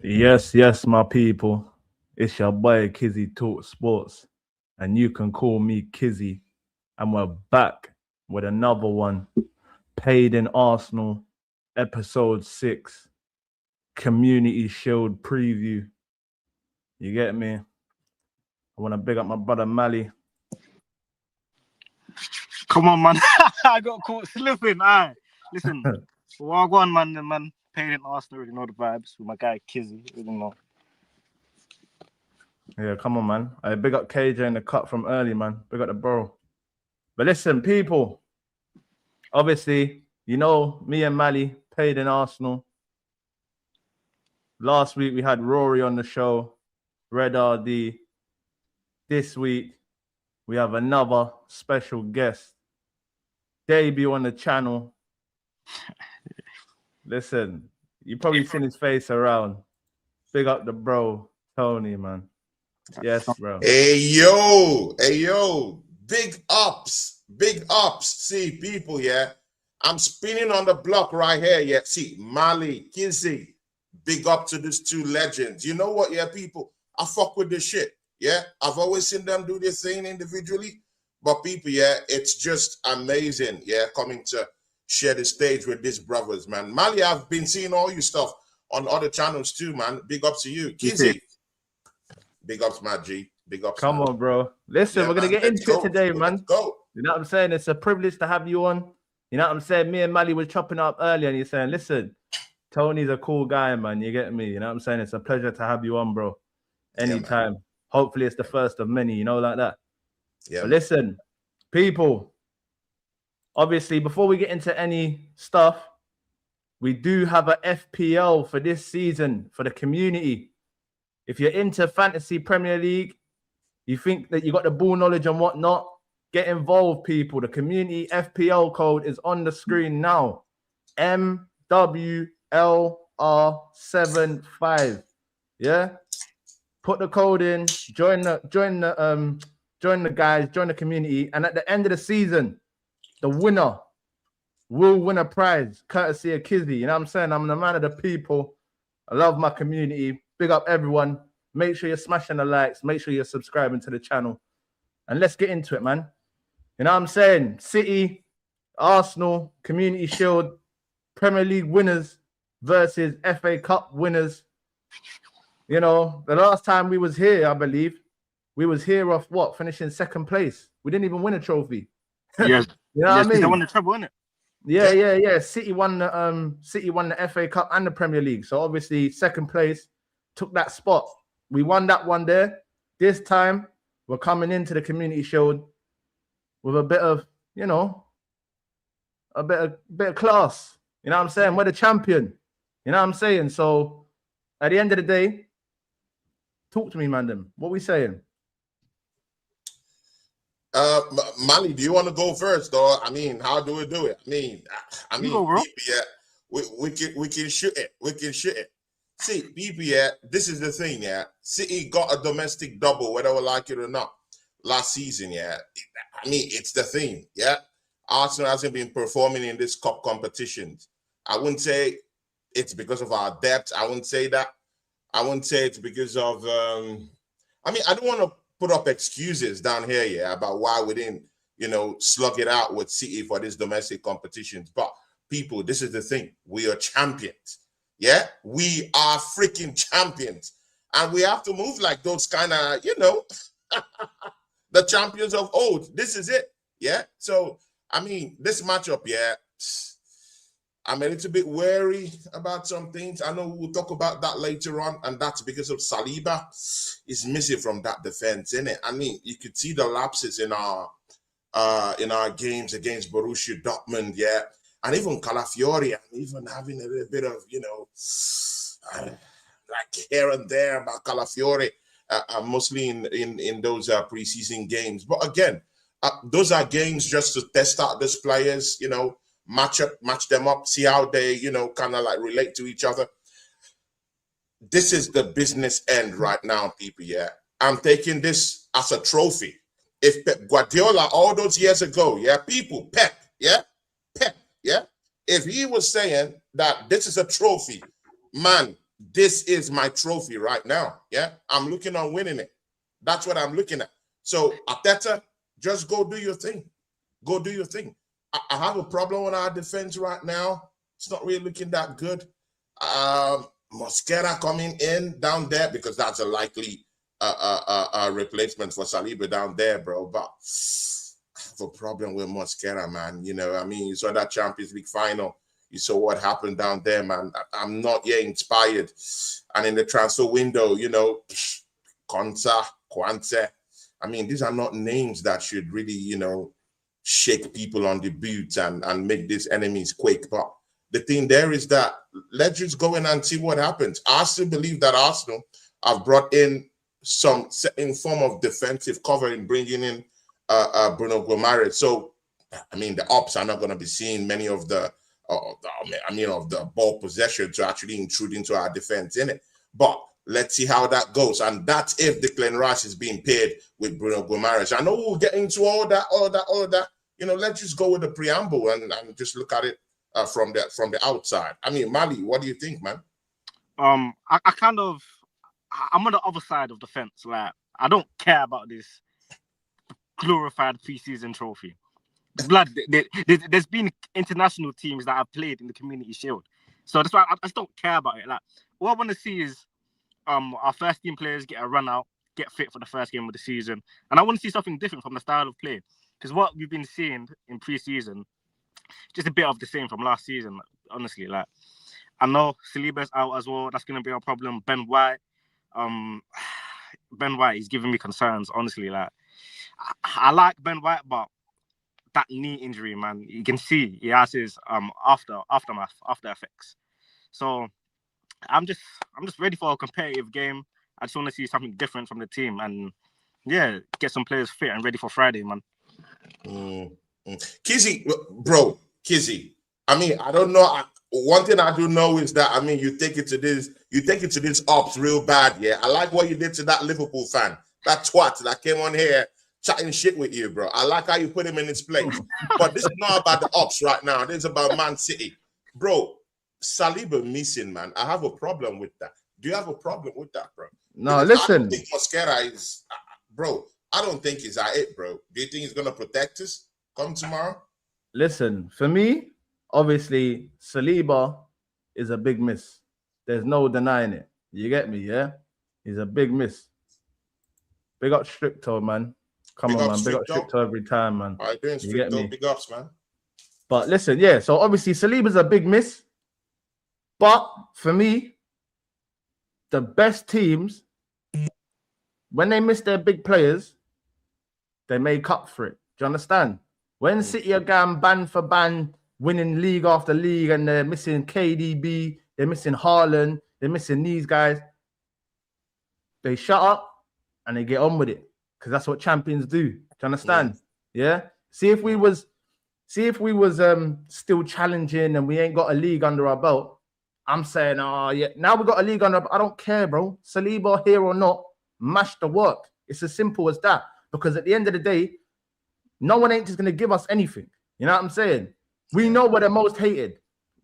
Yes, yes, my people. It's your boy Kizzy Talk Sports, and you can call me Kizzy. And we're back with another one. Paid in Arsenal, episode 6, Community Shield preview. You get me? I want to big up my brother Mally. Come on, man. I got caught slipping. Aye. Listen, Wagwan, man. Paid in Arsenal, already know the vibes with my guy Kizzy. Really know. Yeah, come on, man. I big up KJ in the cut from early, man. Big up the bro. But listen, people. Obviously, you know me and Mally paid in Arsenal. Last week we had Rory on the show, Red RD. This week we have another special guest, debut on the channel. Listen, you probably seen his face around. Big up the bro, Tony, man. Yes, bro. Hey yo, big ups. See, people, yeah. I'm spinning on the block right here, yeah. See, Mally, Kizzy, big up to these two legends. You know what, yeah, people? I fuck with this shit, yeah. I've always seen them do their thing individually, but people, yeah, it's just amazing, yeah, coming to share the stage with these brothers, man. Mally, I've been seeing all your stuff on other channels too, man. Big up to you, Kizzy. Big ups, my G. Big ups. Come on, bro. Listen, we're going to get into it today, man. Let's go. You know what I'm saying? It's a privilege to have you on. You know what I'm saying? Me and Mally were chopping up earlier and you're saying, listen, Tony's a cool guy, man. You get me? You know what I'm saying? It's a pleasure to have you on, bro. Anytime. Yeah, hopefully it's the first of many, you know, like that. Yeah. But listen, people, obviously, before we get into any stuff, we do have a FPL for this season for the community. If you're into Fantasy Premier League, you think that you got the ball knowledge and whatnot, get involved, people. The community FPL code is on the screen now. MWLR75. Yeah? Put the code in, join the guys, join the community, and at the end of the season, the winner will win a prize, courtesy of Kizzy. You know what I'm saying? I'm the man of the people. I love my community. Big up everyone. Make sure you're smashing the likes. Make sure you're subscribing to the channel. And let's get into it, man. You know what I'm saying? City, Arsenal, Community Shield, Premier League winners versus FA Cup winners. You know, the last time we was here, I believe, we was here off what? Finishing second place. We didn't even win a trophy. Yes. You know what I mean? They won the treble, innit? Yeah. City won the FA Cup and the Premier League. So obviously, second place took that spot. We won that one there. This time, we're coming into the Community Shield with a bit of, you know, a bit of class. You know what I'm saying? We're the champion. You know what I'm saying? So at the end of the day, talk to me, man. What we saying? Mally, do you want to go first, or I mean, how do we do it? I mean, yeah, we can shoot it. We can shoot it. See, people, yeah, this is the thing, yeah. City got a domestic double, whether we like it or not, last season, yeah. I mean, it's the thing, yeah. Arsenal hasn't been performing in this cup competitions. I wouldn't say it's because of our depth. I wouldn't say that. I wouldn't say it's because of. I mean, I don't want to put up excuses down here, yeah, about why we didn't, you know, slug it out with City for these domestic competitions. But people, this is the thing: we are champions. Yeah, we are freaking champions. And we have to move like those kind of, you know, the champions of old. This is it. Yeah. So, I mean, this matchup, yeah, I'm a little bit wary about some things. I know we'll talk about that later on. And that's because of Saliba is missing from that defense, isn't it? I mean, you could see the lapses in our games against Borussia Dortmund, yeah. And even Calafiori, even having a little bit of, you know, like here and there about Calafiori, mostly in those preseason games. But again, those are games just to test out those players, you know, match them up, see how they, you know, kind of like relate to each other. This is the business end right now, people, yeah. I'm taking this as a trophy. If Pep Guardiola, all those years ago, yeah, people, Pep, yeah, if he was saying that this is a trophy, man, this is my trophy right now. Yeah, I'm looking on winning it. That's what I'm looking at. So Arteta, just go do your thing. Go do your thing. I have a problem with our defense right now. It's not really looking that good. Mosquera coming in down there because that's a likely replacement for Saliba down there, bro. But I have a problem with Mosquera, man. You know, I mean, you saw that Champions League final. You saw what happened down there, man. I'm not yet inspired. And in the transfer window, you know, Konsa, Kwanse. I mean, these are not names that should really, you know, shake people on the boots and make these enemies quake. But the thing there is that let's just go in and see what happens. I still believe that Arsenal have brought in some certain form of defensive cover in bringing in Bruno Guimaraes. So, I mean, the ops are not going to be seeing many of the of the ball possession to actually intrude into our defense in it. But let's see how that goes. And that's if Declan Rice is being paired with Bruno Guimaraes. I know we'll get into all that. You know, let's just go with the preamble and just look at it from the outside. I mean, Mali, what do you think, man? I'm on the other side of the fence. Like, I don't care about this glorified preseason trophy. Blood, there's been international teams that have played in the Community Shield, so that's why I just don't care about it. Like, what I want to see is our first team players get a run out, get fit for the first game of the season, and I want to see something different from the style of play, because what we've been seeing in preseason, just a bit of the same from last season. Honestly, like, I know Saliba's out as well. That's going to be a problem. Ben White is giving me concerns. Honestly, like, I like Ben White, but that knee injury, man, you can see he has his aftermath, after effects. So I'm just ready for a competitive game. I just want to see something different from the team, and yeah, get some players fit and ready for Friday, man. Kizzy, bro, Kizzy. I mean, I don't know. One thing I do know is that, I mean, you take it to this ops real bad. Yeah, I like what you did to that Liverpool fan, that twat that came on here chatting shit with you, bro. I like how you put him in his place. But this is not about the ops right now. This is about Man City. Bro, Saliba missing, man. I have a problem with that. Do you have a problem with that, bro? No, because listen. I don't think Mosquera is, bro, I don't think he's at it, bro. Do you think he's going to protect us come tomorrow? Listen, for me, obviously, Saliba is a big miss. There's no denying it. You get me, yeah? He's a big miss. Big up Stricto, man. Come on, man. Big up Stricto every time, man. All right, doing Stricto, big ups, man. But listen, yeah, so obviously Saliba's a big miss. But for me, the best teams, when they miss their big players, they make up for it. Do you understand? When City are going ban for ban, winning league after league, and they're missing KDB, they're missing Haaland, they're missing these guys, they shut up and they get on with it. Because that's what champions do. Do you understand? Yeah. See if we was still challenging and we ain't got a league under our belt. I'm saying, oh yeah, now we got a league under. I don't care, bro. Saliba here or not, mash the work. It's as simple as that. Because at the end of the day, no one ain't just gonna give us anything. You know what I'm saying? We know we're the most hated.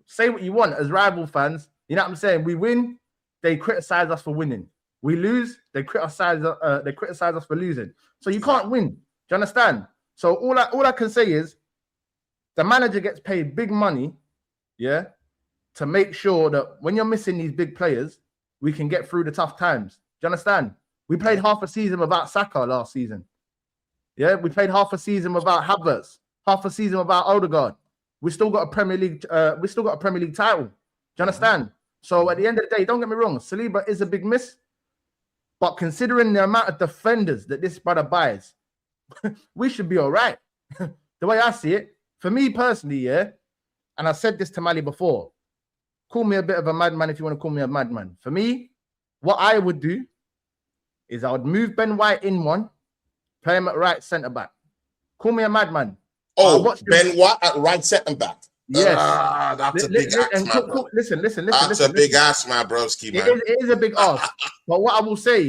Say what you want as rival fans. You know what I'm saying? We win, they criticize us for winning. We lose, they criticize us for losing. So you can't win. Do you understand? So all I can say is the manager gets paid big money, yeah, to make sure that when you're missing these big players, we can get through the tough times. Do you understand? We played half a season without Saka last season. Yeah, we played half a season without Havertz, half a season without Odegaard. We still got a Premier League title. Do you understand? So at the end of the day, don't get me wrong, Saliba is a big miss. But considering the amount of defenders that this brother buys, we should be all right. The way I see it, for me personally, yeah, and I said this to Mali before, call me a bit of a madman if you want to call me a madman. For me, what I would do is I would move Ben White in one, play him at right centre-back. Call me a madman. Oh, Ben White at right centre-back. Yes. That's a big ass, man. Listen. That's a big ass, my broski, man. It is a big ass. But what I will say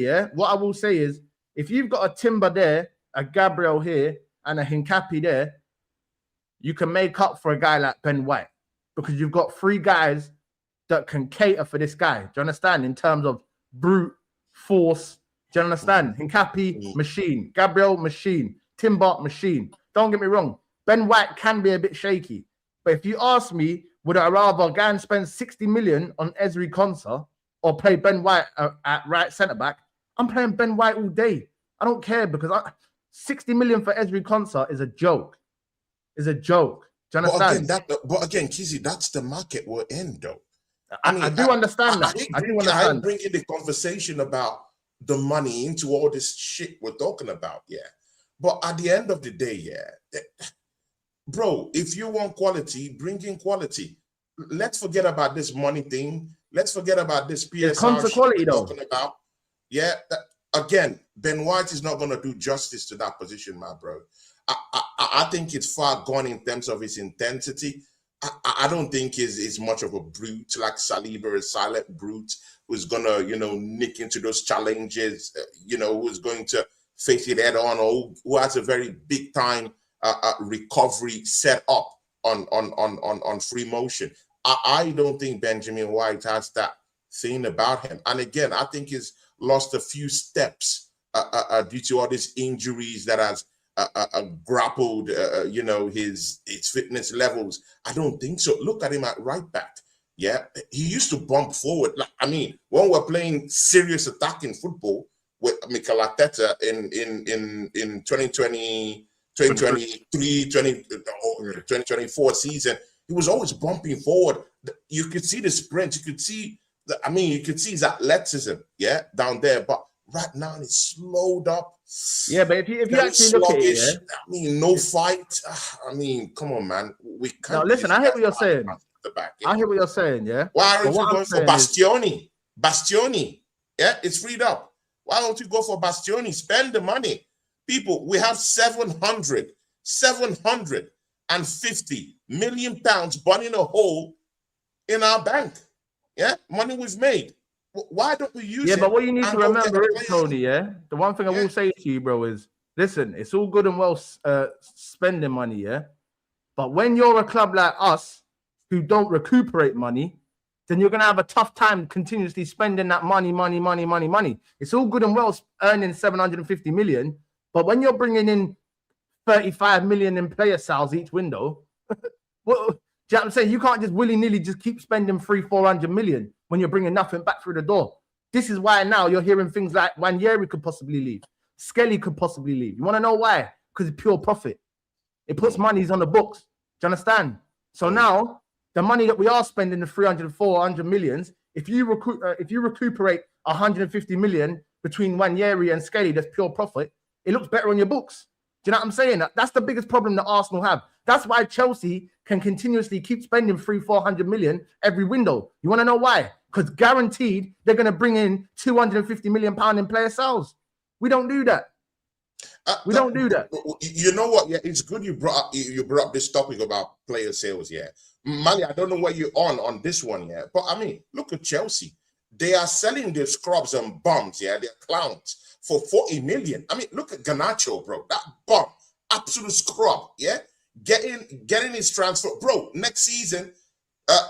is, if you've got a Timber there, a Gabriel here, and a Hincapi there, you can make up for a guy like Ben White because you've got three guys that can cater for this guy. Do you understand? In terms of brute force. Do you understand? Hincapi, machine. Gabriel, machine. Timber, machine. Don't get me wrong. Ben White can be a bit shaky. But if you ask me, would I rather go and spend 60 million on Ezri Konsa or play Ben White at right centre-back? I'm playing Ben White all day. I don't care because 60 million for Ezri Konsa is a joke. Is a joke. Do you understand? But again, Kizzy, that's the market we're in, though. I do understand that. I am bringing the conversation about the money into all this shit we're talking about, yeah. But at the end of the day, yeah, bro, if you want quality, bring in quality. Let's forget about this money thing. Let's forget about this PSR quality, though. Talking about. Yeah, again, Ben White is not going to do justice to that position, my bro. I think it's far gone in terms of his intensity. I don't think he's much of a brute like Saliba, a silent brute who's gonna, nick into those challenges, who's going to face it head on, or who has a very big time recovery set up on free motion. I don't think Benjamin White has that thing about him. And again, I think he's lost a few steps due to all these injuries that has grappled, his fitness levels. I don't think so. Look at him at right back. Yeah, he used to bump forward. When we're playing serious attacking football with Mikel Arteta in 2020, 2023, 2024 season, he was always bumping forward. You could see the sprint. You could see you could see his athleticism, down there. But right now, it's slowed up. Yeah, but if you actually look at it, no fight. Come on, man. We can't. Now, listen, I hear what you're saying. I hear what you're saying, yeah. Why aren't you going for Bastioni? Bastioni, it's freed up. Why don't you go for Bastioni? Spend the money. People, we have 750 million pounds burning a hole in our bank. Yeah, money we've made. Why don't we use it? Yeah, but what you need to remember is, Tony, the one thing I will say to you, bro, is listen, it's all good and well spending money, but when you're a club like us who don't recuperate money, then you're going to have a tough time continuously spending that money. It's all good and well earning 750 million, but when you're bringing in 35 million in player sales each window, what do you know what I'm saying? You can't just willy-nilly just keep spending 300-400 million when you're bringing nothing back through the door. This is why now you're hearing things like Nwaneri could possibly leave. Skelly could possibly leave. You want to know why? Because it's pure profit. It puts monies on the books. Do you understand? So now, the money that we are spending, the 300, 400 millions, if you recuperate 150 million between Nwaneri and Skelly, that's pure profit, it looks better on your books. Do you know what I'm saying? That's the biggest problem that Arsenal have. That's why Chelsea can continuously keep spending 300-400 million every window. You want to know why? Because guaranteed they're going to bring in 250 million pound in player sales. We don't do that. We don't do that. You know what? Yeah, it's good you brought up this topic about player sales. Yeah, Mali, I don't know where you're on this one. Yeah, but look at Chelsea. They are selling their scrubs and bums. Yeah, they're clowns for 40 million. Look at Garnacho, bro. That bum, absolute scrub. Yeah. Getting his transfer, bro. Next season,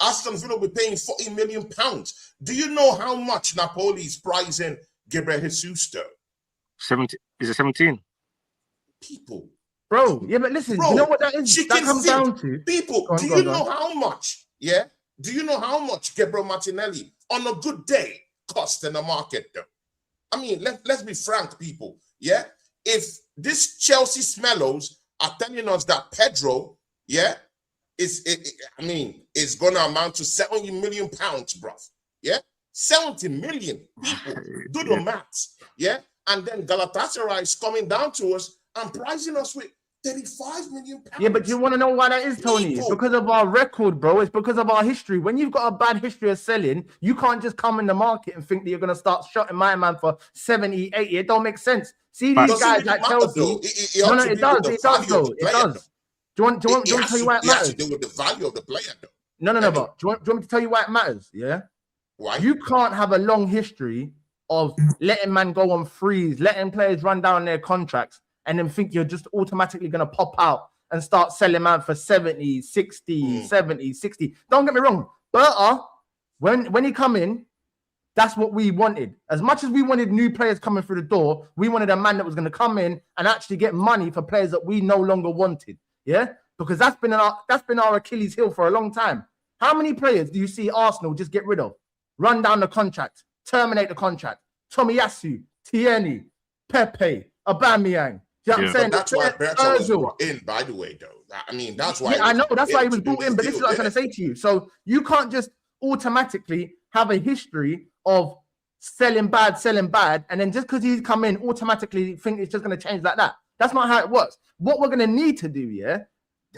Aston Villa will be paying 40 million pounds. Do you know how much Napoli is pricing Gabriel Jesus though? 17. Is it 17? People, bro. Yeah, but listen, you know what that is? That comes down to people. Do you know how much? Yeah. Do you know how much Gabriel Martinelli on a good day costs in the market though? Let's be frank, people. Yeah. If this Chelsea Smellos are telling us that Pedro, is going to amount to 70 million pounds, bruv. Yeah, 70 million people. Do the maths. Yeah, and then Galatasaray is coming down to us and pricing us with 35 million pounds. Yeah, but you want to know why that is, Tony? It's because of our record, bro. It's because of our history. When you've got a bad history of selling, you can't just come in the market and think that you're going to start shotting my man for 70, 80. It don't make sense. See these guys like Chelsea. It does. It does, though. It does. Do you want to tell you why it matters? It has to do with the value of the player, though. No. But do you want me to tell you why it matters? Yeah. Why? You can't have a long history of letting man go on freeze, letting players run down their contracts, and then think you're just automatically going to pop out and start selling man for 70, 60, 70, 60. Don't get me wrong. Berta When he come in, that's what we wanted. As much as we wanted new players coming through the door, we wanted a man that was going to come in and actually get money for players that we no longer wanted. Yeah, because that's been our Achilles heel for a long time. How many players do you see Arsenal just get rid of? Run down the contract, terminate the contract. Tomiyasu, Tierney, Pepe, Aubameyang. You know what I'm saying? But that's why Bertrand was brought in, by the way, though. I mean, that's why. Yeah, I know. That's why he was brought in. But this is what I'm trying to say to you. So you can't just automatically have a history of selling bad, and then just because he's come in, automatically think it's just going to change like that. That's not how it works. What we're going to need to do, yeah,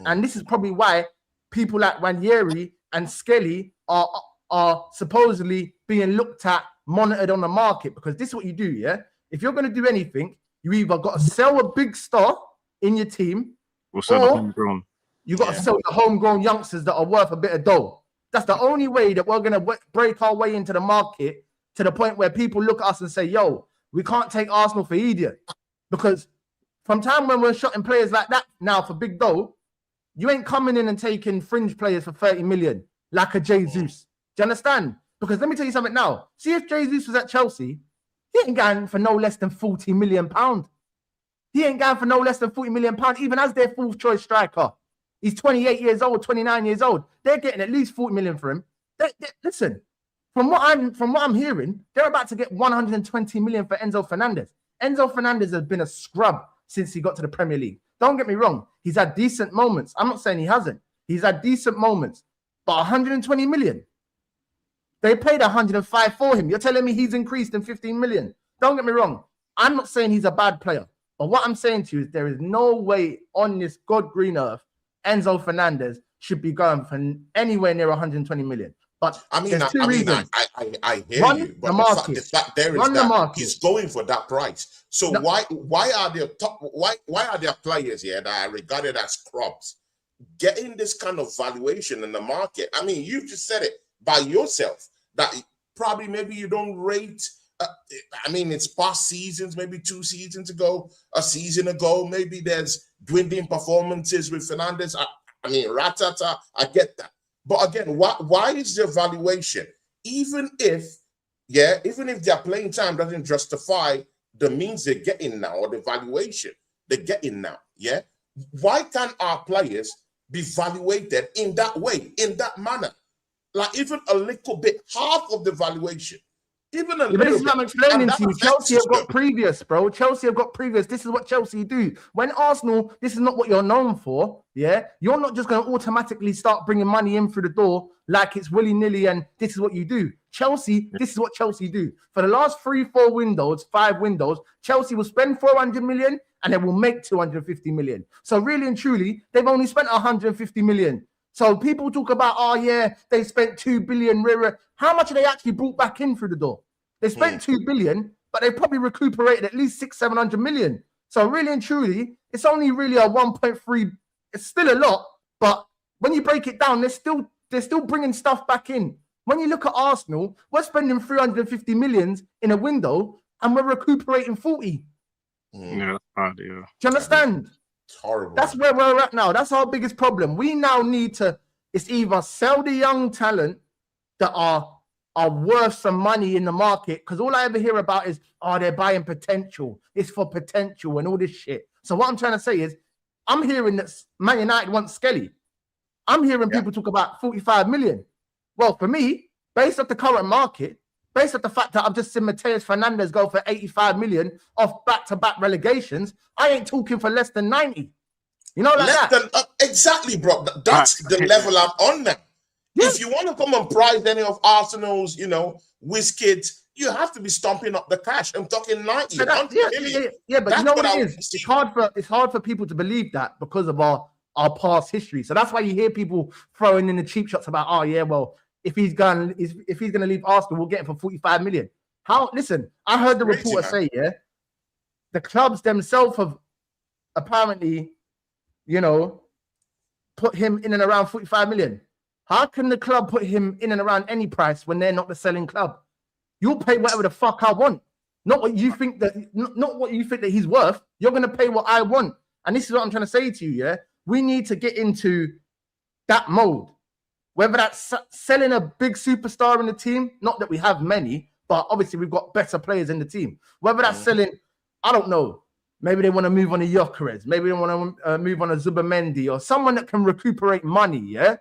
and this is probably why people like Ranieri and Skelly are supposedly being looked at, monitored on the market, because this is what you do, yeah. If you're going to do anything, you either got to sell a big star in your team, or sell the homegrown. You got to sell the homegrown youngsters that are worth a bit of dough. That's the only way that we're going to break our way into the market to the point where people look at us and say, yo, we can't take Arsenal for idiot. Because from time when we're shotting players like that now for big dough, you ain't coming in and taking fringe players for 30 million like a Jesus. Do you understand? Because let me tell you something now. See, if Jesus was at Chelsea, he ain't going for no less than £40 million. He ain't going for no less than £40 million, even as their fourth choice striker. He's 28 years old, 29 years old. They're getting at least 40 million for him. Listen, from what I'm hearing, they're about to get 120 million for Enzo Fernandez. Enzo Fernandez has been a scrub since he got to the Premier League. Don't get me wrong. He's had decent moments. I'm not saying he hasn't. He's had decent moments. But 120 million. They paid 105 for him. You're telling me he's increased in 15 million. Don't get me wrong. I'm not saying he's a bad player. But what I'm saying to you is there is no way on this God green earth Enzo Fernandez should be going for anywhere near 120 million. But I mean, there's two reasons. I hear you, but the fact there is that he's going for that price. So why are there players here that are regarded as scrubs getting this kind of valuation in the market? I mean, you just said it by yourself that probably maybe you don't rate. I mean, it's past seasons, maybe 2 seasons ago, a season ago, maybe there's dwindling performances with Fernandez. I mean, Ratata, I get that. But again, why is the valuation? Even if their playing time doesn't justify the means they're getting now or the valuation they're getting now, yeah? Why can't our players be valuated in that way, in that manner? Like even a little bit, half of the valuation. Even a little this is what I'm explaining to you. Chelsea have got previous, bro. Chelsea have got previous. This is what Chelsea do. When Arsenal, this is not what you're known for, yeah? You're not just going to automatically start bringing money in through the door like it's willy-nilly and this is what you do. Chelsea, this is what Chelsea do. For the last 3-4 windows, 5 windows, Chelsea will spend 400 million and they will make 250 million. So really and truly, they've only spent 150 million. So people talk about, oh yeah, they spent 2 billion. How much have they actually brought back in through the door? They spent 2 billion, but they probably recuperated at least 600-700 million. So really and truly, it's only really a 1.3. It's still a lot, but when you break it down, they're still bringing stuff back in. When you look at Arsenal, we're spending 350 millions in a window, and we're recuperating 40. Yeah, that's hard, yeah. Do you understand? It's horrible. That's where we're at now. That's our biggest problem. We now need to, it's either sell the young talent that are worth some money in the market, because all I ever hear about is, oh, they're buying potential. It's for potential and all this shit. So what I'm trying to say is, I'm hearing that Man United wants Skelly. I'm hearing people talk about 45 million. Well, for me, based off the current market, based on the fact that I've just seen Mateus Fernandez go for 85 million off back-to-back relegations, I ain't talking for less than 90. You know, like exactly, bro. That's the level I'm on now. Yes. If you want to come and prize any of Arsenal's, whiz kids, you have to be stomping up the cash. I'm talking 90, so but you know what it is? It's hard for people to believe that because of our past history. So that's why you hear people throwing in the cheap shots about, oh yeah, well, if he's gonna leave Arsenal, we'll get him for 45 million. Listen, I heard the reporter say, the clubs themselves have apparently, put him in and around 45 million. How can the club put him in and around any price when they're not the selling club? You'll pay whatever the fuck I want. Not what you think that he's worth. You're gonna pay what I want. And this is what I'm trying to say to you, yeah? We need to get into that mode whether that's selling a big superstar in the team, not that we have many, but obviously we've got better players in the team. Whether that's selling, I don't know, maybe they want to move on a Gyökeres, maybe they want to move on a Zubimendi or someone that can recuperate money, yeah,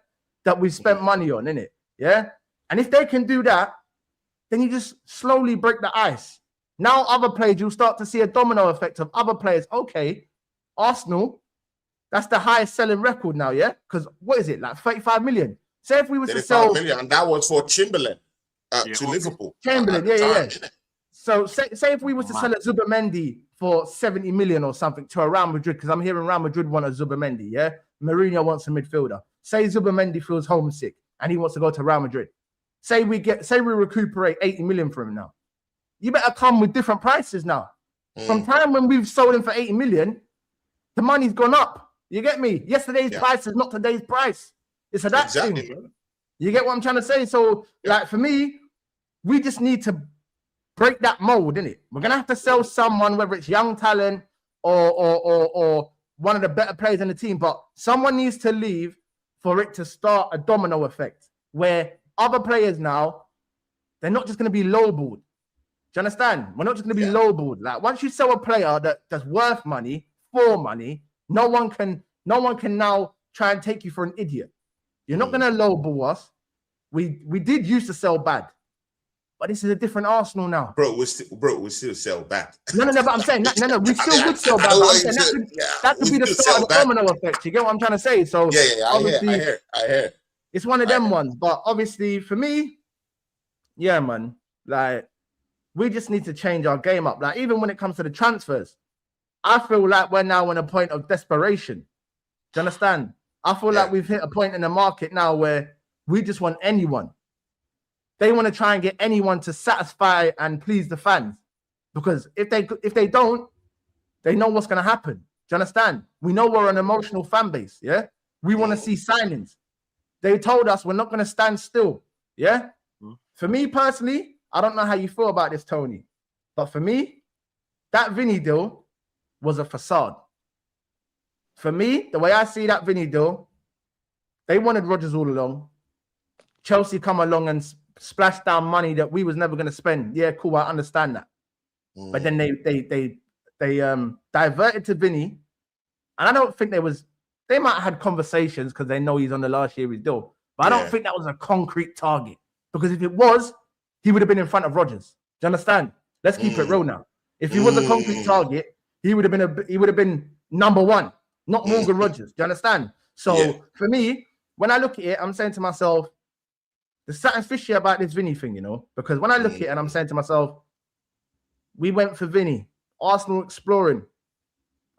that we spent money on, innit? Yeah, and if they can do that, then you just slowly break the ice. Now other players, you'll start to see a domino effect of other players. Okay, Arsenal, that's the highest selling record now, yeah? Because what is it, like 35 million? Say if we were to sell... million, and that was for Chamberlain to Liverpool. Chamberlain, yeah. So say if we were to sell a Zubimendi for 70 million or something to a Real Madrid, because I'm hearing Real Madrid want a Zubimendi, yeah? Mourinho wants a midfielder. Say Zubimendi feels homesick and he wants to go to Real Madrid. Say we recuperate 80 million from him now. You better come with different prices now. From time when we've sold him for 80 million, the money's gone up. You get me? Yesterday's price is not today's price. It's a that thing. You get what I'm trying to say? So, like, for me, we just need to break that mold, innit? We're going to have to sell someone, whether it's young talent or one of the better players in the team, but someone needs to leave for it to start a domino effect where other players now, they're not just going to be lowballed. Do you understand? We're not just going to be lowballed. Like, once you sell a player that's worth money, for money, no one can now try and take you for an idiot. You're not going to lowball us. We did used to sell bad, but this is a different Arsenal now. Bro, we still sell bad. No, but I'm saying no, we still would sell bad. But I'm saying that could be the start of the domino effect. You get what I'm trying to say? So I hear. It's one of them ones, but obviously for me, yeah, man, like we just need to change our game up. Like even when it comes to the transfers, I feel like we're now on a point of desperation. Do you understand? I feel like we've hit a point in the market now where we just want anyone. They want to try and get anyone to satisfy and please the fans. Because if they don't, they know what's going to happen. Do you understand? We know we're an emotional fan base, yeah? We want to see signings. They told us we're not going to stand still, yeah? For me personally, I don't know how you feel about this, Tony. But for me, that Vinny deal was a facade. For me, the way I see that Vinny deal, they wanted Rodgers all along. Chelsea come along and splash down money that we was never going to spend. Yeah, cool, I understand that. But then they diverted to Vinny, and I don't think they might have had conversations because they know he's on the last year of his deal. But I don't think that was a concrete target, because if it was, he would have been in front of Rodgers. Do you understand? Let's keep it real now. If he was a concrete target, he would have been number one, not Morgan Rodgers. Do you understand? So for me, when I look at it, I'm saying to myself, there's something fishy about this Vinny thing, you know, because when I look at it and I'm saying to myself, we went for Vinny, Arsenal exploring.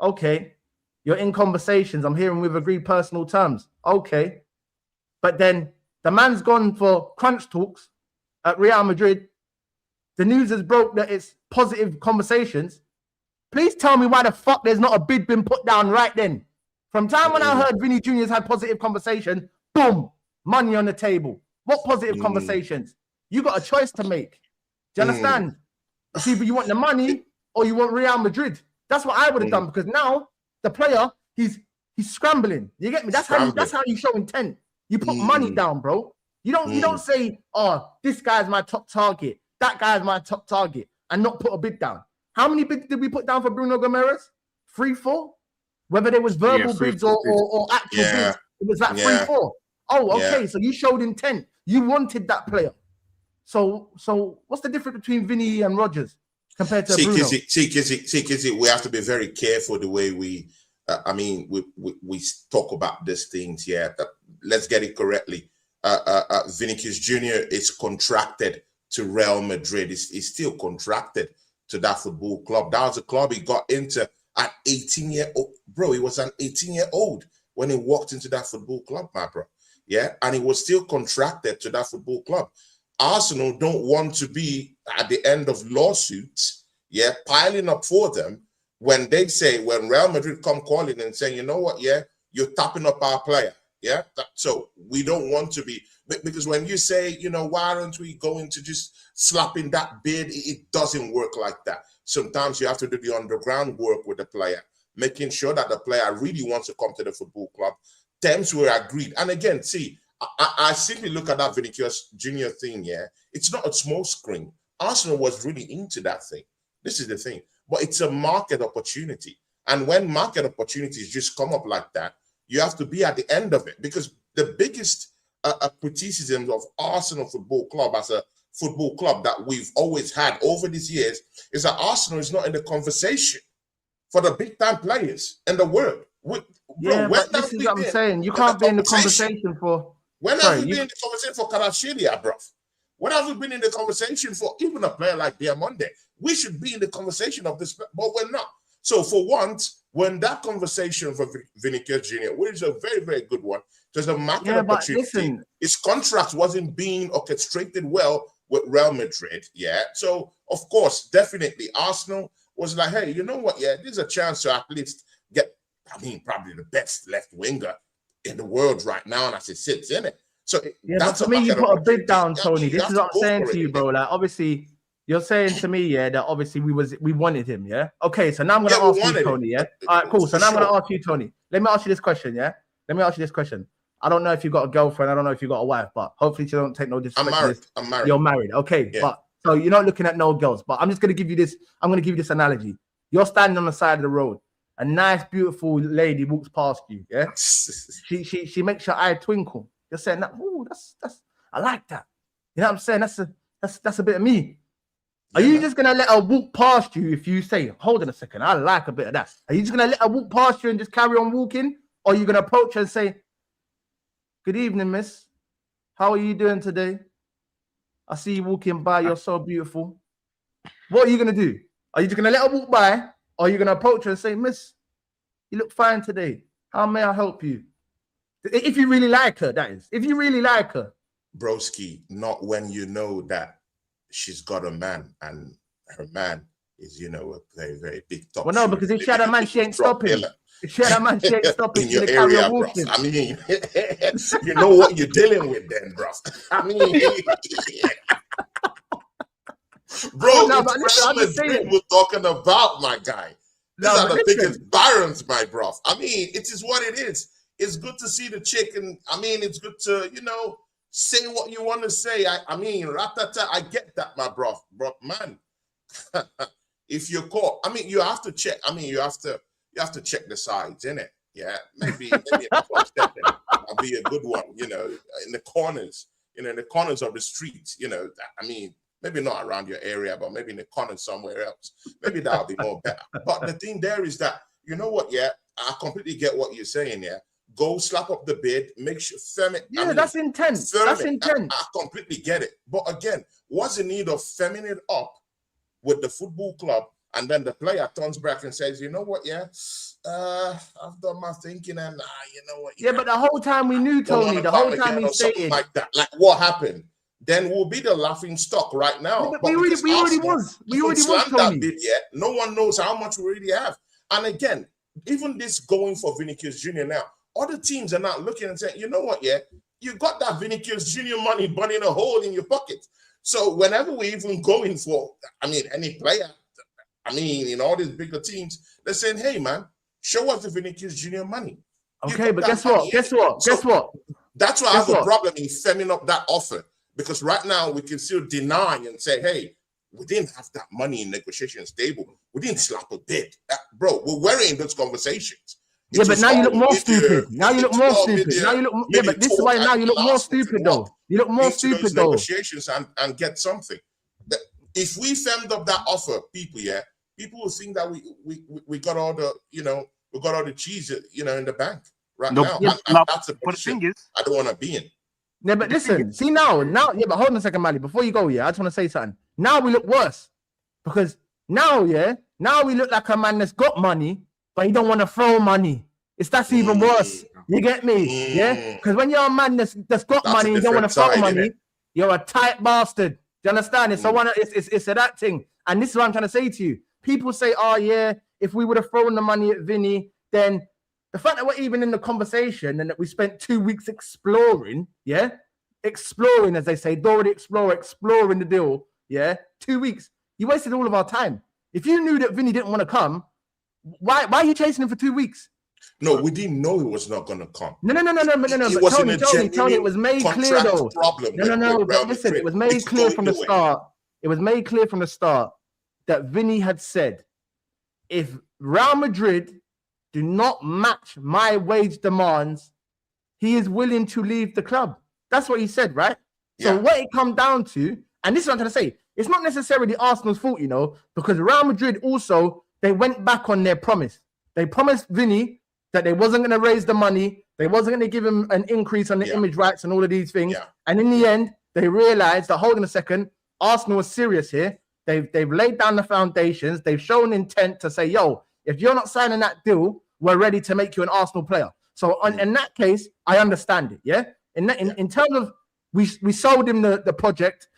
Okay, you're in conversations. I'm hearing we've agreed personal terms. Okay, but then the man's gone for crunch talks at Real Madrid. The news has broke that it's positive conversations. Please tell me why the fuck there's not a bid been put down right then. From time when I heard Vinny Jr.'s had positive conversation, boom, money on the table. What positive conversations? You got a choice to make. Do you understand? It's either you want the money or you want Real Madrid. That's what I would have done, because now the player, he's scrambling. You get me? That's how you show intent. You put money down, bro. You don't say, oh, this guy's my top target, that guy's my top target, and not put a bid down. How many bids did we put down for Bruno Guimaraes? 3, 4? Whether there was verbal bids or actual bids, it was like 3, 4. Oh, okay. So you showed intent. You wanted that player. So what's the difference between Vinny and Rodgers compared to Bruno? See, we have to be very careful the way we talk about these things here. Let's get it correctly. Vinicius Jr. is contracted to Real Madrid. He's still contracted to that football club. That was a club he got into at 18-year-old. Bro, he was an 18-year-old when he walked into that football club, my bro. Yeah, and he was still contracted to that football club. Arsenal don't want to be at the end of lawsuits, piling up for them when Real Madrid come calling and saying, you know what, you're tapping up our player. Yeah, so we don't want to be, because when you say, you know, why aren't we going to just slap in that bid? It doesn't work like that. Sometimes you have to do the underground work with the player, making sure that the player really wants to come to the football club. Terms were agreed. And again, see, I simply look at that Vinicius Junior thing. Yeah, it's not a small screen. Arsenal was really into that thing. This is the thing, but it's a market opportunity. And when market opportunities just come up like that, you have to be at the end of it, because the biggest criticism of Arsenal Football Club as a football club that we've always had over these years is that Arsenal is not in the conversation for the big time players in the world. But this is what I'm saying. You can't be in the conversation for. When have we been in the conversation for Kvaratskhelia, bro? When have we been in the conversation for even a player like Diamonde? We should be in the conversation of this, but we're not. So for once, when that conversation for Vinicius Junior, which is a very, very good one, there's a market opportunity. His contract wasn't being orchestrated well with Real Madrid, yeah. So of course, definitely, Arsenal was like, hey, you know what? Yeah, there's a chance to at least get, probably the best left winger in the world right now, and as it sits in it. So that's for me. You put a bid down, Tony. This is what I'm saying to you, bro. Like, obviously, you're saying to me, yeah, that obviously we wanted him, yeah. Okay, so now I'm gonna ask you, Tony, yeah. All right, cool. So now I'm gonna ask you, Tony. Let me ask you this question, yeah. Let me ask you this question. I don't know if you got a girlfriend. I don't know if you got a wife, but hopefully she don't take no disrespect. I'm married. You're married, okay? Yeah. But so you're not looking at no girls. But I'm just gonna give you this. I'm gonna give you this analogy. You're standing on the side of the road. A nice, beautiful lady walks past you. Yeah, she makes your eye twinkle. You're saying that. Oh, that's I like that. You know what I'm saying? That's a bit of me. Are you just gonna let her walk past you if you say, "Hold on a second, I like a bit of that"? Are you just gonna let her walk past you and just carry on walking, or are you gonna approach her and say, "Good evening, miss. How are you doing today? I see you walking by. You're so beautiful." What are you gonna do? Are you just gonna let her walk by? Or are you going to approach her and say, "Miss, you look fine today. How may I help you?" If you really like her, that is. If you really like her. Broski, not when you know that she's got a man and her man is, a very, very big top. Well, no, because if she had a man, she ain't stopping. If she had a man, she ain't stopping. In your area, bro. I mean, you know what you're dealing with then, bro. I mean... Bro, no, we're talking about, my guy. These are the biggest barons, my bro. I mean, it is what it is. It's good to see the chick, and I mean, it's good to, say what you want to say. I mean, ratata, I get that, my bro. Bro, man. If you're caught, I mean, you have to check. I mean, you have to check the sides, innit? Yeah, maybe a step that'll be a good one, in the corners, in the corners of the street, I mean. Maybe not around your area, but maybe in the corner somewhere else. Maybe that'll be more better. But the thing there is that, you know what, yeah, I completely get what you're saying, yeah. Go slap up the bid, make sure, Yeah, that's intense. That's intense. I completely get it. But again, what's the need of femming it up with the football club, and then the player turns back and says, you know what, yeah, I've done my thinking, and you know what. Yeah, but the whole time we knew, Tony, the whole time he stayed. Like that. Like what happened? Then we'll be the laughing stock right now. But we already was. We already was, Tony. That bid yet. No one knows how much we already have. And again, even this going for Vinicius Junior now, other teams are not looking and saying, you know what, yeah, you got that Vinicius Junior money burning a hole in your pocket. So whenever we even going for, any player, in all these bigger teams, they're saying, hey, man, show us the Vinicius Junior money. Okay, but guess what? Guess what? That's why I have a problem in femming up that offer. Because right now we can still deny and say, hey, we didn't have that money in negotiations table. We didn't slap a bid. Bro, we're in those conversations. Yeah, but now you look more stupid. Now you look more stupid. Now you look. Yeah, but this is why now you look more stupid, though. You look more stupid, though. Negotiations and get something. If we femmed up that offer, people will think that we got all the, we got all the cheese, in the bank right now. Yeah, and that's a position I don't want to be in. Yeah, but listen, see now, yeah, but hold on a second, Mali. Before you go, yeah, I just want to say something. Now we look worse because now we look like a man that's got money, but he don't want to throw money. That's even worse. You get me? Yeah, because when you're a man that's got money, you don't want to throw money. You're a tight bastard. Do you understand? It's it's that thing. And this is what I'm trying to say to you. People say, oh yeah, if we would have thrown the money at Vinny, then. The fact that we're even in the conversation and that we spent 2 weeks exploring, as they say, Dora the Explorer, exploring the deal, 2 weeks. You wasted all of our time. If you knew that Vinny didn't want to come, why are you chasing him for 2 weeks? No, we didn't know it was not going to come. No. It But Tony, it was made clear though. No. But listen, it was made clear from the start. It was made clear from the start that Vinny had said, if Real Madrid do not match my wage demands, he is willing to leave the club. That's what he said, right? So what it come down to, and this is what I'm trying to say, it's not necessarily Arsenal's fault, because Real Madrid also, they went back on their promise. They promised Vinny that they wasn't going to raise the money. They wasn't going to give him an increase on the image rights and all of these things. Yeah. And in the end, they realized that, hold on a second, Arsenal was serious here. They've laid down the foundations. They've shown intent to say, yo, if you're not signing that deal, we're ready to make you an Arsenal player. So in that case, I understand it, yeah? In terms of, we sold him the project,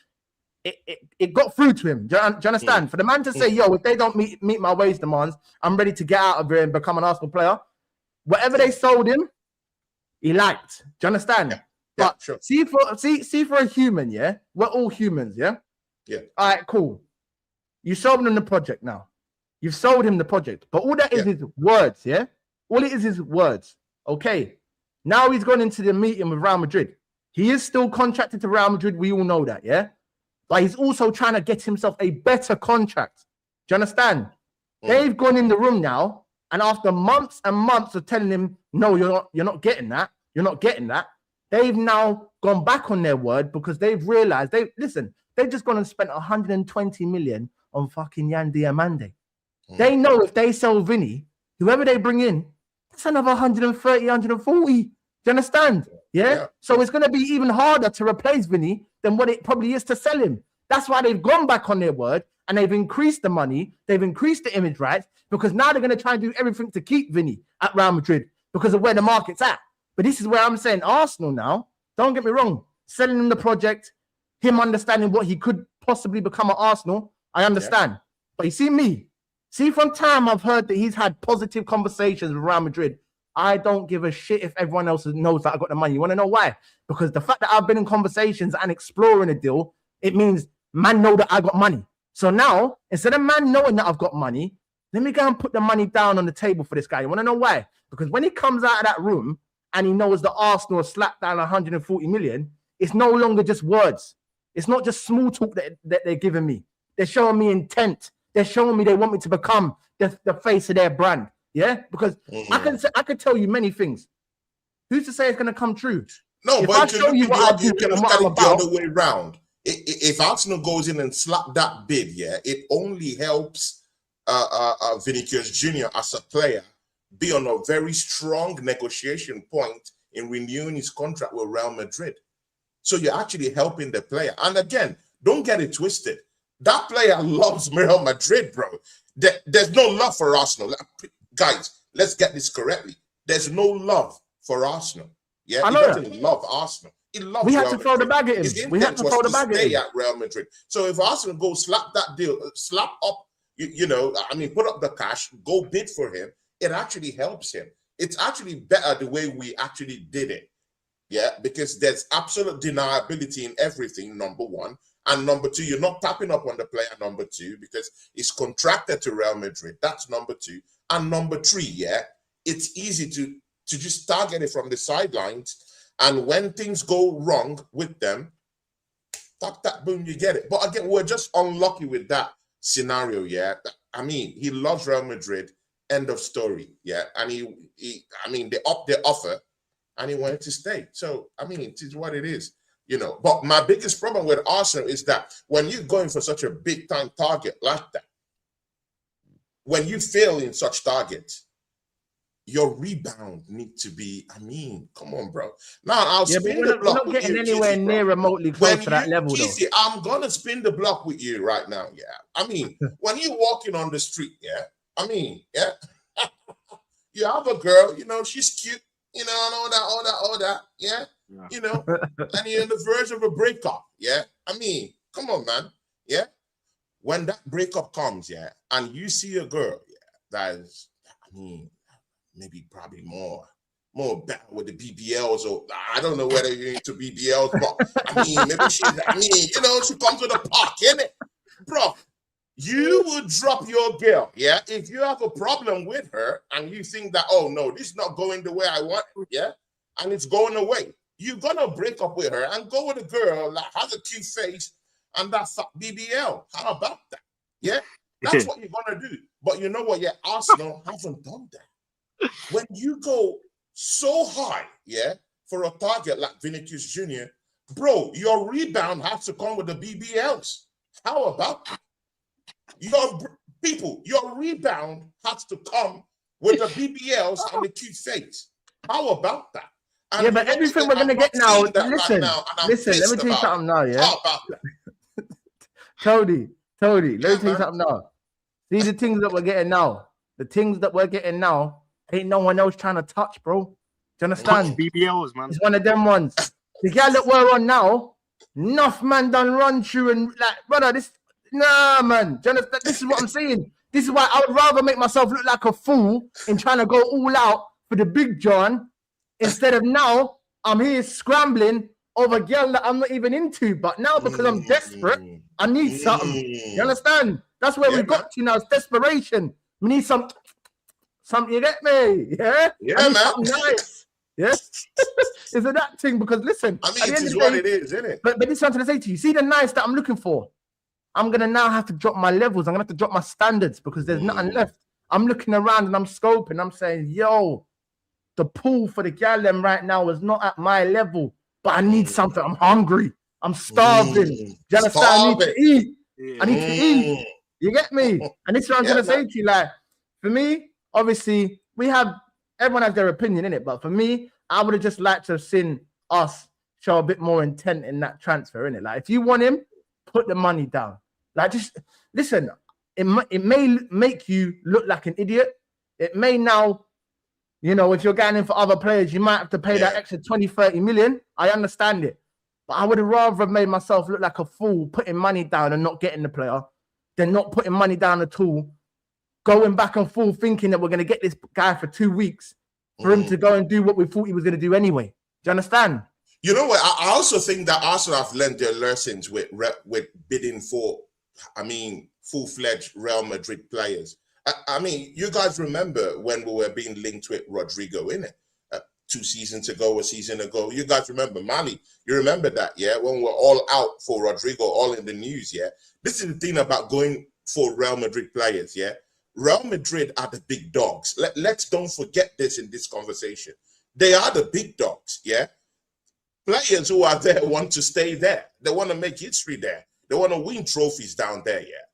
it got through to him. Do you understand? For the man to say, yo, if they don't meet my wage demands, I'm ready to get out of here and become an Arsenal player. Whatever they sold him, he liked. Do you understand? Yeah. But sure. see for a human, yeah? We're all humans, yeah? Yeah. All right, cool. You sold him the project now. You've sold him the project. But all that is words, yeah? All it is words. Okay. Now he's gone into the meeting with Real Madrid. He is still contracted to Real Madrid. We all know that, yeah? But he's also trying to get himself a better contract. Do you understand? They've gone in the room now, and after months and months of telling him, no, you're not getting that. You're not getting that. They've now gone back on their word because they've realized they've just gone and spent 120 million on fucking Yan Diamande. They know if they sell Vinny, whoever they bring in, that's another 130, 140. Do you understand? Yeah? So it's going to be even harder to replace Vinny than what it probably is to sell him. That's why they've gone back on their word and they've increased the money. They've increased the image rights because now they're going to try and do everything to keep Vinny at Real Madrid because of where the market's at. But this is where I'm saying Arsenal now, don't get me wrong, selling him the project, him understanding what he could possibly become at Arsenal, I understand. But you see me, from time I've heard that he's had positive conversations with Real Madrid. I don't give a shit if everyone else knows that I got the money. You want to know why? Because the fact that I've been in conversations and exploring a deal, it means man know that I got money. So now, instead of man knowing that I've got money, let me go and put the money down on the table for this guy. You want to know why? Because when he comes out of that room and he knows that Arsenal slapped down 140 million, it's no longer just words. It's not just small talk that they're giving me. They're showing me intent. They're showing me they want me to become the face of their brand. Yeah, because I can tell you many things. Who's to say it's going to come true? No, but you can look at it the other way around. If Arsenal goes in and slap that bid, it only helps Vinicius Jr. as a player be on a very strong negotiation point in renewing his contract with Real Madrid. So you're actually helping the player. And again, don't get it twisted. That player loves Real Madrid, bro. There's no love for Arsenal. Guys, let's get this correctly. There's no love for Arsenal. Yeah, he doesn't love Arsenal. He loves we have to throw the bag at him. We have to throw the bag at him. At Real Madrid. So if Arsenal go slap that deal, slap up, put up the cash, go bid for him, it actually helps him. It's actually better the way we actually did it. Yeah, because there's absolute deniability in everything, number one. And number two, you're not tapping up on the player, number two, because it's contracted to Real Madrid. That's number two. And number three, it's easy to just target it from the sidelines. And when things go wrong with them, tap, tap, boom, you get it. But again, we're just unlucky with that scenario, I mean, he loves Real Madrid, end of story, And they upped their offer and he wanted to stay. So, I mean, it is what it is. But my biggest problem with Arsenal is that when you're going for such a big time target like that, when you fail in such targets, your rebound needs to be, come on, bro. Now I'll spin the block. We're not getting anywhere near remotely close to that level, though. I'm gonna spin the block with you right now. When you're walking on the street, you have a girl, she's cute, and all that, and you're on the verge of a breakup, come on, man, when that breakup comes, and you see a girl, that is, maybe probably more better with the BBLs, or I don't know whether you're into BBLs, but maybe she comes with a park, innit, bro? You would drop your girl, yeah? If you have a problem with her and you think that, oh no, this is not going the way I want it, yeah? And it's going away. You're gonna break up with her and go with a girl that has a cute face and that's BBL. How about that? Yeah, that's what you're gonna do. But you know what? Yeah, Arsenal haven't done that. When you go so high, yeah, for a target like Vinicius Jr., bro, your rebound has to come with the BBLs. How about that? Your rebound has to come with the BBLs and the cute face. How about that? And yeah, but everything we're gonna get now. Listen, let me tell you something now. Yeah. How about that? Tony, let me tell you something now. See the things that we're getting now. The things that we're getting now ain't no one else trying to touch, bro. Do you understand? BBLs, man. It's one of them ones. The guy that we're on now, enough man done run through and like, brother, this. Nah, man. Do you understand? This is what I'm saying. This is why I would rather make myself look like a fool in trying to go all out for the big John. Instead of now, I'm here scrambling over a girl that I'm not even into. But now, because I'm desperate, I need something. You understand? That's where we got to now. It's desperation. We need something. You get me? Yeah? Yeah, man. Nice. Yeah? Is it that thing? Because listen. I mean, it is what it is, isn't it? But this is what I'm trying to say to you. See the nice that I'm looking for? I'm going to now have to drop my levels. I'm going to have to drop my standards because there's nothing left. I'm looking around and I'm scoping. I'm saying, yo, the pool for the gallem right now is not at my level, but I need something. I'm hungry. I'm starving. Do you understand? I need to eat. I need to eat. You get me? And this is what I'm going to say to you. Like, for me, obviously, everyone has their opinion in it. But for me, I would have just liked to have seen us show a bit more intent in that transfer, in it. Like, if you want him, put the money down. Like, just listen. It may make you look like an idiot. It may now, if you're getting in for other players, you might have to pay that extra 20, 30 million. I understand it. But I would have rather have made myself look like a fool putting money down and not getting the player than not putting money down at all, going back and forth thinking that we're going to get this guy for 2 weeks for him to go and do what we thought he was going to do anyway. Do you understand? You know what? I also think that Arsenal have learned their lessons with bidding for, full-fledged Real Madrid players. I mean, you guys remember when we were being linked with Rodrigo, innit? 2 seasons ago, a season ago. You guys remember, Mali? You remember that, yeah? When we're all out for Rodrigo, all in the news, yeah? This is the thing about going for Real Madrid players, yeah? Real Madrid are the big dogs. Let's don't forget this in this conversation. They are the big dogs, yeah? Players who are there want to stay there. They want to make history there. They want to win trophies down there, yeah?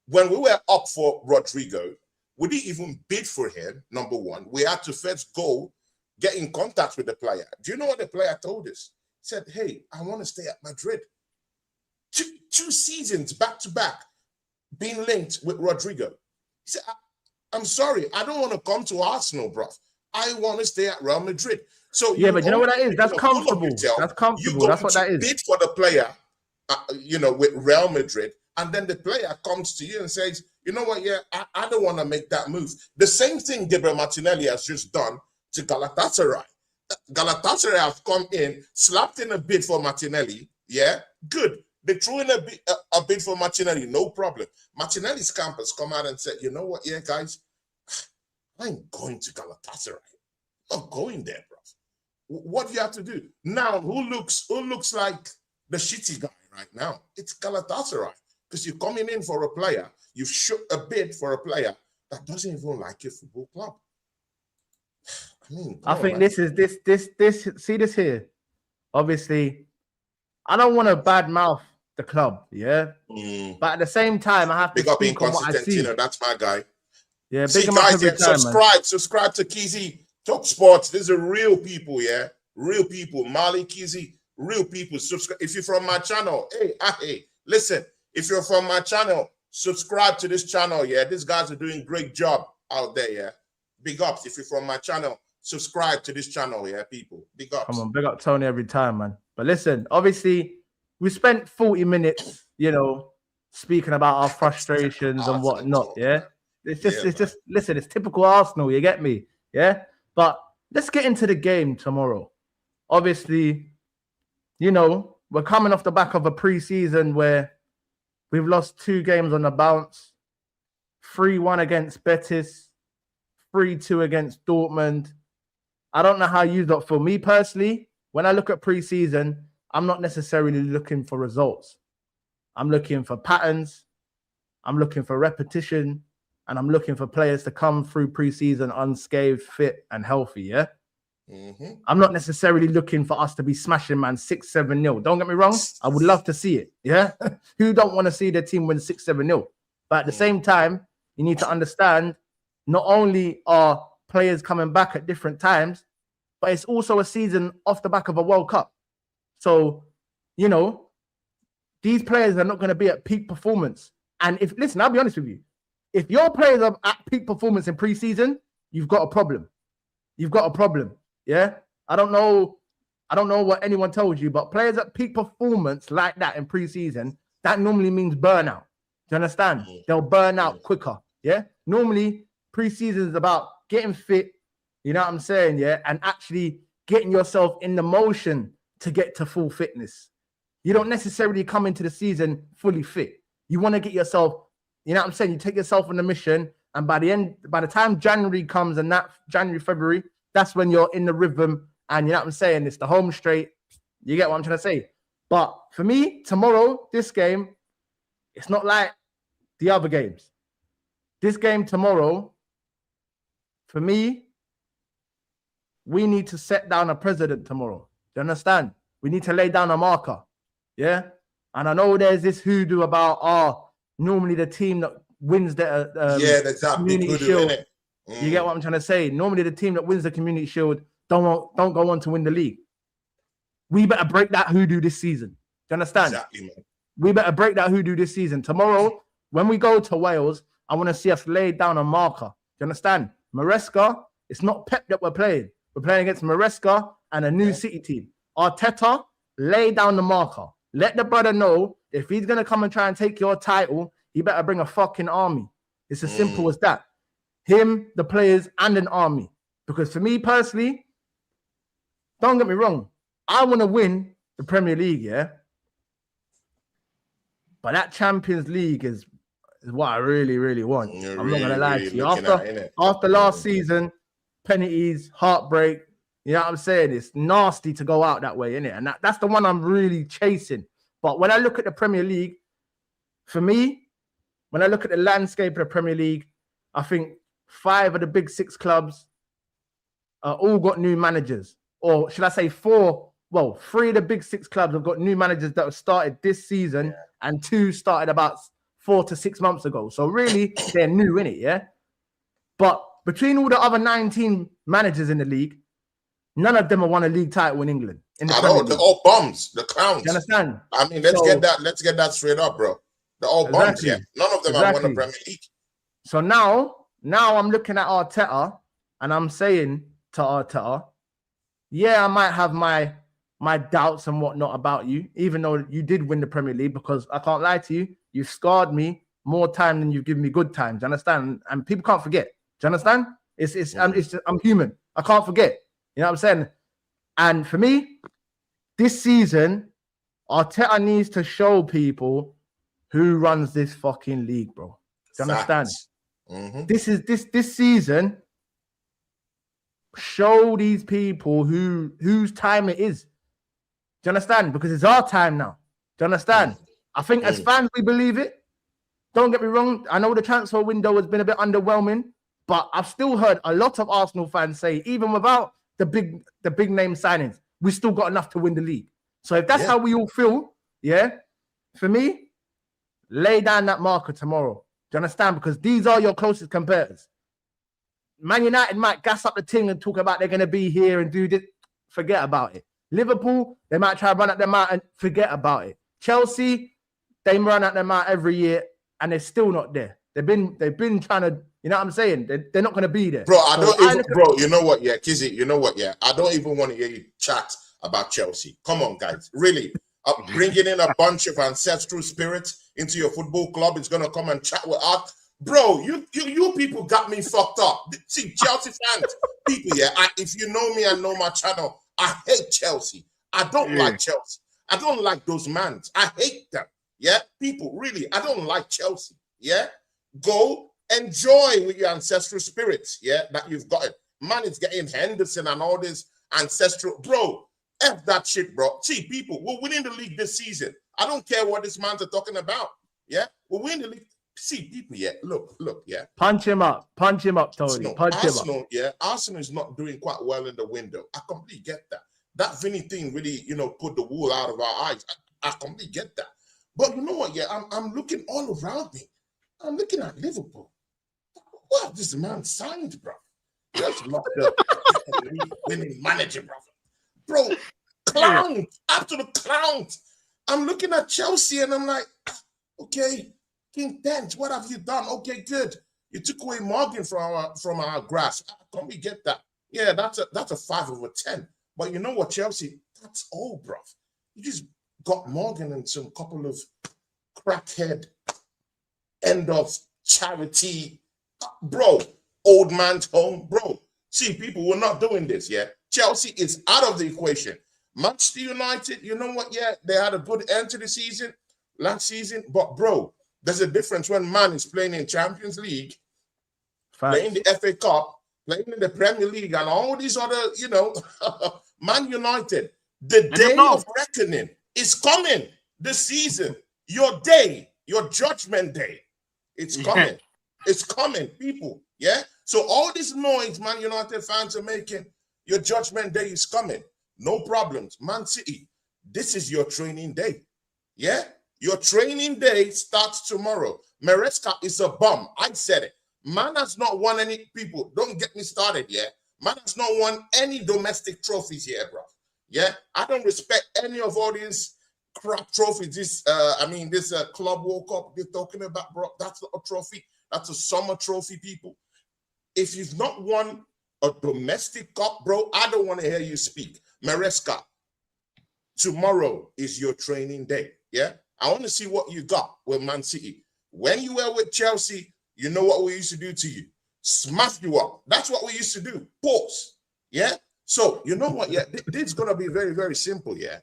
When we were up for Rodrigo, we didn't even bid for him, number one. We had to first go get in contact with the player. Do you know what the player told us? He said, hey, I want to stay at Madrid. Two seasons back-to-back being linked with Rodrigo. He said, I'm sorry, I don't want to come to Arsenal, bro. I want to stay at Real Madrid. So but you know what that is? That's comfortable. That's comfortable. That's what that is. Bid for the player, with Real Madrid, and then the player comes to you and says, you know what, I don't want to make that move. The same thing Gabriel Martinelli has just done to Galatasaray. Galatasaray have come in, slapped in a bid for Martinelli. Yeah, good. They threw in a bid for Martinelli, no problem. Martinelli's campus come out and said, you know what, guys, I ain't going to Galatasaray. I'm not going there, bro. What do you have to do? Now, who looks like the shitty guy right now? It's Galatasaray. Because you're coming in for a player, you've shook a bid for a player that doesn't even like your football club. I think this see this here. Obviously, I don't want to badmouth the club, yeah. But at the same time, I have to speak on what I see. That's my guy. Yeah, big guys, subscribe to Kizzy Talk Sports. These are real people, yeah, real people. Mali, Kizzy, real people. Subscribe if you're from my channel. Hey, listen. If you're from my channel, subscribe to this channel, yeah. These guys are doing great job out there, yeah. Big ups. If you're from my channel, subscribe to this channel, yeah, people. Big ups. Come on, big up Tony every time, man. But listen, obviously, we spent 40 minutes, speaking about our frustrations and whatnot, yeah. It's just listen, it's typical Arsenal, you get me? Yeah. But let's get into the game tomorrow. Obviously, we're coming off the back of a pre-season where we've lost 2 games on the bounce. 3-1 against Betis, 3-2 against Dortmund. I don't know how you lot feel. Me personally, when I look at pre-season, I'm not necessarily looking for results. I'm looking for patterns. I'm looking for repetition. And I'm looking for players to come through pre-season unscathed, fit, and healthy, yeah? Mm-hmm. I'm not necessarily looking for us to be smashing, man, 6-7-0. Don't get me wrong. I would love to see it, yeah? Who don't want to see their team win 6-7-0? But at the same time, you need to understand not only are players coming back at different times, but it's also a season off the back of a World Cup. So, you know, these players are not going to be at peak performance. And if, listen, I'll be honest with you. If your players are at peak performance in preseason, you've got a problem. You've got a problem. Yeah. I don't know what anyone tells you, but players at peak performance like that in preseason, that normally means burnout. Do you understand? They'll burn out quicker. Yeah. Normally, preseason is about getting fit. You know what I'm saying? Yeah. And actually getting yourself in the motion to get to full fitness. You don't necessarily come into the season fully fit. You want to get yourself, you know what I'm saying? You take yourself on the mission, and by the time January comes, and that January, February, that's when you're in the rhythm, and you know what I'm saying? It's the home straight. You get what I'm trying to say? But for me, tomorrow, this game, it's not like the other games. This game tomorrow, for me, we need to set down a precedent tomorrow. Do you understand? We need to lay down a marker. Yeah? And I know there's this hoodoo about, normally the team that wins the Community Shield. You get what I'm trying to say? Normally the team that wins the Community Shield don't go on to win the league. We better break that hoodoo this season. Do you understand? Exactly, man. We better break that hoodoo this season. Tomorrow, when we go to Wales, I want to see us lay down a marker. Do you understand? Maresca, it's not Pep that we're playing. We're playing against Maresca and a new City team. Arteta, lay down the marker. Let the brother know if he's going to come and try and take your title, he better bring a fucking army. It's as simple as that. Him, the players, and an army. Because for me personally, don't get me wrong, I want to win the Premier League, yeah? But that Champions League is what I really, really want. I'm not going to lie to you. After last season, penalties, heartbreak, you know what I'm saying? It's nasty to go out that way, innit? And that's the one I'm really chasing. But when I look at the Premier League, for me, when I look at the landscape of the Premier League, I think 5 of the big 6 clubs all got new managers. Or should I say 4? Well, 3 of the big 6 clubs have got new managers that have started this season, and 2 started about 4 to 6 months ago. So really, they're new, innit, yeah? But between all the other 19 managers in the league, none of them have won a league title in England. They're all bums, the clowns. You understand? I mean, let's get that straight up, bro. They're all bums, yeah. None of them have won the Premier League. So now I'm looking at Arteta, and I'm saying to Arteta, yeah, I might have my doubts and whatnot about you, even though you did win the Premier League, because I can't lie to you, you've scarred me more time than you've given me good times. Do you understand? And people can't forget. Do you understand? I'm human. I can't forget. You know what I'm saying? And for me, this season, Arteta needs to show people who runs this fucking league, bro. Do you understand? This season, show these people whose time it is. Do you understand? Because it's our time now. Do you understand? I think as fans, we believe it. Don't get me wrong. I know the transfer window has been a bit underwhelming, but I've still heard a lot of Arsenal fans say, even without the big name signings, we still got enough to win the league. So if that's how we all feel, for me, lay down that marker tomorrow. Do you understand? Because these are your closest competitors. Man United might gas up the thing and talk about they're going to be here and do this. Forget about it. Liverpool, they might try to run at them out and forget about it. Chelsea, they run at them out every year and they're still not there. They've been trying to, you know what I'm saying? They're not going to be there. Bro, you know what? Yeah, Kizzy, you know what? Yeah, I don't even want to hear you chat about Chelsea. Come on, guys. Really, bringing in a bunch of ancestral spirits into your football club is going to come and chat with us. Bro, you people got me fucked up. See, Chelsea fans, people, if you know me and know my channel, I hate Chelsea. I don't like Chelsea. I don't like those mans. I hate them. Yeah, people, really, I don't like Chelsea. Yeah, go Enjoy with your ancestral spirits, yeah, that you've got it. Man is getting Henderson and all this ancestral, bro. F that shit, bro. See, people, we're winning the league this season. I don't care what this man's are talking about. Yeah, we're winning the league. See, people, yeah, look, yeah. Punch him up, Tony. Arsenal, Punch him up. Yeah, Arsenal is not doing quite well in the window. I completely get that. That Vinny thing really, put the wool out of our eyes. I completely get that. But you know what? Yeah, I'm looking all around me. I'm looking at Liverpool. What have this man signed, bro? Just lost the winning manager, bro. Clowns, absolute clowns. I'm looking at Chelsea and I'm like, okay, King Dent, what have you done? Okay, good. You took away Morgan from our grasp. Can we get that? Yeah, that's a 5 over 10. But you know what, Chelsea? That's all, bro. You just got Morgan and some couple of crackhead end of charity, bro. Old man's home, bro. See, people, we're not doing this, yeah. Chelsea is out of the equation. Manchester United, you know what? Yeah, they had a good end to the season last season, but bro, there's a difference when man is playing in Champions League, playing the FA Cup, playing in the Premier League, and all these other, Man United. The day of reckoning is coming this season. Your day, your judgment day, it's coming. It's coming, people. Yeah. So all this noise Man United fans are making, your judgment day is coming. No problems. Man City, this is your training day. Yeah. Your training day starts tomorrow. Maresca is a bum. I said it. Man has not won any, people. Don't get me started, yeah. Man has not won any domestic trophies here, bro. Yeah. I don't respect any of all these crap trophies. This Club World Cup they're talking about, bro. That's not a trophy. That's a summer trophy, people. If you've not won a domestic cup, bro, I don't want to hear you speak. Maresca, tomorrow is your training day. Yeah. I want to see what you got with Man City. When you were with Chelsea, you know what we used to do to you? Smash you up. That's what we used to do. Pause. Yeah. So you know what? Yeah, this is gonna be very, very simple. Yeah.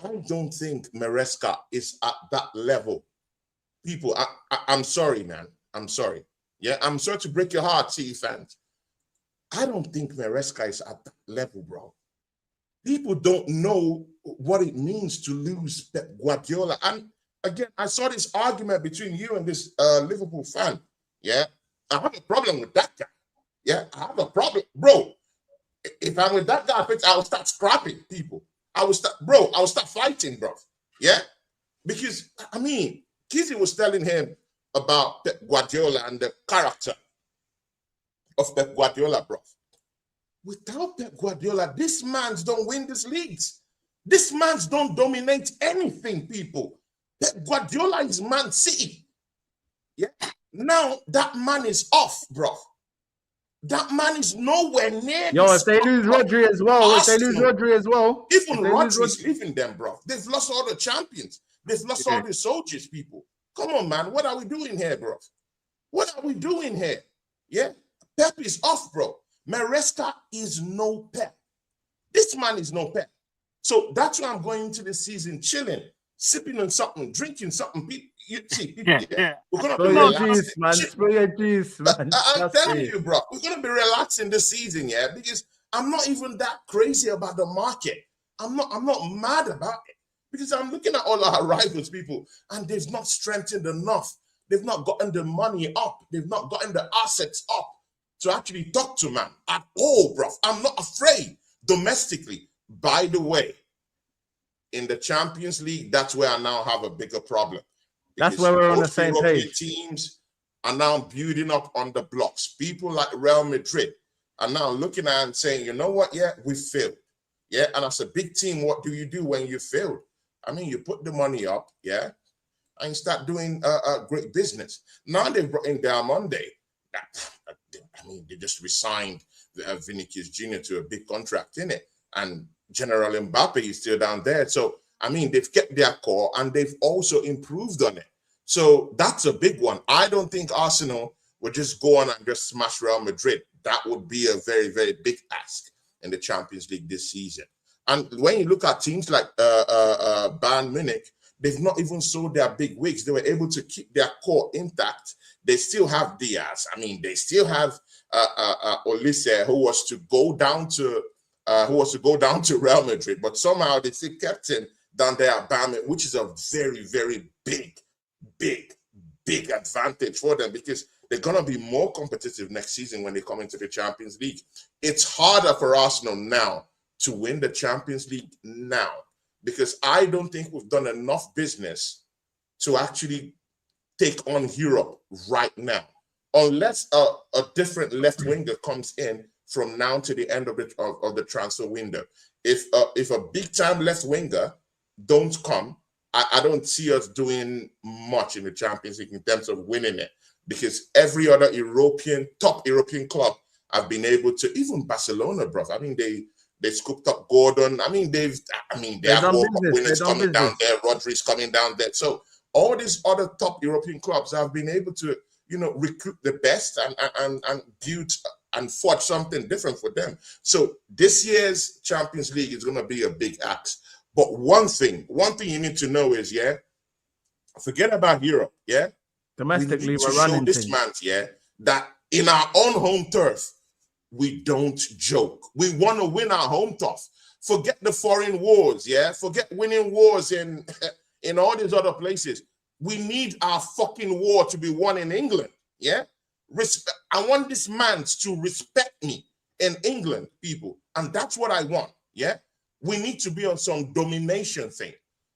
I don't think Maresca is at that level. People, I'm sorry, man. I'm sorry. Yeah, I'm sorry to break your heart, City fans. I don't think Maresca is at that level, bro. People don't know what it means to lose Pep Guardiola. And again, I saw this argument between you and this Liverpool fan. Yeah, I have a problem with that guy. Yeah, I have a problem, bro. If I'm with that guy, I will start scrapping people. I will start fighting, bro. Yeah, because I mean, Kizzy was telling him about Pep Guardiola and the character of Pep Guardiola, bro. Without Pep Guardiola, this man's don't win these leagues. This man's don't dominate anything, people. Pep Guardiola is Man City. Yeah. Now that man is off, bro. That man is nowhere near. Yo, if they lose Rodri as well, even Rodri's leaving them, bro. They've lost all the champions. They've lost all the soldiers, people. Come on, man. What are we doing here, bro? What are we doing here? Yeah. Pep is off, bro. Maresca is no Pep. This man is no Pep. So that's why I'm going into the season chilling, sipping on something, drinking something. You see, we're gonna be relaxing, man. Spill your juice, man. I'm telling you, bro, we're gonna be relaxing this season, yeah, because I'm not even that crazy about the market. I'm not mad about it because I'm looking at all our rivals, people, and they've not strengthened enough. They've not gotten the money up. They've not gotten the assets up to actually talk to man at all, bro. I'm not afraid domestically. By the way, in the Champions League, that's where I now have a bigger problem. That's where we're on the same page. Teams are now building up on the blocks. People like Real Madrid are now looking at and saying, you know what? Yeah, we failed. Yeah, and as a big team, what do you do when you failed? I mean, you put the money up, yeah, and you start doing great business. Now they've brought in Diamonde. I mean, they just resigned Vinicius Jr. to a big contract in it, and General Mbappe is still down there. So, I mean, they've kept their core and they've also improved on it. So that's a big one. I don't think Arsenal would just go on and just smash Real Madrid. That would be a very, very big ask in the Champions League this season. And when you look at teams like Bayern Munich, they've not even sold their big wigs. They were able to keep their core intact. They still have Diaz. I mean, they still have Olise, who was to go down to Real Madrid, but somehow they still kept him down there at Bayern, which is a very, very big advantage for them, because they're going to be more competitive next season when they come into the Champions League. It's harder for Arsenal now to win the Champions League now, because I don't think we've done enough business to actually take on Europe right now, unless a different left winger comes in from now to the end of the transfer window. If a big time left winger don't come, I don't see us doing much in the Champions League in terms of winning it, because every other top European club have been able to, even Barcelona, bro. I mean, they scooped up Gordon. I mean, they have World Cup winners coming down there. Rodri's coming down there. So all these other top European clubs have been able to, recruit the best and build and forge something different for them. So this year's Champions League is going to be a big ask. But one thing you need to know is, forget about Europe, Domestically, we're running this month, that in our own home turf, we don't joke. We want to win our home turf. Forget the foreign wars, Forget winning wars in all these other places. We need our fucking war to be won in England, I want this man to respect me in England, people. And that's what I want, We need to be on some domination thing.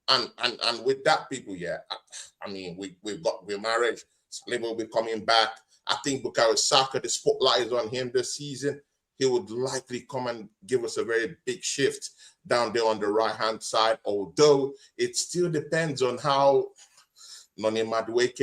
And with that, people, I mean, we're married. Saliba will be coming back. I think Bukayo Saka, the spotlight is on him this season. He would likely come and give us a very big shift down there on the right-hand side, although it still depends on how Noni Madueke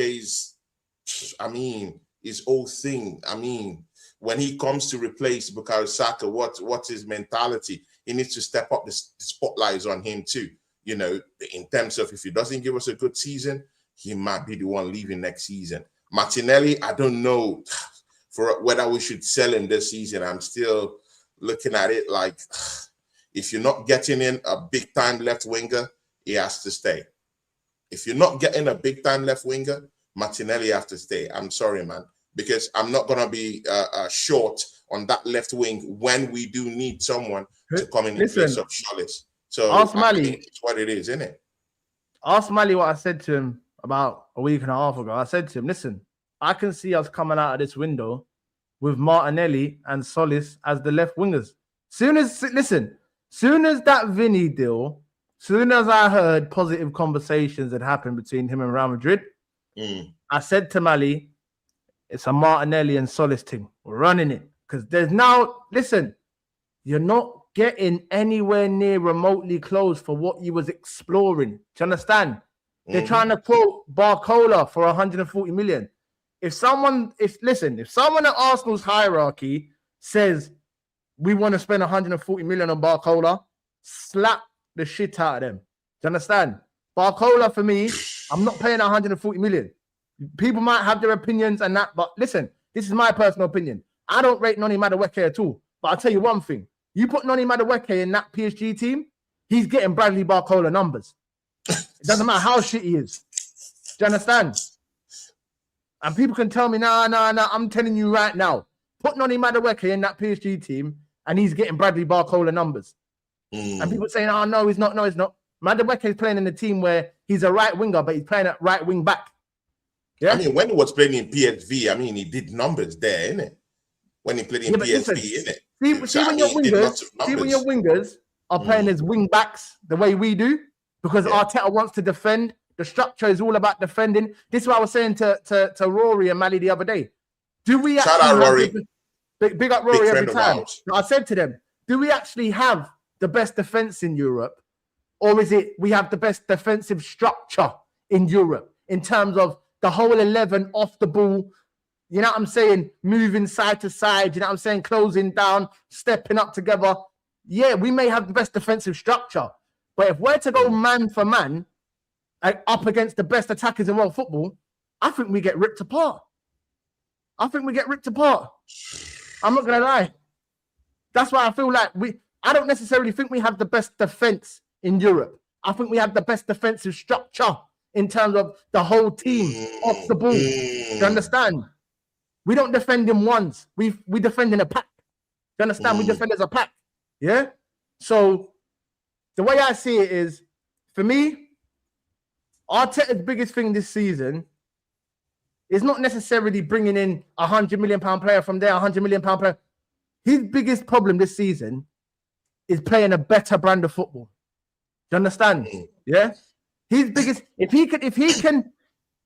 his whole thing. I mean, when he comes to replace Bukayo Saka, what's his mentality? He needs to step up. The spotlight is on him too. In terms of, if he doesn't give us a good season, he might be the one leaving next season. Martinelli, I don't know for whether we should sell him this season. I'm still looking at it like, if you're not getting in a big time left winger, he has to stay. If you're not getting a big time left winger, Martinelli has to stay. I'm sorry, man, because I'm not going to be short on that left wing when we do need someone to come in place of Charles. So ask Mali. It's what it is, isn't it? Ask Mali what I said to him about a week and a half ago. I said to him, listen, I can see us coming out of this window with Martinelli and Solis as the left wingers. Soon as that Vinny deal, soon as I heard positive conversations had happened between him and Real Madrid, I said to Mali, it's a Martinelli and Solis thing. We're running it. Because there's now, listen, you're not getting anywhere near remotely close for what you was exploring. Do you understand? They're trying to quote Barcola for 140 million. If someone at Arsenal's hierarchy says we want to spend 140 million on Barcola, slap the shit out of them. Do you understand? Barcola, for me, I'm not paying 140 million. People might have their opinions and that, but listen, this is my personal opinion. I don't rate Noni Madueke at all. But I'll tell you one thing. You put Noni Madueke in that PSG team, he's getting Bradley Barcola numbers. It doesn't matter how shit he is. Do you understand? And people can tell me, nah, I'm telling you right now. Put Noni Madueke in that PSG team and he's getting Bradley Barcola numbers. And people saying, oh, no, he's not. No, he's not. Madueke is playing in a team where he's a right winger, but he's playing at right wing back. Yeah? I mean, when he was playing in PSV, I mean, he did numbers there, innit? When he played in PSV, innit? See when your wingers are playing as wing backs the way we do, because Arteta wants to defend. The structure is all about defending. This is what I was saying to Rory and Mali the other day. Do we actually shout out Rory? Big up Rory every time. I said to them, do we actually have the best defense in Europe? Or is it we have the best defensive structure in Europe in terms of the whole 11 off the ball? You know what I'm saying? Moving side to side, you know what I'm saying? Closing down, stepping up together. Yeah, we may have the best defensive structure. But if we're to go man for man up against the best attackers in world football, I think we get ripped apart. I'm not going to lie. That's why I feel like I don't necessarily think we have the best defense in Europe. I think we have the best defensive structure in terms of the whole team off the ball. You understand? We don't defend in ones. We defend in a pack. You understand? We defend as a pack. Yeah? So the way I see it is, for me, Arteta's biggest thing this season is not necessarily bringing in a £100 million player from there, £100 million player. His biggest problem this season is playing a better brand of football. Do you understand? Yeah? His biggest, if he can,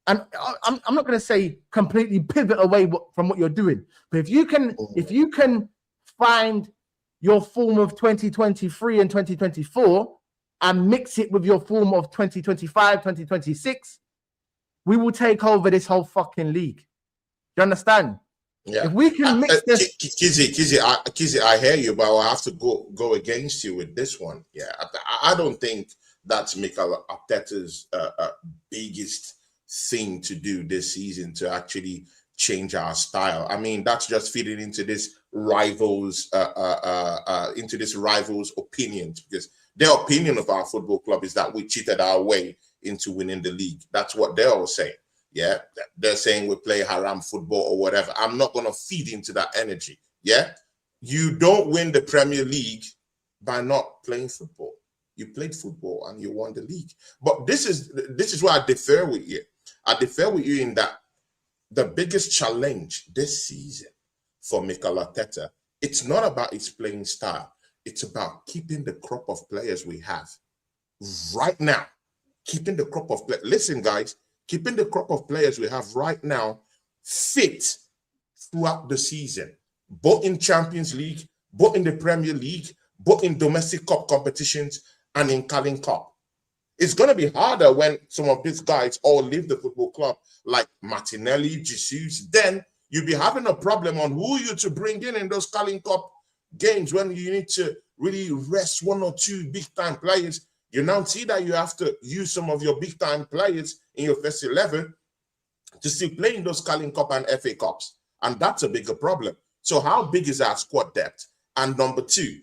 and I'm not going to say completely pivot away from what you're doing, but if you can find your form of 2023 and 2024 and mix it with your form of 2025, 2026, we will take over this whole fucking league. Do you understand? Yeah. If we can mix this, Kizzy, I hear you, but I have to go against you with this one. Yeah, I don't think that's Mikel Arteta's biggest thing to do this season to actually change our style. I mean, that's just feeding into this rivals' opinions, because their opinion of our football club is that we cheated our way into winning the league. That's what they're all saying. Yeah, they're saying we play haram football or whatever. I'm not going to feed into that energy. Yeah, you don't win the Premier League by not playing football. You played football and you won the league. But this is where I differ with you. I differ with you in that the biggest challenge this season for Mikel Arteta, it's not about his playing style. It's about keeping the crop of players we have right now. Keeping the crop of players. Listen, guys, keeping the crop of players we have right now fit throughout the season, both in Champions League, both in the Premier League, both in domestic cup competitions and in Carling Cup. It's going to be harder when some of these guys all leave the football club, like Martinelli, Jesus. Then you'll be having a problem on who you to bring in those Carling Cup games when you need to really rest one or two big-time players. You now see that you have to use some of your big-time players in your first 11 to still play in those Carling Cup and FA Cups. And that's a bigger problem. So how big is our squad depth? And number two,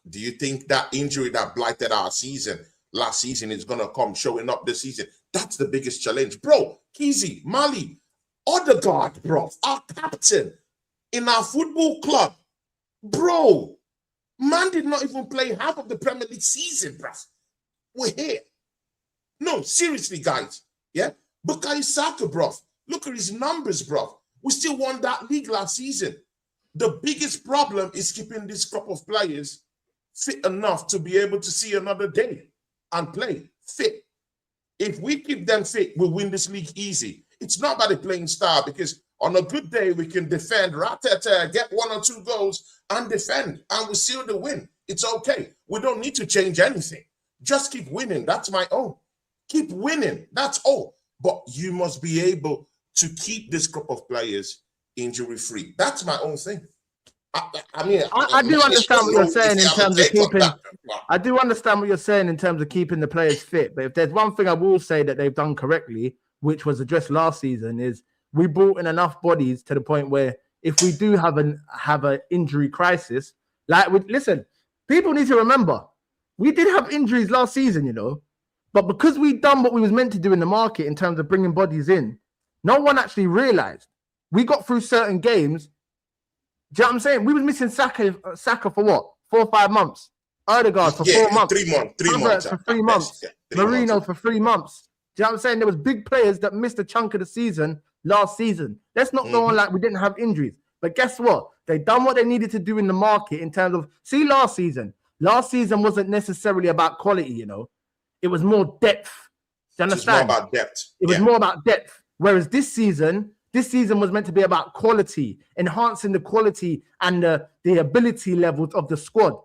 do you think that injury that blighted our season last season is going to come showing up this season? That's the biggest challenge. Bro, Kizzy, Mali, Odegaard, bro, our captain in our football club. Bro, man did not even play half of the Premier League season, bro. We're here. No, seriously, guys. Yeah? Bukayo Saka, bro. Look at his numbers, bro. We still won that league last season. The biggest problem is keeping this crop of players fit enough to be able to see another day and play fit. If we keep them fit, we'll win this league easy. It's not about the playing style, because on a good day, we can defend, get one or two goals and defend, and we seal the win. It's okay. We don't need to change anything. Just keep winning. That's my own. Keep winning. That's all. But you must be able to keep this group of players injury-free. That's my own thing. I do understand what you're saying in terms of keeping. I do understand what you're saying in terms of keeping the players fit. But if there's one thing I will say that they've done correctly, which was addressed last season, is we brought in enough bodies to the point where if we do have an injury crisis, listen, people need to remember we did have injuries last season, you know, but because we done what we was meant to do in the market in terms of bringing bodies in, no one actually realized. We got through certain games. Do you know what I'm saying? We was missing Saka for what? 4 or 5 months. Odegaard for 4 months. 3 months. 3 months. For 3 months. Marino for 3 months. Do you know what I'm saying? There was big players that missed a chunk of the season last season. Let's not go on like we didn't have injuries. But guess what? They done what they needed to do in the market in terms of, see, last season. Last season wasn't necessarily about quality, you know. It was more depth. Do you understand? It's more about depth. It was more about depth. Whereas this season was meant to be about quality, enhancing the quality and the ability levels of the squad.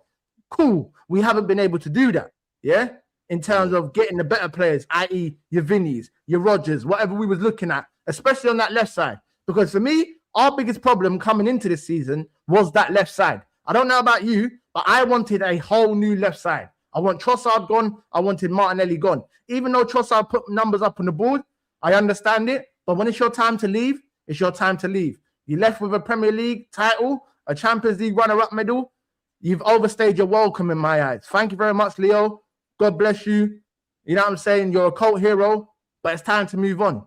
Cool. We haven't been able to do that. Yeah. In terms of getting the better players, i.e. your Vinnies, your Rodgers, whatever we was looking at, especially on that left side. Because for me, our biggest problem coming into this season was that left side. I don't know about you, but I wanted a whole new left side. I want Trossard gone. I wanted Martinelli gone. Even though Trossard put numbers up on the board, I understand it. But when it's your time to leave, it's your time to leave. You left with a Premier League title, a Champions League runner-up medal. You've overstayed your welcome in my eyes. Thank you very much, Leo. God bless you. You know what I'm saying? You're a cult hero, but it's time to move on.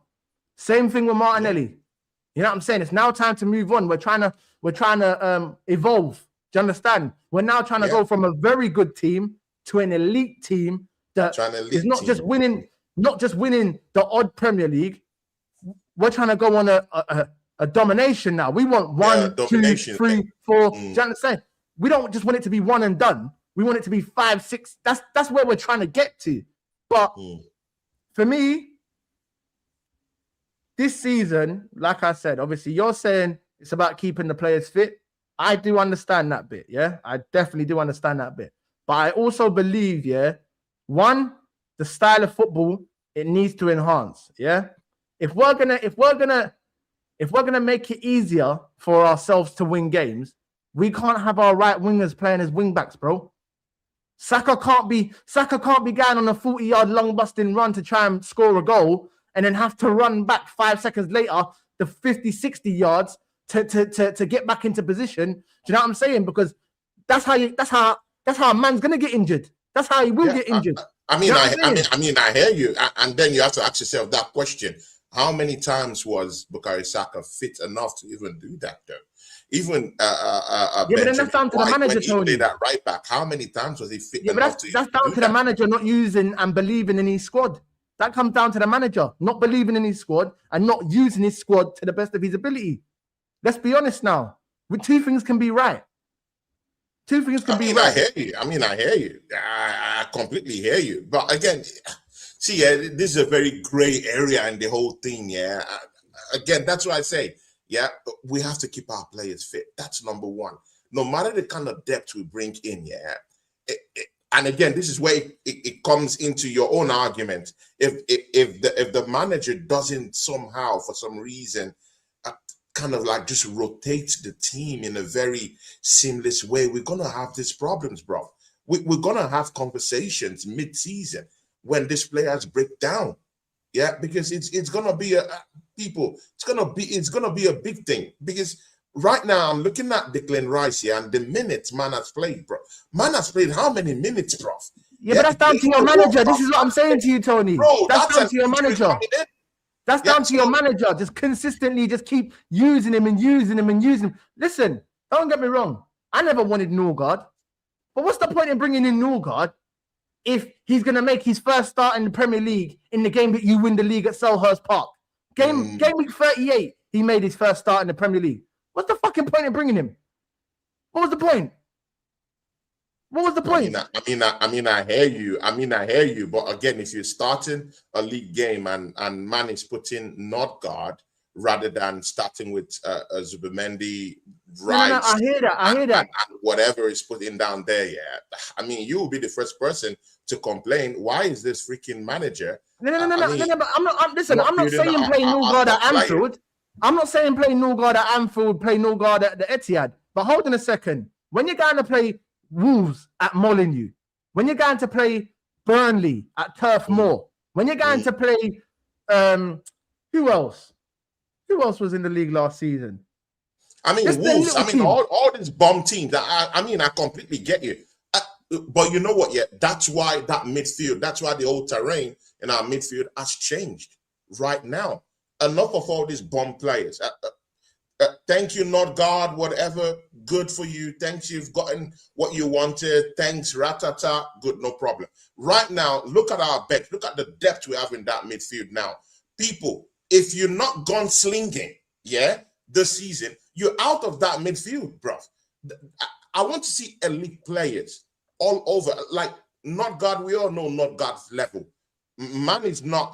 Same thing with Martinelli. Yeah. You know what I'm saying? It's now time to move on. We're trying to evolve. Do you understand? We're now trying to go from a very good team to an elite team that is not just winning the odd Premier League. We're trying to go on a domination now. We want 1, 2, 3, 4. Do you understand? We don't just want it to be one and done. We want it to be 5, 6. That's where we're trying to get to. But for me, this season, like I said, obviously you're saying it's about keeping the players fit. I do understand that bit, yeah. I definitely do understand that bit. But I also believe, one, the style of football, it needs to enhance, yeah. If we're gonna make it easier for ourselves to win games, we can't have our right wingers playing as wing backs, bro. Saka can't be going on a 40-yard long busting run to try and score a goal and then have to run back 5 seconds later the 50, 60 yards to get back into position. Do you know what I'm saying? Because that's how a man's gonna get injured. That's how he will get injured. I mean, I hear you, and then you have to ask yourself that question: how many times was Bukayo Saka fit enough to even do that, though? Even but then that's down to the manager, Tony. That right back, how many times was he fit enough but that's down to the manager not using and believing in his squad. That comes down to the manager not believing in his squad and not using his squad to the best of his ability. Let's be honest now. Two things can be right. Two things can be right. I hear you. I completely hear you. But again, see, this is a very gray area in the whole thing. Yeah. Again, that's what I say. Yeah, we have to keep our players fit. That's number one. No matter the kind of depth we bring in, and again, this is where it comes into your own argument. If the manager doesn't somehow, for some reason, kind of like just rotate the team in a very seamless way, we're gonna have these problems, bro. We're gonna have conversations mid-season when these players break down. Yeah, because it's gonna be it's gonna be a big thing. Because right now I'm looking at Declan Rice here and the minutes man has played, bro. Man has played how many minutes, bro? Yeah, but that's down to your manager. This is what I'm saying to you, Tony. Bro, that's down to your manager. That's down to your manager. Just consistently just keep using him and using him and using him. Listen, don't get me wrong. I never wanted Norgard. But what's the point in bringing in Norgard if he's going to make his first start in the Premier League in the game that you win the league at Selhurst Park? Game week 38, he made his first start in the Premier League. What's the fucking point in bringing him? What was the point? What was the point? I hear you. But again, if you're starting a league game and man is putting Norgard rather than starting with Zubimendi, Rice, no, I hear that. And whatever is put in down there, I mean, you will be the first person to complain. Why is this freaking manager? No. But I'm not saying play Norgard at Anfield. I'm not saying play Norgard at Anfield, play Norgard at the Etihad. But hold on a second. When you're going to play Wolves at Molineux, when you're going to play Burnley at Turf Moor, when you're going to play who else? Who else was in the league last season? I mean, Wolves. I mean, all these bomb teams. I completely get you. But you know what? Yeah, that's why that midfield. That's why the old terrain in our midfield has changed right now. Enough of all these bomb players. Thank you, Norgard. Whatever, good for you. Thanks, you've gotten what you wanted. Thanks, Ratata. Good, no problem. Right now, look at our bench. Look at the depth we have in that midfield now. People, if you're not gone slinging, this season, you're out of that midfield, bro. I want to see elite players all over. Like Norgard, we all know Norgard's level. Man is not,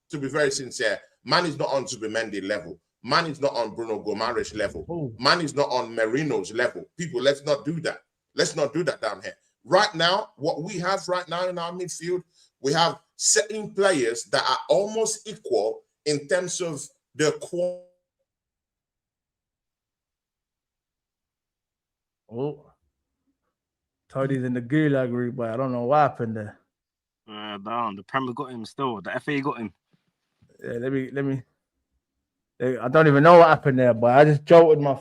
to be very sincere, man is not on Zubimendi level. Man is not on Bruno Gomes level. Oh. Man is not on Merino's level. People, let's not do that. Let's not do that down here. Right now, what we have right now in our midfield, we have certain players that are almost equal in terms of the quality. Oh, Tony's in the gulag group, but I don't know what happened there. Down. The Premier got him still. The FA got him. Yeah, let me. I don't even know what happened there, but I just jolted my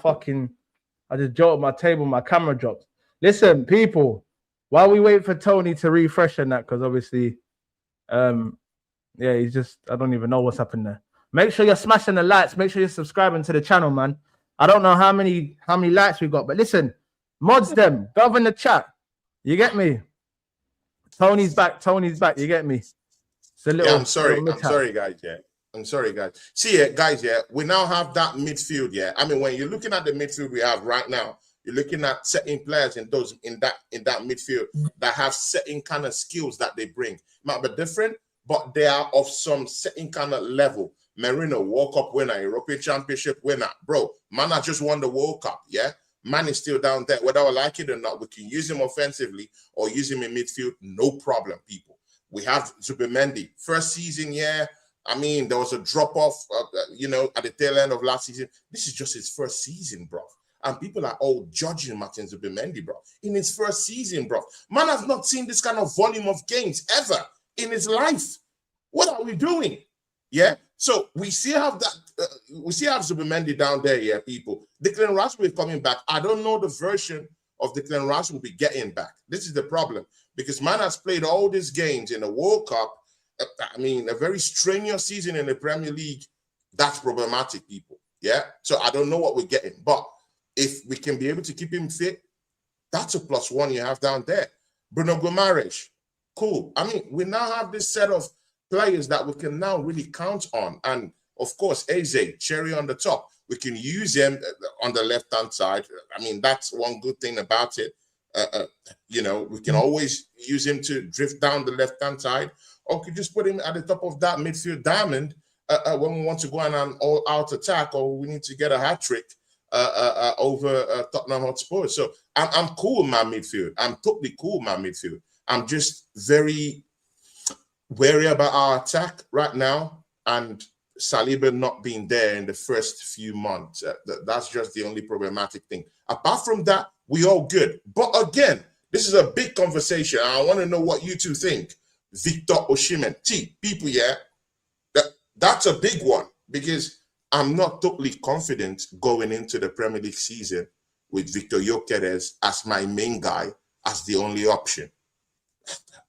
table, my camera dropped. Listen, people, while we wait for Tony to refresh on that, because obviously, yeah, he's just, I don't even know what's happened there. Make sure you're smashing the likes. Make sure you're subscribing to the channel, man. I don't know how many likes we got, but listen, mods them, govern the chat. You get me? Tony's back. You get me? It's a little, yeah, I'm sorry, guys. Yeah, I'm sorry, guys. See, guys, yeah, we now have that midfield. Yeah, I mean, when you're looking at the midfield we have right now, you're looking at certain players in that midfield that have certain kind of skills that they bring. Might be different, but they are of some certain kind of level. Merino, World Cup winner, European Championship winner. Bro, man, I just won the World Cup, yeah? Man is still down there. Whether I like it or not, we can use him offensively or use him in midfield. No problem, people. We have Zubimendi. First season, yeah. I mean, there was a drop-off, at the tail end of last season. This is just his first season, bro. And people are all judging Martin Zubimendi, bro. In his first season, bro. Man has not seen this kind of volume of games ever in his life. What are we doing? Yeah. So we still have that. We still have Zubimendi down there, yeah, people. Declan Rice will be coming back. I don't know the version of Declan Rice will be getting back. This is the problem because man has played all these games in the World Cup. I mean, a very strenuous season in the Premier League. That's problematic, people. Yeah. So I don't know what we're getting, but if we can be able to keep him fit, that's a +1 you have down there. Bruno Guimaraes, cool. I mean, we now have this set of players that we can now really count on. And of course, Eze, cherry on the top. We can use him on the left-hand side. I mean, that's one good thing about it. We can always use him to drift down the left-hand side, or we could just put him at the top of that midfield diamond when we want to go on an all-out attack, or we need to get a hat-trick over Tottenham Hotspur. So I'm cool with my midfield. I'm totally cool with my midfield. I'm just very wary about our attack right now, and Saliba not being there in the first few months. That's just the only problematic thing. Apart from that, we all good. But again, this is a big conversation. I want to know what you two think. Victor Osimhen. People, yeah, that's a big one because I'm not totally confident going into the Premier League season with Victor Gyökeres as my main guy, as the only option.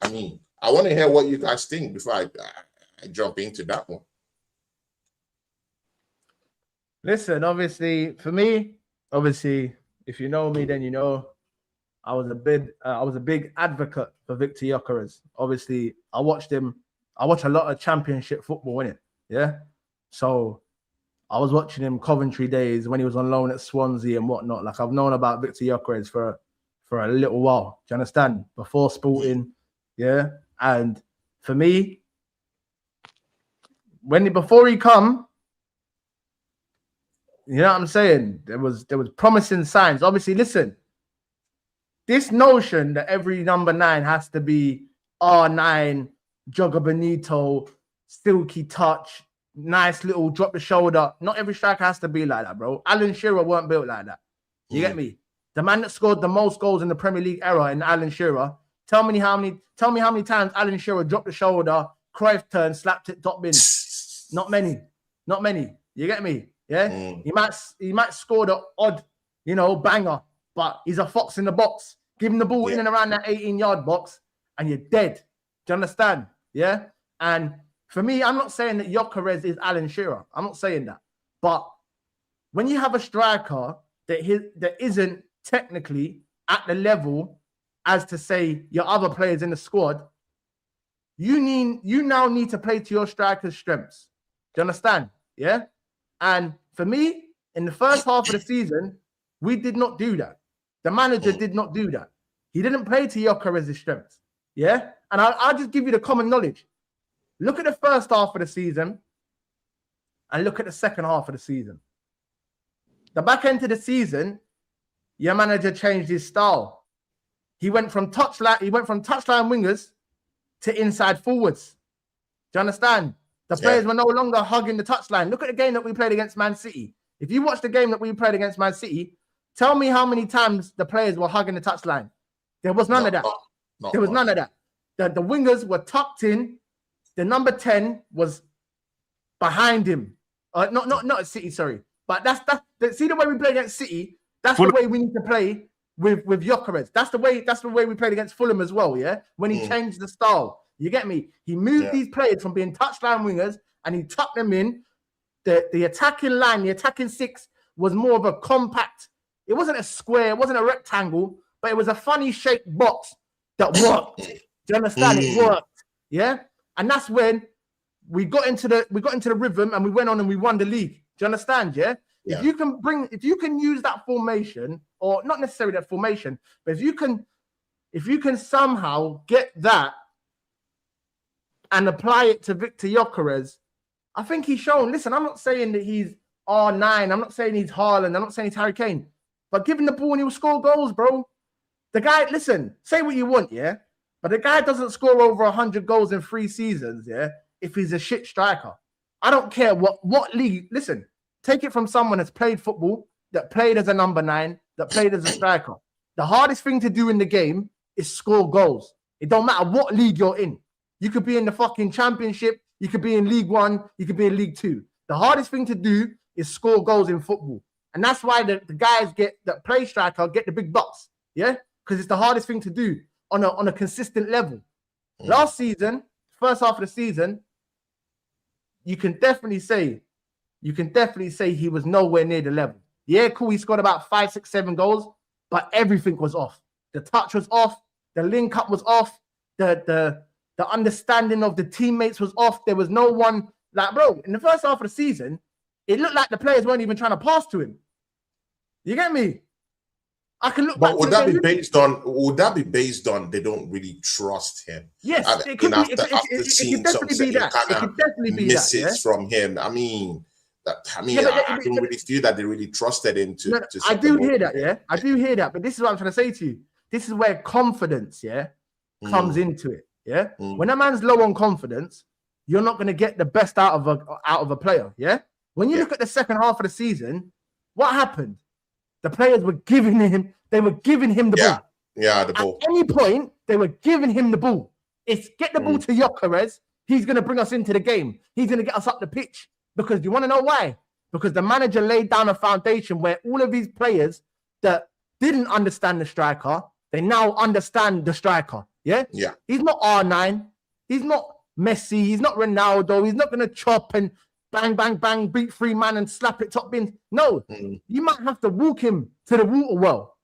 I mean, I want to hear what you guys think before I jump into that one. Listen, obviously, for me, if you know me, then you know I was a big advocate for Victor Gyökeres. Obviously, I watch a lot of Championship football, innit? Yeah. So I was watching him Coventry days when he was on loan at Swansea and whatnot. Like, I've known about Victor Gyökeres for a little while. Do you understand? Before Sporting, yeah. And for me, before he come, you know what I'm saying? There was promising signs. Obviously, listen, this notion that every number 9 has to be R9, Jogger Benito, silky touch, nice little drop the shoulder. Not every striker has to be like that, bro. Alan Shearer weren't built like that. You get me? The man that scored the most goals in the Premier League era in Alan Shearer. Tell me how many times Alan Shearer dropped the shoulder, Cruyff turned, slapped it top bin. Not many. You get me? Yeah. He might score the odd, banger, but he's a fox in the box. Give him the ball in and around that 18-yard box, and you're dead. Do you understand? Yeah. And for me, I'm not saying that Gyökeres is Alan Shearer. I'm not saying that. But when you have a striker that isn't technically at the level as to say your other players in the squad, you now need to play to your striker's strengths. Do you understand? Yeah. And for me, in the first half of the season, we did not do that. The manager did not do that. He didn't play to Gyökeres' strengths. Yeah. And I'll just give you the common knowledge. Look at the first half of the season and look at the second half of the season. The back end of the season, your manager changed his style. He went from touchline wingers to inside forwards. Do you understand? The players were no longer hugging the touchline. Look at the game that we played against Man City. If you watch the game that we played against Man City, tell me how many times the players were hugging the touchline. There was none of that. There was none of that. The wingers were tucked in. The number 10 was behind him. Not at City, sorry. But that's see the way we play against City. That's the way we need to play with Gyökeres. That's the way we played against Fulham as well, yeah? When he changed the style. You get me? He moved these players from being touchline wingers and he tucked them in. The attacking line, the attacking six was more of a compact. It wasn't a square, it wasn't a rectangle, but it was a funny shaped box that worked. Do you understand? It worked. Yeah? And that's when we got into the rhythm and we went on and we won the league. Do you understand? Yeah? If you can use that formation, or not necessarily that formation, but if you can somehow get that and apply it to Victor Gyökeres, I think he's shown. Listen, I'm not saying that he's R9. I'm not saying he's Haaland. I'm not saying he's Harry Kane. But give him the ball and he'll score goals, bro. The guy, listen, say what you want, yeah? But the guy doesn't score over 100 goals in 3 seasons, yeah? If he's a shit striker. I don't care what league. Listen, take it from someone that's played football, that played as a number 9, that played as a striker. The hardest thing to do in the game is score goals. It don't matter what league you're in. You could be in the fucking Championship. You could be in League 1. You could be in League 2. The hardest thing to do is score goals in football. And that's why the guys that play striker get the big bucks. Yeah? Because it's the hardest thing to do on a consistent level. Last season, first half of the season, you can definitely say he was nowhere near the level. Yeah, cool. He scored about 5, 6, 7 goals, but everything was off. The touch was off. The link up was off. The understanding of the teammates was off. There was no one like, bro, in the first half of the season, it looked like the players weren't even trying to pass to him. You get me? I can look. But would that be based on they don't really trust him? Yes, it could after seeing something, it could definitely be misses from him. I don't really feel that they really trusted him to. I do hear that, yeah. I do hear that, but this is what I'm trying to say to you. This is where confidence, comes into it, yeah. When a man's low on confidence, you're not going to get the best out of a player, yeah. When you look at the second half of the season, what happened? The players were giving him the ball. Yeah, the ball. At any point, they were giving him the ball. It's get the ball to Gyökeres. He's going to bring us into the game. He's going to get us up the pitch. Because you want to know why? Because the manager laid down a foundation where all of these players that didn't understand the striker, they now understand the striker. Yeah? Yeah. He's not R9. He's not Messi. He's not Ronaldo. He's not going to chop and bang, bang, bang, beat 3 man and slap it top bins. No, you might have to walk him to the water well.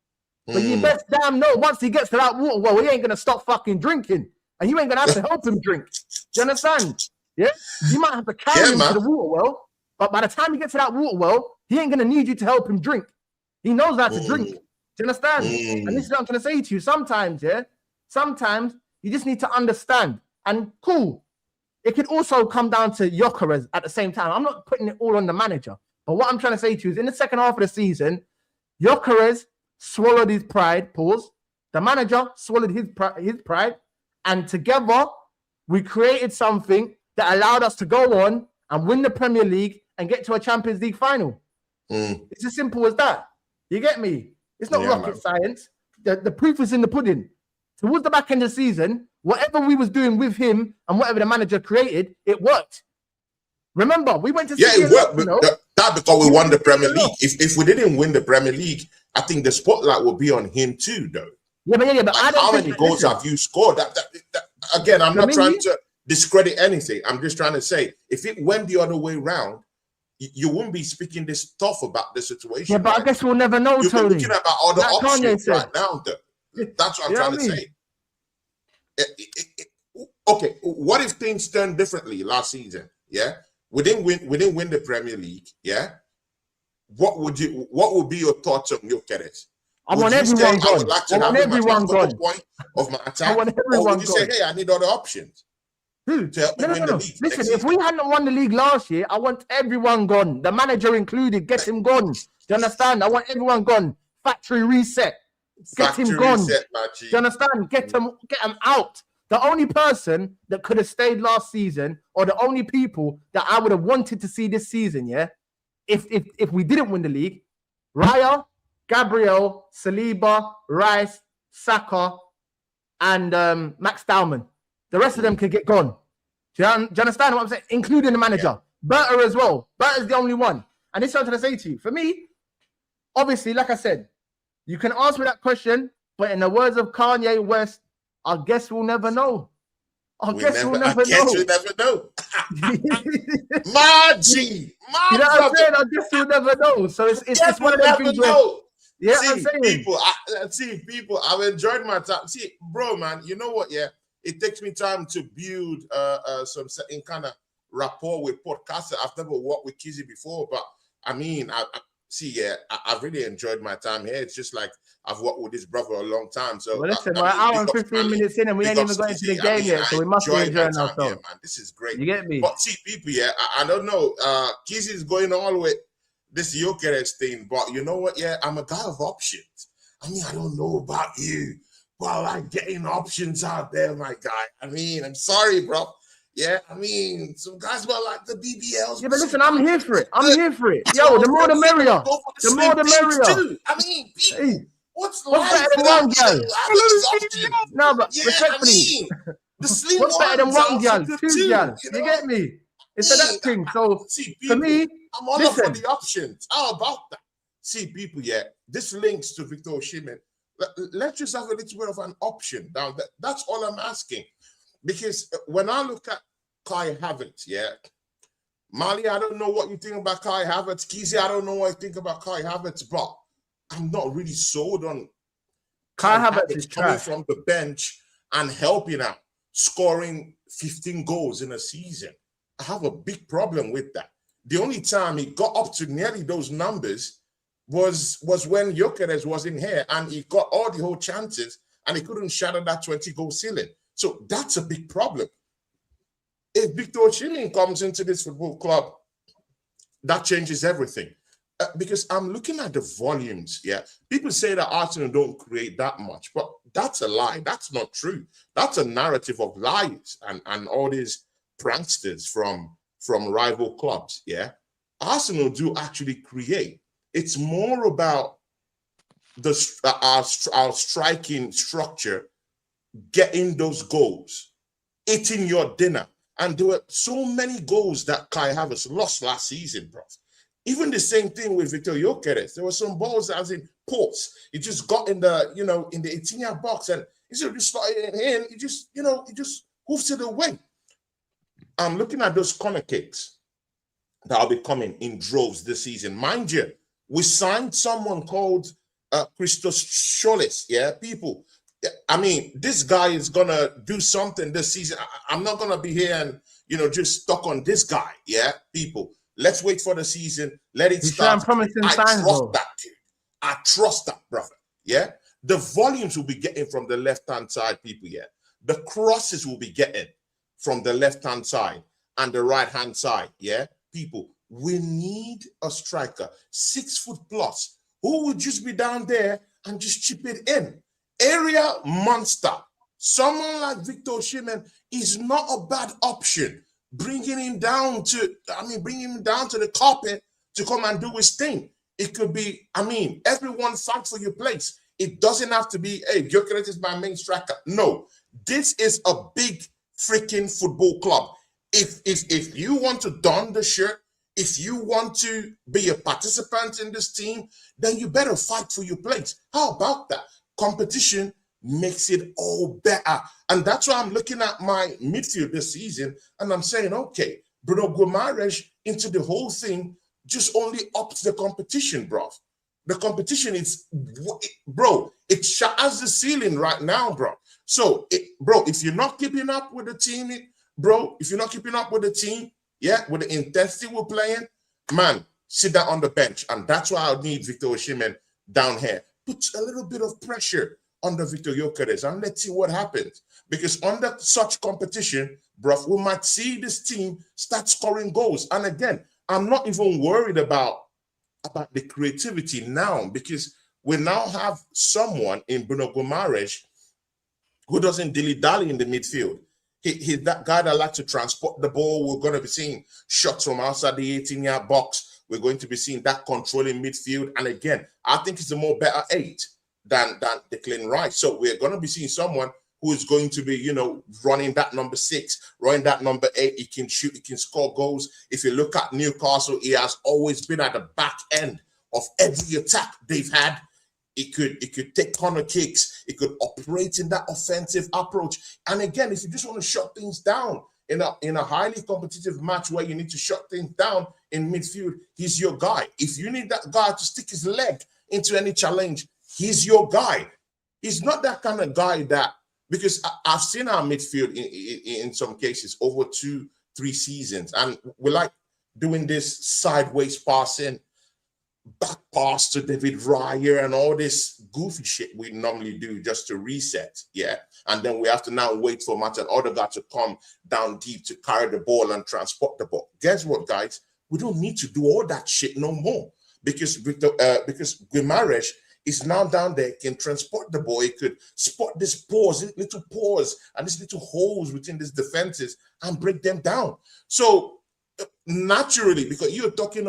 But you best damn know once he gets to that water well, he ain't going to stop fucking drinking. And you ain't going to have to help him drink. Do you understand? Yeah? You might have to carry him to the water well. But by the time he gets to that water well, he ain't going to need you to help him drink. He knows how to drink. Do you understand? And this is what I'm trying to say to you. Sometimes you just need to understand. And cool. It could also come down to Gyökeres at the same time. I'm not putting it all on the manager. But what I'm trying to say to you is in the second half of the season, Gyökeres swallowed his pride, pause. The manager swallowed his pride. And together, we created something that allowed us to go on and win the Premier League and get to a Champions League final. It's as simple as that. You get me? It's not rocket science. The proof is in the pudding. Towards the back end of the season, whatever we was doing with him and whatever the manager created, it worked. Remember, we went to it worked. That because we won the Premier League. If we didn't win the Premier League, I think the spotlight would be on him too, though. But like, how many goals have you scored? Again, I'm not trying to discredit anything. I'm just trying to say, if it went the other way around, you wouldn't be speaking this tough about the situation. Yeah, but I guess we'll never know, You're Tony. You're about other options right now, though. That's what I'm trying to say. Okay, what if things turned differently last season? Yeah, we didn't win the Premier League. Yeah, what would be your thoughts on Gyökeres? I want everyone gone. I would like to have everyone gone. Point of my attack. I want everyone or would you say, hey, I need other options? Who? To help me win the league. Listen, if we hadn't won the league last year, I want everyone gone. The manager included. Get him gone. Do you understand? I want everyone gone. Factory reset. Get him gone. Do you understand? Get him out. The only person that could have stayed last season, or the only people that I would have wanted to see this season, yeah, if we didn't win the league, Raya, Gabriel, Saliba, Rice, Saka, and Max Dowman. The rest of them could get gone. Do you understand what I'm saying? Including the manager. Berta as well. Berta's the only one. And this is what I'm trying to say to you. For me, obviously, like I said, You can ask me that question, but in the words of Kanye West, I guess we'll never know. I guess we'll never know. My G, my you know brother. what I'm saying? I guess we'll never know. So it's one of them things where, yeah, see, I'm saying. people, I've enjoyed my time. See, bro, man, you know what? Yeah, it takes me time to build some certain kind of rapport with podcasters. I've never worked with Kizzy before, but I mean, I've really enjoyed my time here. It's just like I've worked with this brother a long time. So well, listen, we're an hour and 15 minutes in, and we ain't even going into the game yet, so we must be enjoying ourselves. Here, man. This is great. You get me? But see, people, yeah, I don't know. Kizzy is going all with this Gyökeres thing, but you know what? Yeah, I'm a guy of options. I mean, I don't know about you, but I like getting options out there, my guy. I mean, I'm sorry, bro. Yeah, I mean, some guys were like the BBLs. Yeah, but listen, I'm here for it. I'm here for it. Yo, the more the merrier. The more the merrier. I mean, people, hey, what's better than one girl? No, but yeah, respectfully, I mean, the slim what's better than one girl? Two girl. You You get me? It's a that thing. So see, for me, I'm all up for the options. How about that? See, people, yeah, this links to Victor Osimhen. Let's just have a little bit of an option down there. That's all I'm asking. Because when I look at Kai Havertz, yeah, Mali, I don't know what you think about Kai Havertz. Kizzy, I don't know what you think about Kai Havertz, but I'm not really sold on Kai Havertz is coming trash from the bench and helping out, scoring 15 goals in a season. I have a big problem with that. The only time he got up to nearly those numbers was when Gyökeres was in here and he got all the whole chances and he couldn't shatter that 20-goal ceiling. So that's a big problem. If Victor Osimhen comes into this football club, that changes everything. Because I'm looking at the volumes, yeah. People say that Arsenal don't create that much, but that's a lie. That's not true. That's a narrative of lies and all these pranksters from rival clubs, yeah. Arsenal do actually create. It's more about our striking structure, getting those goals, eating your dinner. And there were so many goals that Kai Havertz lost last season, bro. Even the same thing with Victor Gyökeres. There were some balls that was in ports. He just got in the 18-yard box, and instead of just slotting it in, he just hoofs it away. I'm looking at those corner kicks that will be coming in droves this season. Mind you, we signed someone called Christos Scholes, yeah, people. I mean, this guy is gonna do something this season. I'm not gonna be here and just stuck on this guy. Yeah, people. Let's wait for the season. Let it start. I trust that dude. I trust that brother. Yeah, the volumes will be getting from the left-hand side, people. Yeah, the crosses will be getting from the left-hand side and the right-hand side. Yeah, people. We need a striker, 6 foot plus, who would just be down there and just chip it in. Area monster. Someone like Victor Osimhen is not a bad option. Bringing him down to the carpet to come and do his thing. It could be, everyone fight for your place. It doesn't have to be, hey, Gyökeres is my main striker. No, this is a big freaking football club. If you want to don the shirt, if you want to be a participant in this team, then you better fight for your place. How about that? Competition makes it all better. And that's why I'm looking at my midfield this season and I'm saying, okay, Bruno Guimaraes into the whole thing just only ups the competition, bro. The competition is, bro, it shatters the ceiling right now, bro. So, if you're not keeping up with the team, yeah, with the intensity we're playing, man, sit down on the bench. And that's why I need Victor Osimhen down here. Put a little bit of pressure under Victor Gyökeres and let's see what happens. Because under such competition, bro, we might see this team start scoring goals. And again, I'm not even worried about the creativity now because we now have someone in Bruno Guimaraes who doesn't dilly-dally in the midfield. He's that guy that likes to transport the ball. We're going to be seeing shots from outside the 18-yard box. We're going to be seeing that controlling midfield. And again, I think it's a more better 8 than Declan Rice. So we're going to be seeing someone who is going to be, running that number 6, running that number 8. He can shoot, he can score goals. If you look at Newcastle, he has always been at the back end of every attack they've had. It could take corner kicks. It could operate in that offensive approach. And again, if you just want to shut things down in a highly competitive match where you need to shut things down in midfield, he's your guy. If you need that guy to stick his leg into any challenge, he's your guy. He's not that kind of guy that, because I've seen our midfield in some cases over 2-3 seasons, and we like doing this sideways passing, back pass to David Raya and all this goofy shit we normally do just to reset, yeah? And then we have to now wait for Martin Odegaard to come down deep to carry the ball and transport the ball. Guess what, guys? We don't need to do all that shit no more, because Guimaraes is now down there, can transport the ball. He could spot this pause, little pause, and these little holes within these defenses and break them down. So naturally, because you're talking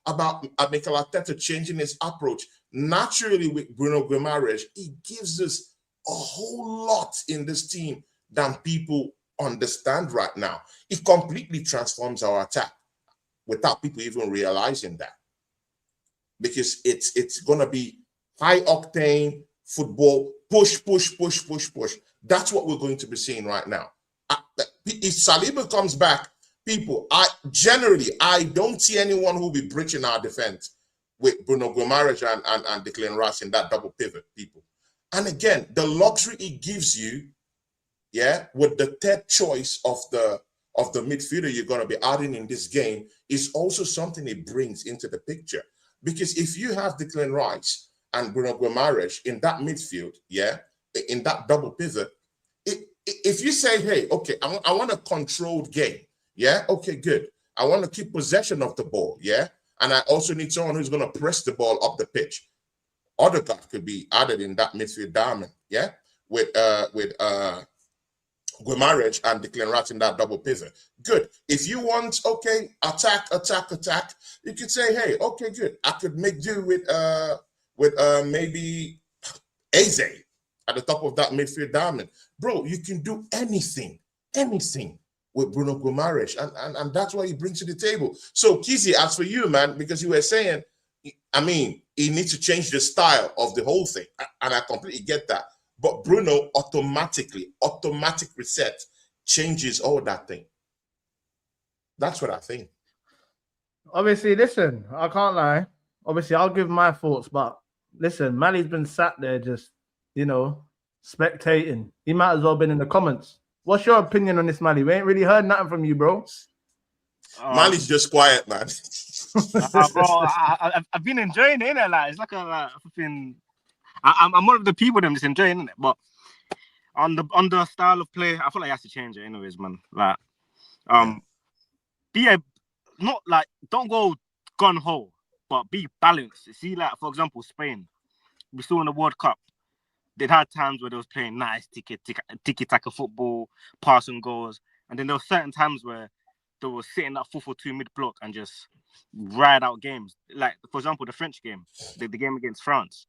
about Mikel Arteta changing his approach, naturally with Bruno Guimaraes, he gives us a whole lot in this team than people understand right now. It completely transforms our attack without people even realizing that, because it's going to be high octane football, push. That's what we're going to be seeing right now. If Saliba comes back, people, I don't see anyone who will be breaching our defense with Bruno Guimaraes and Declan Rice in that double pivot, people. And again, the luxury it gives you, yeah, with the third choice of the midfielder you're going to be adding in this game is also something it brings into the picture. Because if you have Declan Rice and Bruno Guimaraes in that midfield, yeah, in that double pivot, if you say, hey, okay, I want a controlled game, yeah, okay, good. I want to keep possession of the ball, yeah, and I also need someone who's going to press the ball up the pitch. Odegaard could be added in that midfield diamond, yeah, with Guimaraes and Declan Rice in that double pivot. Good. If you want, okay, attack, you could say, hey, okay, good. I could make do with maybe Eze at the top of that midfield diamond. Bro, you can do anything with Bruno Guimaraes, and that's what he brings to the table. So, Kizzy, as for you, man, because you were saying, I mean, he needs to change the style of the whole thing, and I completely get that. But Bruno automatic reset changes all that thing. That's what I think. Obviously, listen, I can't lie. Obviously, I'll give my thoughts, but listen, Manny's been sat there just, spectating. He might as well been in the comments. What's your opinion on this, Manny? We ain't really heard nothing from you, bro. Manny's just quiet, man. Bro, I've been enjoying it, innit? Like, it's like a flipping. I'm one of the people that I'm just enjoying it, but on the style of play, I feel like he has to change it, anyways, man. Like, don't go gun ho, but be balanced. See, like, for example, Spain, we saw in the World Cup, they'd had times where they was playing nice tiki-taka football, passing goals, and then there were certain times where they were sitting that 4-4-2 mid-block and just ride out games. Like, for example, the French game, the game against France.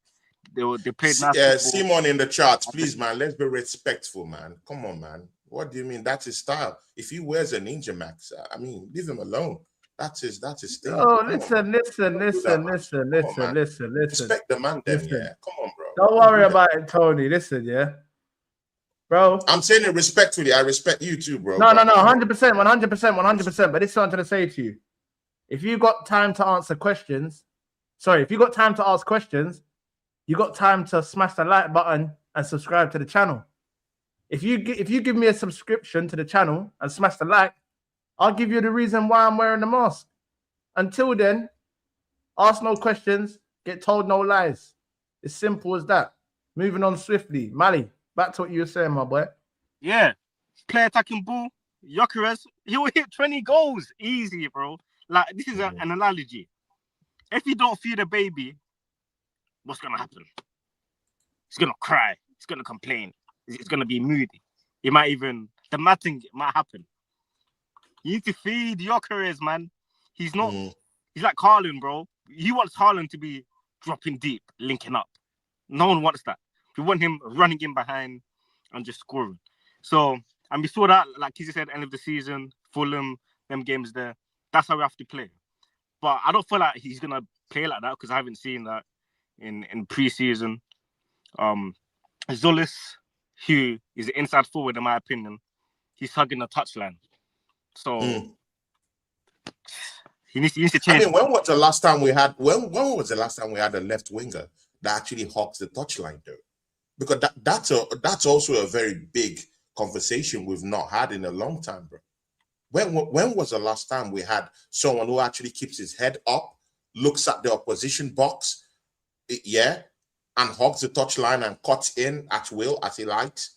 They played nice. Yeah, Simon in the charts, please, man. Let's be respectful, man. Come on, man. What do you mean? That's his style. If he wears a Ninja Max, I mean, leave him alone. That's his thing. Oh, listen. Respect the man, then, yeah. Come on, bro. Don't worry about it, Tony. Listen, yeah, bro. I'm saying it respectfully. I respect you too, bro. No, 100%. But this is what I'm trying to say to you. If you got time to answer questions, if you got time to ask questions, you got time to smash the like button and subscribe to the channel. If you give me a subscription to the channel and smash the like, I'll give you the reason why I'm wearing the mask. Until then, ask no questions, get told no lies. It's simple as that. Moving on swiftly. Mali, back to what you were saying, my boy. Yeah. Play attacking ball. Gyökeres, he will hit 20 goals. Easy, bro. Like, this is an analogy. If you don't feed a baby, what's going to happen? He's going to cry. He's going to complain. He's going to be moody. The mad thing might happen. You need to feed Gyökeres, man. He's not, he's like Haaland, bro. He wants Haaland to be dropping deep, linking up. No one wants that. We want him running in behind and just scoring. So, and we saw that, like Kizzy said, end of the season, Fulham, them games there. That's how we have to play. But I don't feel like he's going to play like that because I haven't seen that in pre-season. Zullis, who is the inside forward, in my opinion, he's hugging the touchline. So he needs to change. I mean, when was the last time we had a left winger that actually hogs the touchline, though? Because that's also a very big conversation we've not had in a long time, bro. When was the last time we had someone who actually keeps his head up, looks at the opposition box, and hogs the touchline and cuts in at will as he likes,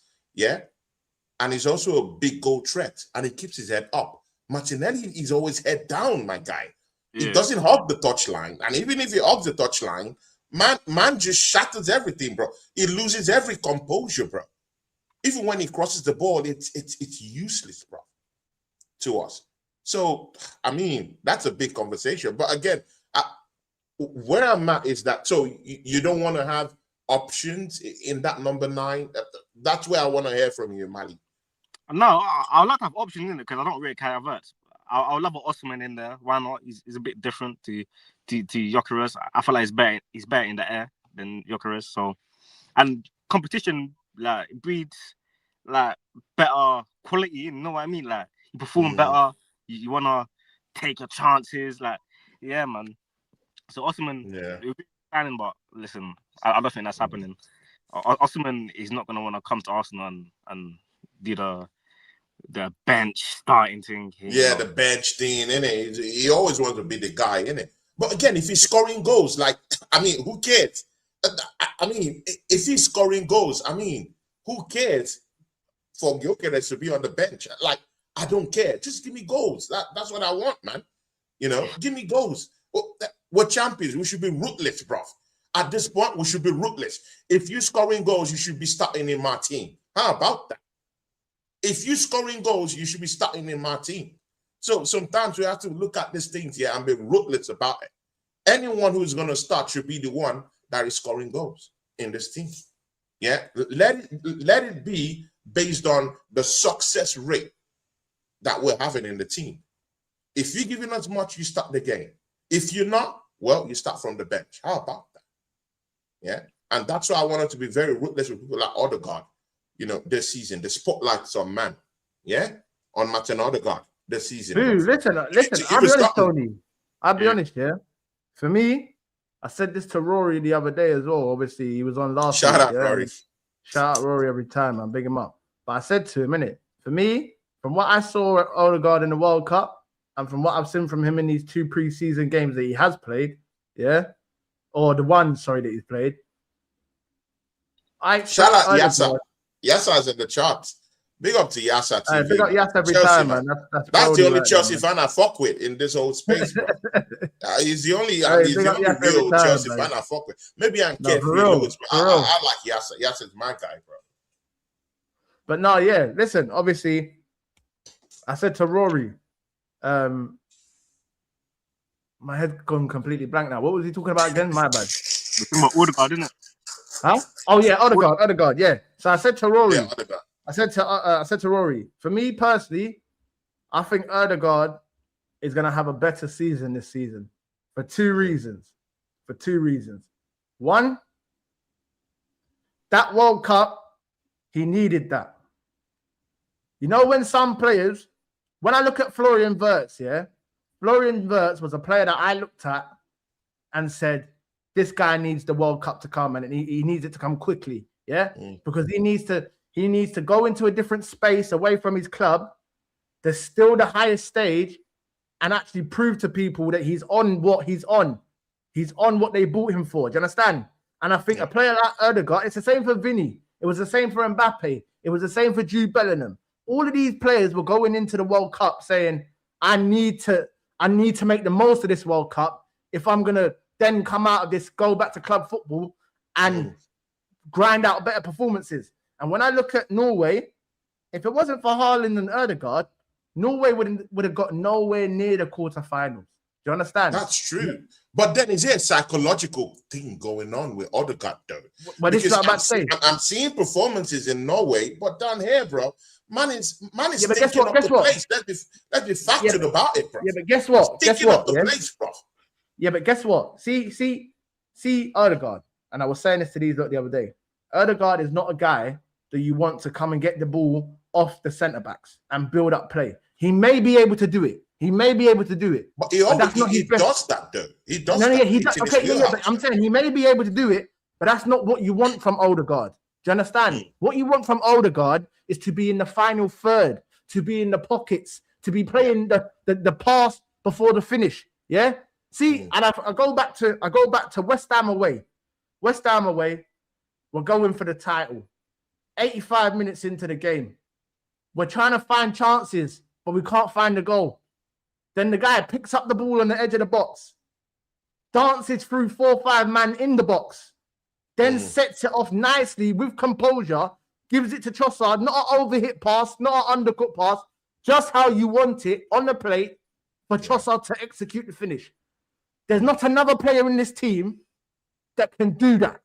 and he's also a big goal threat, and he keeps his head up. Martinelli is always head down, my guy. He doesn't hog the touchline, and even if he hogs the touchline, man just shatters everything, bro. He loses every composure, bro. Even when he crosses the ball, it's useless, bro, to us. So, I mean, that's a big conversation. But again, where I'm at is that, so you don't want to have options in that number 9? That's where I want to hear from you, Mali. No, I'd like to have options in it because I don't really care about. I'll love an Osman in there. Why not? He's a bit different to Gyökeres. I feel like he's better in the air than Gyökeres. So, and competition like breeds like better quality. You know what I mean? Like you perform better. You wanna take your chances. Like man. So Osman, it would be exciting, but listen, I don't think that's happening. Osman is not gonna want to come to Arsenal and do the bench starting thing. The bench thing, innit? He always wants to be the guy, innit? But again, if he's scoring goals, like, I mean, who cares? I mean, if he's scoring goals, I mean, who cares for Gyökeres to be on the bench? Like, I don't care. Just give me goals. That's what I want, man. You know, give me goals. We're champions. We should be ruthless, bro. At this point, we should be ruthless. If you're scoring goals, you should be starting in my team. How about that? If you're scoring goals, you should be starting in my team. So sometimes we have to look at these things here and be ruthless about it. Anyone who's going to start should be the one that is scoring goals in this team. Yeah, let it be based on the success rate that we're having in the team. If you're giving us much, you start the game. If you're not, well, you start from the bench. How about that? Yeah, and that's why I wanted to be very ruthless with people like Odegaard. You know, this season, the spotlight's on man. Yeah, on Martin Odegaard this season. Dude, listen. I'll be honest, Tony. I'll be honest, yeah. For me, I said this to Rory the other day as well. Obviously, he was on last week. Shout out, yeah? Rory. Shout out Rory every time, man. Big him up. But I said to him, innit, for me, from what I saw at Odegaard in the World Cup, and from what I've seen from him in these 2 pre-season games that he has played, or the one, that he's played. Shout out Yassa. Yassa's in the charts. Big up to Yassa TV. Big up Yassa every Chelsea, time, man. That's the only Chelsea fan I fuck with in this whole space, bro. He's the only real Chelsea fan I fuck with. Maybe I'm Carefree Lewis, but I like Yassa. Yassa's my guy, bro. But no, listen, obviously, I said to Rory, my head's gone completely blank now. What was he talking about again? My bad. We're talking about Odegaard, isn't it? Huh? Oh yeah, Odegaard. Yeah. So I said to Rory, I said to Rory, for me personally, I think Odegaard is gonna have a better season this season for 2 reasons. One, that World Cup, he needed that. You know, when some players, when I look at Florian Wirtz, Florian Wirtz was a player that I looked at and said, this guy needs the World Cup to come, and he needs it to come quickly, because he needs to go into a different space away from his club. There's still the highest stage, and actually prove to people that he's on what he's on. He's on what they bought him for. Do you understand? And I think a player like Odegaard, it's the same for Vinny. It was the same for Mbappe. It was the same for Jude Bellingham. All of these players were going into the World Cup saying, I need to make the most of this World Cup if I'm gonna then come out of this, go back to club football and grind out better performances. And when I look at Norway, if it wasn't for Haaland and Odegaard, Norway would have got nowhere near the quarterfinals. Do you understand? That's true. But then is there a psychological thing going on with Odegaard, though? But this is what I'm about to say. I'm seeing performances in Norway, but down here, bro, man is thinking up the place. Let's be factual about it, bro. Yeah, but guess what? Thinking up the place, bro. Yeah, but guess what? See Odegaard, and I was saying this to these the other day. Odegaard is not a guy that you want to come and get the ball off the centre backs and build up play. He may be able to do it. But he does that though. He does that. Okay, but I'm saying he may be able to do it, but that's not what you want from Odegaard. Do you understand? What you want from Odegaard is to be in the final third, to be in the pockets, to be playing the pass before the finish. Yeah. See, and I go back to West Ham away. West Ham away. We're going for the title. 85 minutes into the game. We're trying to find chances, but we can't find the goal. Then the guy picks up the ball on the edge of the box, dances through 4 or 5 man in the box, then sets it off nicely with composure, gives it to Trossard, not an overhit pass, not an undercut pass, just how you want it on the plate for Trossard to execute the finish. There's not another player in this team that can do that.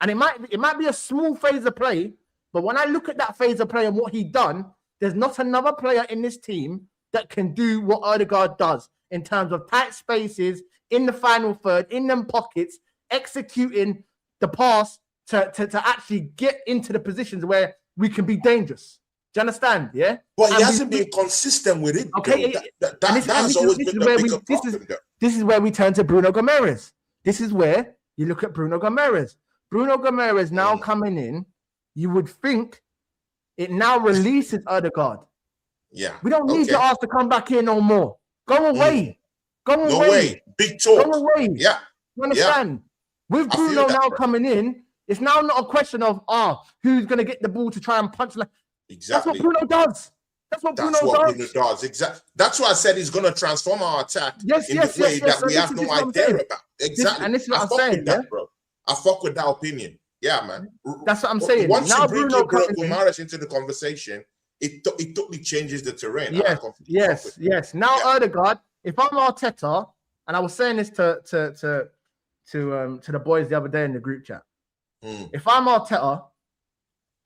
And it might be a small phase of play, but when I look at that phase of play and what he done, there's not another player in this team that can do what Odegaard does in terms of tight spaces, in the final third, in them pockets, executing the pass to actually get into the positions where we can be dangerous. Do you understand? Yeah. But he hasn't been consistent with it. Okay. That's always been the bigger problem. This is where we turn to Bruno Guimaraes. This is where you look at Bruno Guimaraes. Bruno Guimaraes now coming in, you would think it now releases Odegaard. Yeah. We don't need to ask to come back in no more. Go away. Go away. No way. Big talk. Go away. Yeah. You understand? Yeah. With Bruno now coming in, it's now not a question of who's going to get the ball to try and punch. Exactly. That's what Bruno does. Bruno does. Exactly. That's why I said he's going to transform our attack in the way that we have no idea about. Exactly. And this is what I'm saying, bro. I fuck with that opinion. Yeah, man. That's what I'm saying. Once now you bring Bruno Guimaraes into the conversation, it totally changes the terrain. Yes. Now Odegaard, if I'm Arteta, and I was saying this to the boys the other day in the group chat. If I'm Arteta,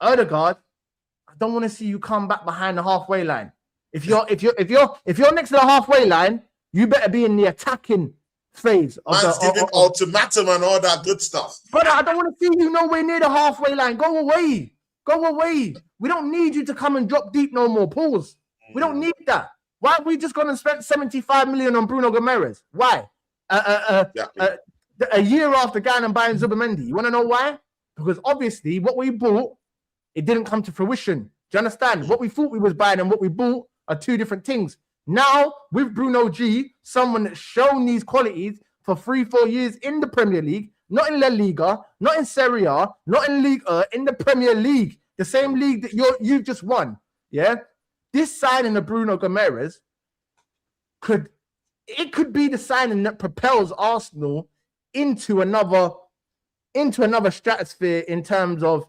Odegaard, I don't want to see you come back behind the halfway line. If you're next to the halfway line, you better be in the attacking phase. Man's giving ultimatum and all that good stuff. But I don't want to see you nowhere near the halfway line. Go away. We don't need you to come and drop deep no more. Pause. We don't need that. Why have we just gone and spent 75 million on Bruno Guimaraes? Why? A year after going and buying Zubimendi. You want to know why? Because obviously what we bought, it didn't come to fruition. Do you understand? What we thought we was buying and what we bought are two different things. Now, with Bruno G, someone that's shown these qualities for 3-4 years in the Premier League, not in La Liga, not in Serie A, not in Ligue 1, in the Premier League, the same league that you've just won. Yeah? This signing of Bruno Guimaraes could be the signing that propels Arsenal into another stratosphere in terms of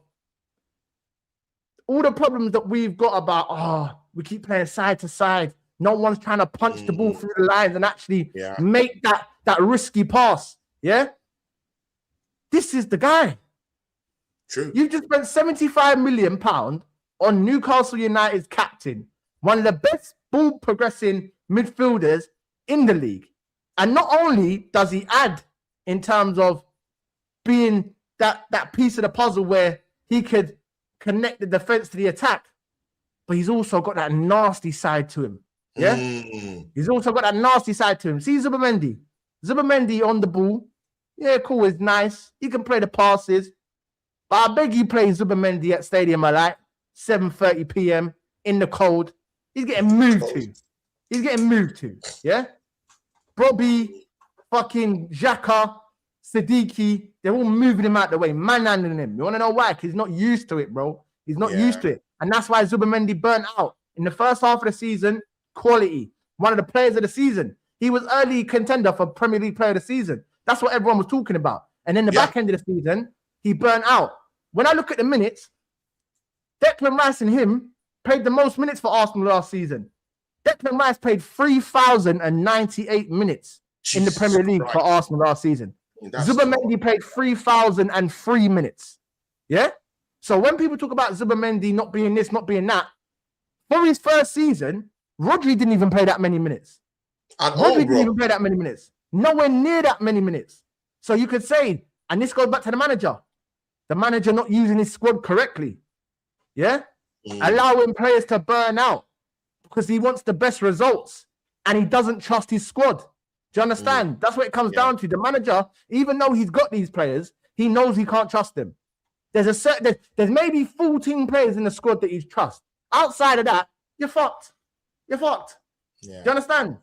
all the problems that we've got about, we keep playing side to side. No one's trying to punch the ball through the lines and actually make that risky pass. Yeah? This is the guy. True. You just spent £75 million on Newcastle United's captain, one of the best ball progressing midfielders in the league. And not only does he add in terms of being that piece of the puzzle where he could connect the defense to the attack, but he's also got that nasty side to him. Yeah? He's also got that nasty side to him. See Zubimendi. Zubimendi on the ball. Yeah, cool, it's nice. He can play the passes. But I beg you play Zubimendi at Stadium of Light, 7:30 p.m. in the cold. He's getting moved to. Yeah? Bobby, fucking Xhaka, Siddiqui, they're all moving him out the way, manhandling him. You want to know why? Because he's not used to it, bro. He's not used to it. And that's why Zubimendi burnt out. In the first half of the season, quality. One of the players of the season. He was early contender for Premier League Player of the Season. That's what everyone was talking about. And then the back end of the season, he burnt out. When I look at the minutes, Declan Rice and him played the most minutes for Arsenal last season. Declan Rice played 3,098 minutes in the Premier League for Arsenal last season. Zubimendi played 3,003 minutes. Yeah? So when people talk about Zubimendi not being this, not being that, for his first season, Rodri didn't even play that many minutes. Didn't even play that many minutes. Nowhere near that many minutes. So you could say, and this goes back to the manager, the manager not using his squad correctly. Yeah? Allowing players to burn out because he wants the best results and he doesn't trust his squad. Do you understand? That's what it comes down to. The manager, even though he's got these players, he knows he can't trust them. There's maybe 14 players in the squad that he trusts. Outside of that, you're fucked. You're fucked. Yeah. Do you understand?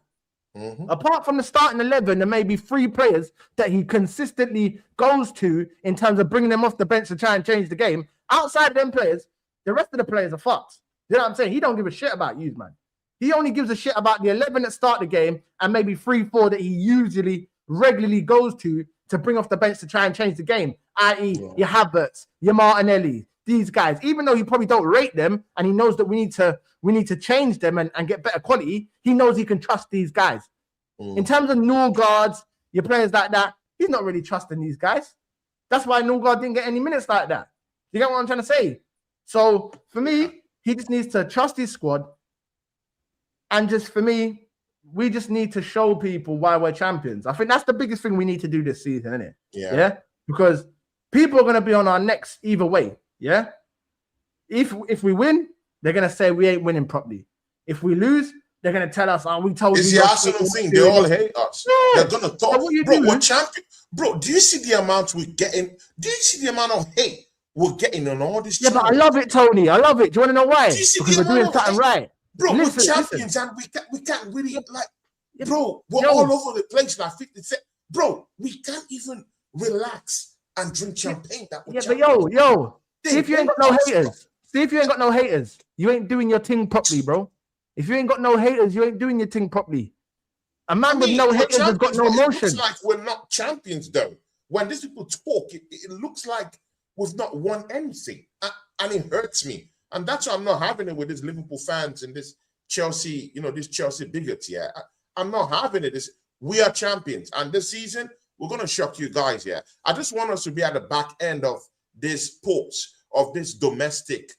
Apart from the starting 11, there may be 3 players that he consistently goes to in terms of bringing them off the bench to try and change the game. Outside of them players, the rest of the players are fucked. You know what I'm saying? He don't give a shit about you, man. He only gives a shit about the 11 that start the game and maybe 3-4 that he usually regularly goes to bring off the bench to try and change the game, i.e. your Havertz, your Martinelli, these guys. Even though he probably don't rate them and he knows that we need to change them and get better quality, he knows he can trust these guys. In terms of Norgard, your players like that, he's not really trusting these guys. That's why Norgard didn't get any minutes like that. You get what I'm trying to say? So for me, he just needs to trust his squad. And just for me, we just need to show people why we're champions. I think that's the biggest thing we need to do this season, isn't it? Yeah. Because people are going to be on our necks either way. Yeah. If we win, they're going to say we ain't winning properly. If we lose, they're going to tell us, we told you. It's the Arsenal thing. They all hate us. Yeah. They're going to talk. Bro, we're champions. Bro, do you see the amount we're getting? Do you see the amount of hate we're getting on all this? Yeah, but I love it, Tony. I love it. Do you want to know why? Because we're doing something right. Bro, we're champions and we can't really, bro, we're all over the place now. Bro, we can't even relax and drink champagne. But see if you ain't got no haters. See if you ain't got no haters. You ain't doing your thing properly, bro. If you ain't got no haters, you ain't doing your thing properly. A man with no haters has got no emotion. It looks like we're not champions, though. When these people talk, it looks like we've not won anything. And it hurts me. And that's why I'm not having it with these Liverpool fans and this Chelsea, this Chelsea bigots. Yeah, I'm not having it. We are champions. And this season, we're going to shock you guys. Yeah, I just want us to be at the back end of this pulse, of this domestic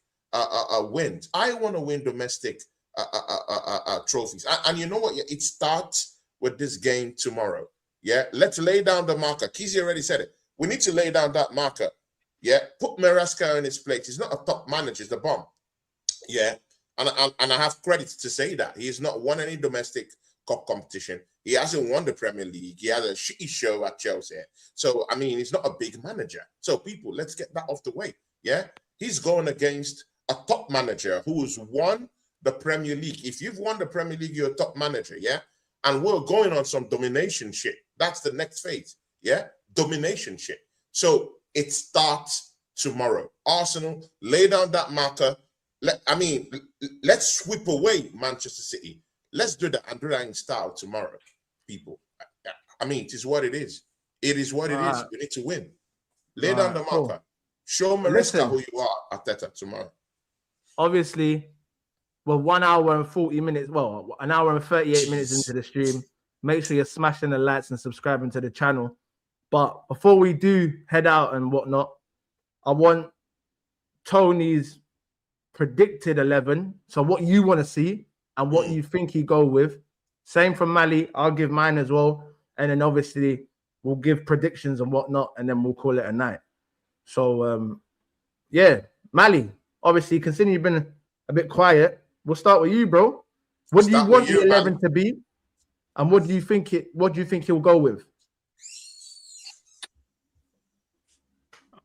wins. I want to win domestic trophies. And you know what? It starts with this game tomorrow. Yeah, let's lay down the marker. Kizzy already said it. We need to lay down that marker. Yeah, put Maresca in his place. He's not a top manager, he's the bomb. Yeah, and I have credit to say that. He has not won any domestic cup competition. He hasn't won the Premier League. He had a shitty show at Chelsea. So, I mean, he's not a big manager. So, people, let's get that off the way. Yeah, he's going against a top manager who's won the Premier League. If you've won the Premier League, you're a top manager, yeah? And we're going on some domination shit. That's the next phase, yeah? Domination shit. So, it starts tomorrow. Arsenal, lay down that marker. Let's sweep away Manchester City. Let's do the Andrea style tomorrow, people. I mean, it is what it is. It is what it is. We need to win. Lay down the marker. Cool. Show Maresca who you are, Arteta, tomorrow. Obviously, we're 1 hour and 40 minutes. Well, an hour and 38 minutes into the stream. Make sure you're smashing the likes and subscribing to the channel. But before we do head out and whatnot, I want Tony's predicted 11. So what you want to see and what you think he go with. Same from Mali. I'll give mine as well. And then obviously we'll give predictions and whatnot, and then we'll call it a night. So, Mali, obviously, considering you've been a bit quiet, we'll start with you, bro. What do you want the 11 to be? And what do you think he'll go with?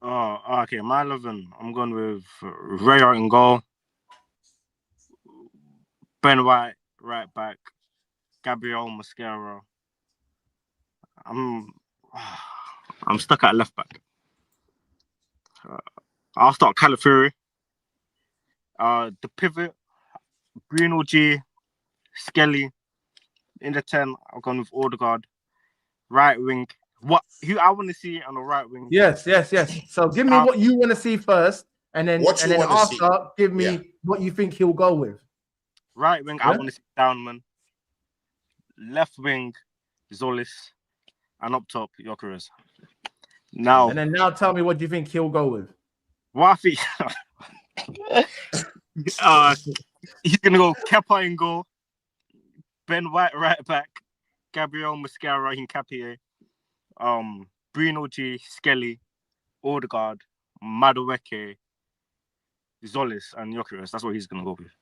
Okay, my 11. I'm going with Raya in goal, Ben White right back, Gabriel Mosquera. I'm stuck at left back. I'll start Calafiori. The pivot, Bruno G, Skelly. In the 10, I've gone with Odegaard. Right wing. Who I want to see on the right wing? Yes. So give me what you want to see first, and then after give me what you think he'll go with. Right wing, I want to see Downman. Left wing, Zolis, and up top, Gyökeres. Now tell me what you think he'll go with. What I think he's gonna go Kepa in goal, Ben White right back, Gabriel Mosquera in Hincapié. Bruno G, Skelly, Odegaard, Madueke, Zolis, and Gyökeres. That's what he's going to go with.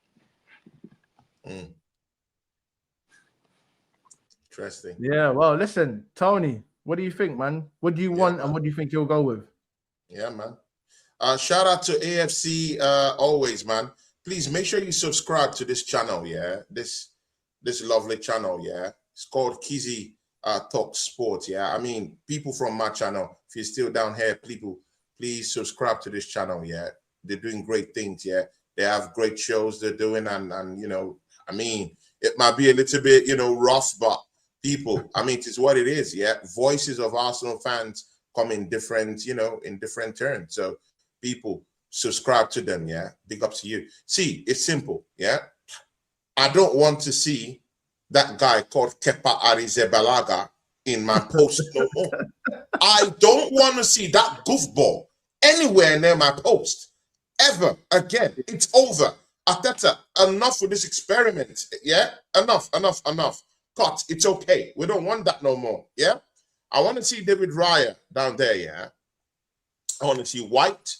Interesting. Yeah, well, listen, Tony, what do you think, man? What do you want and what do you think you'll go with? Yeah, man. Shout out to AFC always, man. Please make sure you subscribe to this channel, yeah. This lovely channel, yeah. It's called Kizzy Talk Sports, yeah. I mean, people from my channel, if you're still down here, people, please subscribe to this channel, yeah. They're doing great things, yeah. They have great shows they're doing, and you know, I mean, it might be a little bit, you know, rough, but people, I mean, it is what it is, yeah. Voices of Arsenal fans come in different, you know, in different turns. So people, subscribe to them, yeah. Big up to you. See, it's simple, yeah. I don't want to see that guy called Kepa Arrizabalaga in my post no more. I don't want to see that goofball anywhere near my post ever again. It's over. Arteta, enough with this experiment, yeah. Enough. Cut. It's okay. We don't want that no more, yeah. I want to see David Raya down there, yeah. I want to see White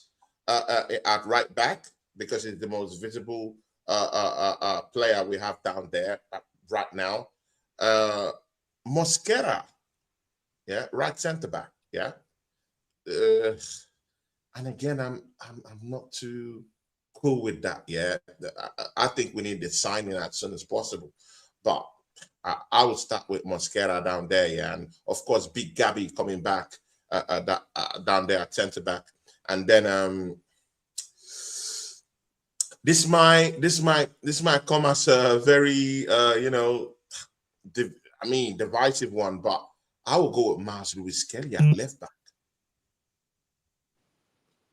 at right back because it's the most visible player we have down there right now. Mosquera, yeah, right centre back, yeah. And again, I'm not too cool with that, yeah. I think we need the signing as soon as possible, but I will start with Mosquera down there, yeah, and of course Big Gabby coming back down there at centre back, and then this might come as a very you know, divisive one, but I will go with Miles Lewis Kelly at left back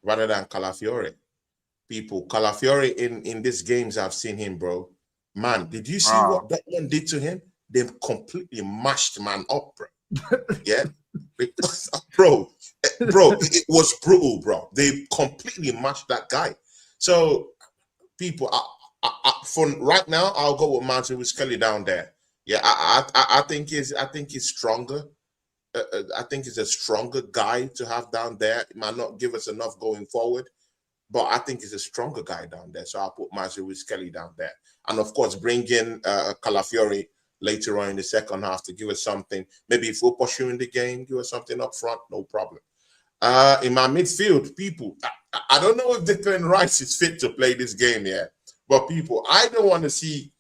rather than Calafiore. People, Calafiore in these games I've seen him, bro. Man, did you see what that one did to him? They completely mashed man up, bro. Yeah, because, bro, it was brutal, bro. They completely mashed that guy. So, people, for right now, I'll go with Martin Kelly down there. Yeah, I think he's stronger. I think he's a stronger guy to have down there. It might not give us enough going forward, but I think he's a stronger guy down there. So I'll put Martin Kelly down there, and of course, bring in Calafiore later on in the second half to give us something. Maybe if we're pursuing the game, give us something up front, no problem. In my midfield, people, I don't know if Declan Rice is fit to play this game yet, but people, I don't want to see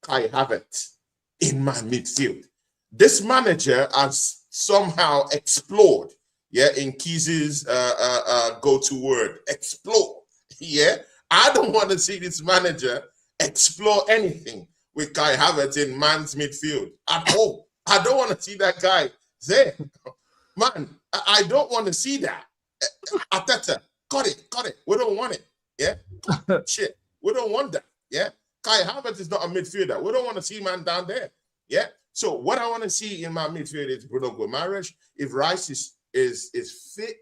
Kai Havertz in my midfield. This manager has somehow explored, yeah, in Kizzy's go-to word, explore, yeah. I don't want to see this manager explore anything with Kai Havertz in man's midfield at all. I don't want to see that guy there. Man, I don't want to see that. Arteta, cut it. We don't want it. Yeah? Shit. We don't want that. Yeah? Kai Havertz is not a midfielder. We don't want to see man down there. Yeah? So what I want to see in my midfield is Bruno Guimaraes. If Rice is fit,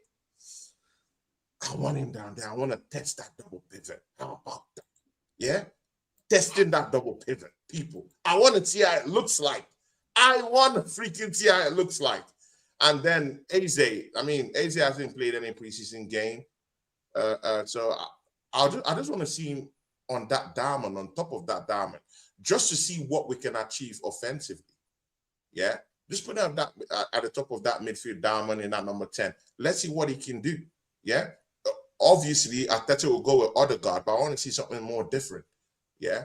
I want him down there. I want to test that double pivot. How about that? Yeah? Testing that double pivot, people. I want to see how it looks like. I want to freaking see how it looks like. And then Eze, Eze hasn't played any preseason game. So I just want to see him on that diamond, on top of that diamond, just to see what we can achieve offensively. Yeah? Just put him at the top of that midfield diamond in that number 10. Let's see what he can do. Yeah? Obviously, Arteta will go with Odegaard, but I want to see something more different. Yeah?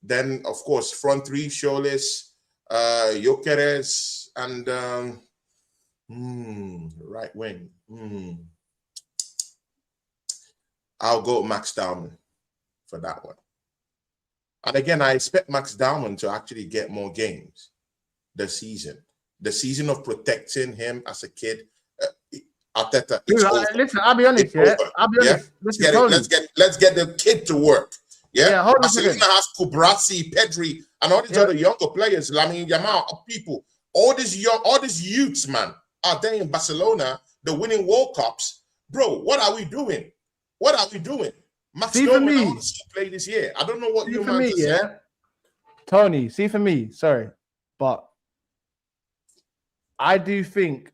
Then, of course, front three, Sholes, Gyökeres, and right wing. I'll go Max Dowman for that one. And again, I expect Max Dowman to actually get more games this season. The season of protecting him as a kid, Arteta. Listen, I'll be honest. Yeah, I'll be honest. Yeah? Let's get the kid to work. Yeah, hold on. Barcelona has Kubrasi, Pedri, and all these other younger players. Lamine Yamal, people, all these youths, man, are there in Barcelona. They're winning World Cups, bro. What are we doing? Max Dowman play this year. I don't know what you man to say. Yeah, Tony. See for me, sorry, but I do think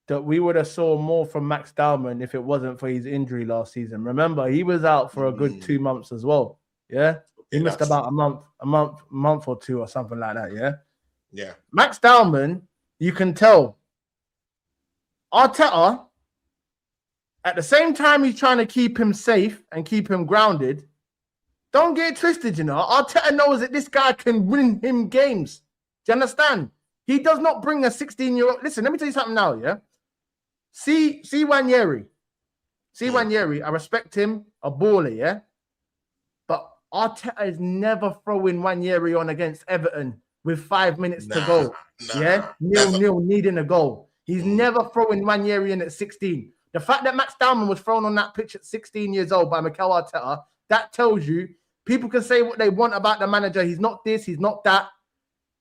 that we would have saw more from Max Dowman if it wasn't for his injury last season. Remember, he was out for a good 2 months as well. Yeah, he missed about a month or two or something like that. Yeah, yeah. Max Dowman, you can tell. Arteta, at the same time, he's trying to keep him safe and keep him grounded. Don't get it twisted, you know. Arteta knows that this guy can win him games. Do you understand? He does not bring a 16-year-old. Listen, let me tell you something now, yeah? See Nwaneri. Nwaneri, I respect him, a baller, yeah? But Arteta is never throwing Nwaneri on against Everton with 5 minutes to go. Yeah? 0-0, needing a goal. He's never throwing Nwaneri in at 16. The fact that Max Dowman was thrown on that pitch at 16 years old by Mikel Arteta, that tells you people can say what they want about the manager. He's not this, he's not that.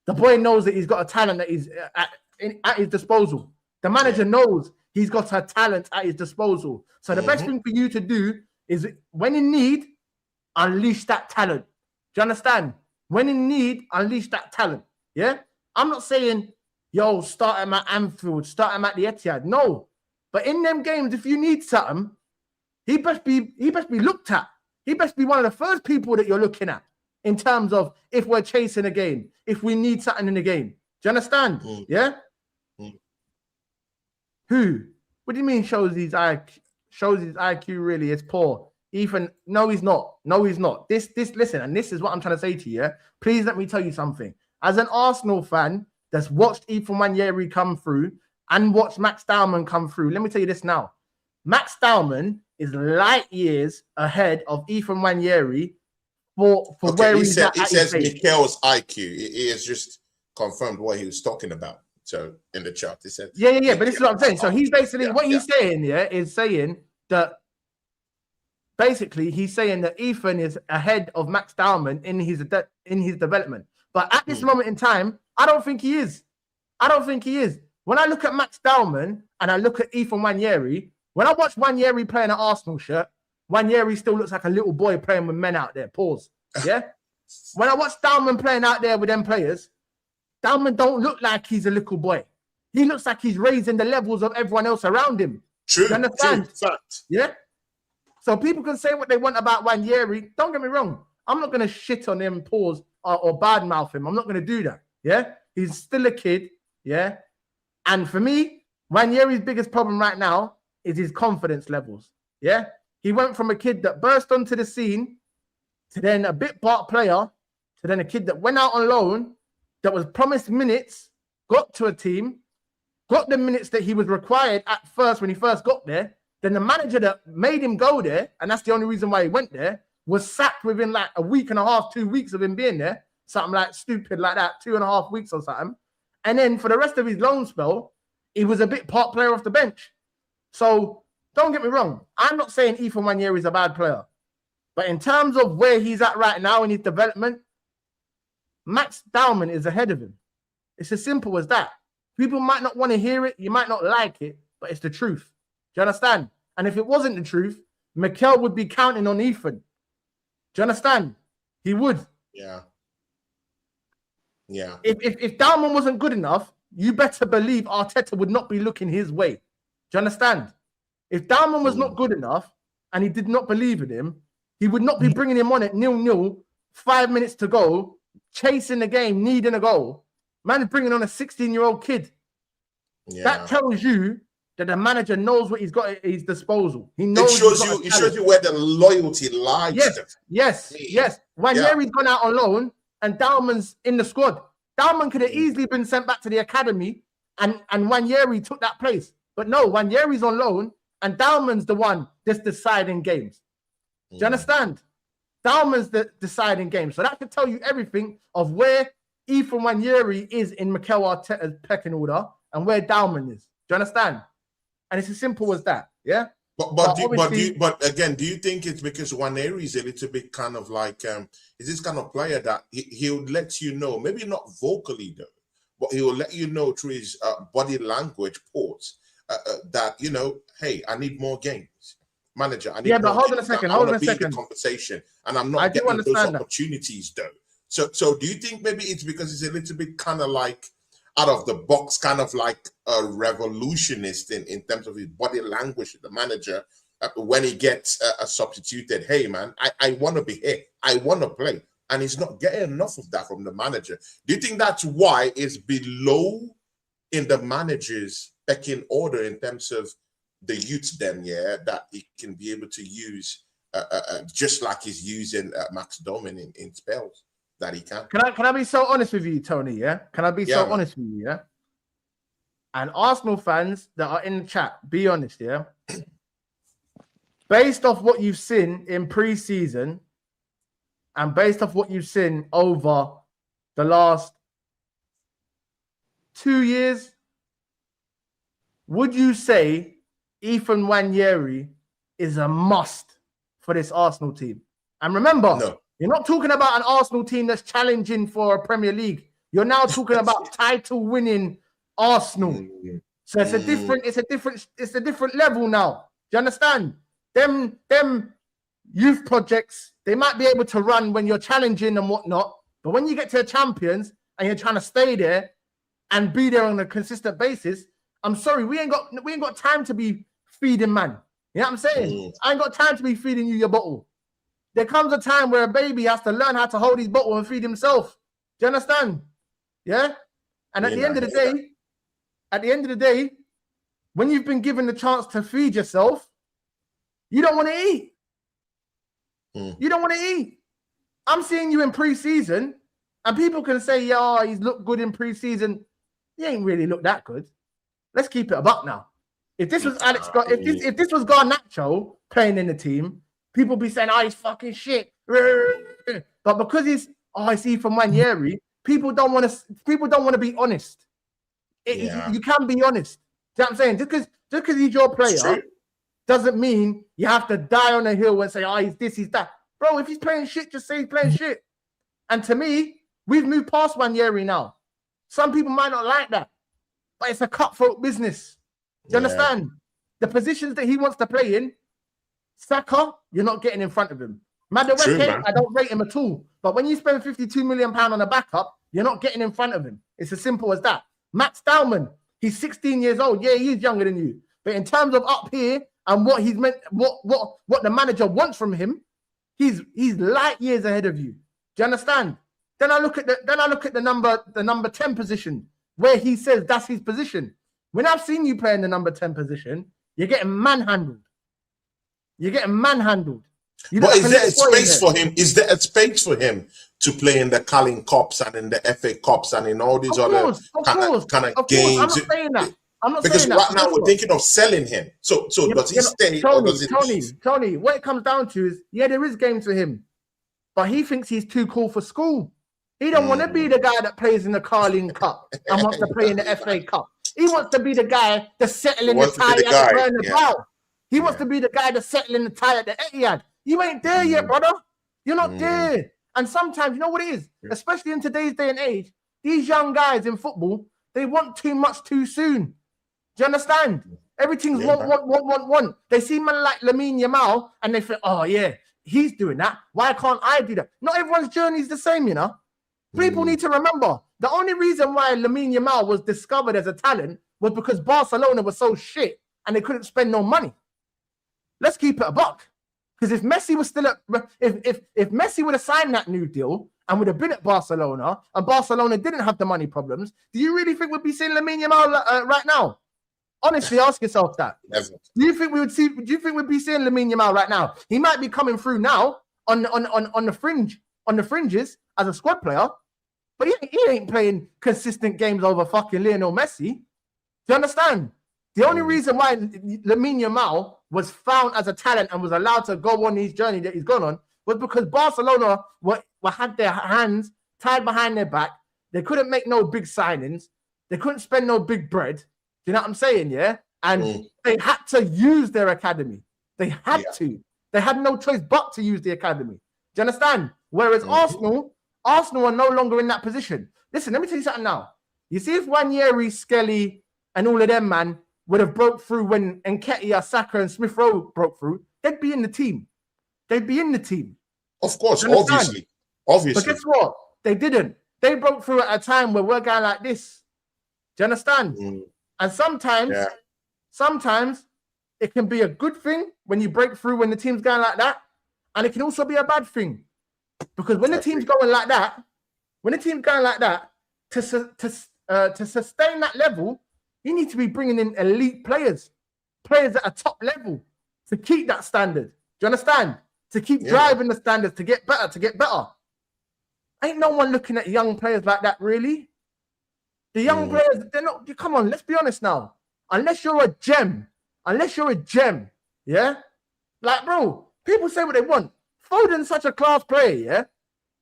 The boy knows that he's got a talent that is at his disposal. The manager knows he's got a talent at his disposal. So the best thing for you to do is, when in need, unleash that talent. Do you understand? When in need, unleash that talent. Yeah? I'm not saying, yo, start him at Anfield, start him at the Etihad. No. But in them games, if you need something, he best be looked at. He best be one of the first people that you're looking at in terms of if we're chasing a game, if we need something in the game. Do you understand? Yeah? Who? What do you mean shows his IQ? Shows his IQ really is poor. Ethan, no, he's not. No, he's not. This, listen, and this is what I'm trying to say to you. Yeah? Please let me tell you something. As an Arsenal fan that's watched Ethan Nwaneri come through and watched Max Dowman come through, let me tell you this now. Max Dowman is light years ahead of Ethan Nwaneri for where he's at. He says Mikel's IQ. He has just confirmed what he was talking about. So in the chart, he said, yeah. But this is what I'm saying. So he's basically he's saying, is saying that basically he's saying that Ethan is ahead of Max Dowman in his development. But at this moment in time, I don't think he is. When I look at Max Dowman and I look at Ethan Nwaneri, when I watch Nwaneri playing an Arsenal shirt, Nwaneri still looks like a little boy playing with men out there. Pause. Yeah. When I watch Dowman playing out there with them players, Dowman don't look like he's a little boy. He looks like he's raising the levels of everyone else around him. True. You understand? True. Fact. Yeah. So people can say what they want about Nwaneri. Don't get me wrong. I'm not going to shit on him, pause, or badmouth him. I'm not going to do that. Yeah. He's still a kid. Yeah. And for me, Nwaneri's biggest problem right now is his confidence levels. Yeah. He went from a kid that burst onto the scene to then a bit part player to then a kid that went out on loan, that was promised minutes, got to a team, got the minutes that he was required at first when he first got there. Then the manager that made him go there, and that's the only reason why he went there, was sacked within like a week and a half, 2 weeks of him being there. Something like stupid like that, 2.5 weeks or something. And then for the rest of his loan spell, he was a bit part player off the bench. So don't get me wrong. I'm not saying Ethan Nwaneri is a bad player. But in terms of where he's at right now in his development, Max Dowman is ahead of him. It's as simple as that. People might not want to hear it. You might not like it, but it's the truth. Do you understand? And if it wasn't the truth, Mikel would be counting on Ethan. Do you understand? He would. Yeah. If Dowman wasn't good enough, you better believe Arteta would not be looking his way. Do you understand? If Dowman was not good enough and he did not believe in him, he would not be bringing him on at 0-0, 5 minutes to go, chasing the game, needing a goal. Man is bringing on a 16-year-old kid. Yeah. That tells you that the manager knows what he's got at his disposal. He knows. It shows you where the loyalty lies. Yes. Nwaneri's gone out on loan and Dowman's in the squad. Dowman could have easily been sent back to the academy and Nwaneri took that place. But no, Nwaneri's on loan and Dowman's the one that's deciding games. Do you understand? Dowman's the deciding game. So that could tell you everything of where Ethan Nwaneri is in Mikel Arteta's pecking order and where Dowman is. Do you understand? And it's as simple as that. Yeah. But again, do you think it's because Nwaneri is a little bit kind of like is this kind of player that he'll let you know, maybe not vocally though, but he will let you know through his body language ports that, you know, hey, I need more games. Manager, I need but hold on a second. Hold on a second. Conversation, and I'm not getting those opportunities though. So do you think maybe it's because it's a little bit kind of like out of the box, kind of like a revolutionist in terms of his body language, the manager, when he gets substituted. Hey, man, I want to be here. I want to play. And he's not getting enough of that from the manager. Do you think that's why it's below in the manager's pecking order in terms of the youth then, yeah, that he can be able to use just like he's using Max Domin in spells that he can? Can I be so honest with you, Tony, yeah? Can I be so honest with you, yeah? And Arsenal fans that are in the chat, be honest, yeah? Based off what you've seen in pre-season, and based off what you've seen over the last 2 years, would you say Ethan Nwaneri is a must for this Arsenal team? And remember, you're not talking about an Arsenal team that's challenging for a Premier League. You're now talking about title-winning Arsenal. So it's a different level now. Do you understand? Them youth projects, they might be able to run when you're challenging and whatnot, but when you get to the champions and you're trying to stay there and be there on a consistent basis, I'm sorry, we ain't got time to be feeding man. You know what I'm saying? I ain't got time to be feeding you your bottle. There comes a time where a baby has to learn how to hold his bottle and feed himself. Do you understand? Yeah? And at the end of the day, when you've been given the chance to feed yourself, you don't want to eat. You don't want to eat. I'm seeing you in pre-season, and people can say, yeah, he's looked good in pre-season. He ain't really looked that good. Let's keep it a buck now. If this was if this was Garnacho playing in the team, people be saying, oh, he's fucking shit. But because he's Ethan Nwaneri, people don't want to be honest. You can be honest. See what I'm saying? Just because he's your player doesn't mean you have to die on a hill and say, oh, he's this, he's that. Bro, if he's playing shit, just say he's playing shit. And to me, we've moved past Nwaneri now. Some people might not like that, but it's a cutthroat business. Do you understand? The positions that he wants to play in, Saka, you're not getting in front of him. Madueke, I don't rate him at all. But when you spend £52 million on a backup, you're not getting in front of him. It's as simple as that. Matt Stallman, he's 16 years old. Yeah, he's younger than you. But in terms of up here and what he's meant, what the manager wants from him, he's light years ahead of you. Do you understand? Then I look at the number 10 position where he says that's his position. When I've seen you play in the number 10 position, you're getting manhandled. But is there a space for him? Is there a space for him to play in the Carling Cups and in the FA Cups and in all these other kind of games? I'm not saying that. Because right now we're thinking of selling him. So does he stay or does he leave? Tony, what it comes down to is, there is games for him, but he thinks he's too cool for school. He don't want to be the guy that plays in the Carling Cup and wants to play in the FA Cup. He wants to be the guy that's settling the tie at the Bernabeu. He wants to be the guy that's settling the tie at the Etihad. You ain't there yet, brother. You're not there. And sometimes, you know what it is? Especially in today's day and age, these young guys in football, they want too much too soon. Do you understand? Everything's want. They see man like Lamine Yamal and they think, oh yeah, he's doing that. Why can't I do that? Not everyone's journey is the same, you know. People need to remember, the only reason why Lamine Yamal was discovered as a talent was because Barcelona was so shit and they couldn't spend no money. Let's keep it a buck. Because if Messi was still if Messi would have signed that new deal and would have been at Barcelona and Barcelona didn't have the money problems, do you really think we'd be seeing Lamine Yamal right now? Honestly, ask yourself that. Never. Do you think we'd be seeing Lamine Yamal right now? He might be coming through now on the fringes as a squad player, but he ain't playing consistent games over fucking Lionel Messi. Do you understand? The only reason why Lamine Yamal was found as a talent and was allowed to go on his journey that he's gone on was because Barcelona had their hands tied behind their back. They couldn't make no big signings. They couldn't spend no big bread. Do you know what I'm saying? Yeah. And they had to use their academy. They had to. They had no choice but to use the academy. Do you understand? Whereas Arsenal are no longer in that position. Listen, let me tell you something now. You see, if Nwaneri, Skelly, and all of them, man, would have broke through when Nketiah, Saka, and Smith Rowe broke through, they'd be in the team. Of course, obviously. But guess what? They didn't. They broke through at a time where we're going like this. Do you understand? And sometimes it can be a good thing when you break through when the team's going like that, and it can also be a bad thing because when the team's going like that, to sustain that level, you need to be bringing in elite players at a top level to keep that standard. Do you understand? To keep driving the standards to get better. Ain't no one looking at young players like that, really. The young players, they're not. Come on, let's be honest now. Unless you're a gem, yeah. Like, bro, people say what they want. Foden's such a class player, yeah.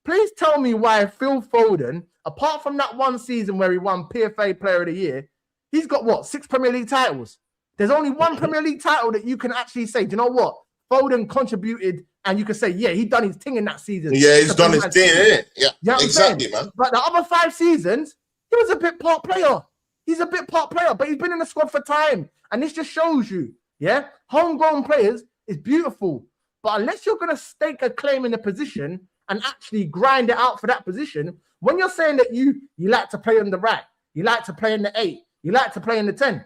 Please tell me why Phil Foden, apart from that one season where he won PFA Player of the Year, he's got what, 6 Premier League titles? There's only one Premier League title that you can actually say, do you know what? Foden contributed, and you can say, yeah, he done his thing in that season. Yeah, he's done his thing, innit? Yeah, you know exactly, man. But the other 5 seasons, he was a bit part player. He's a bit part player, but he's been in the squad for time. And this just shows you, yeah, homegrown players is beautiful. But unless you're going to stake a claim in a position and actually grind it out for that position, when you're saying that you like to play on the right, you like to play in the 8, you like to play in the 10,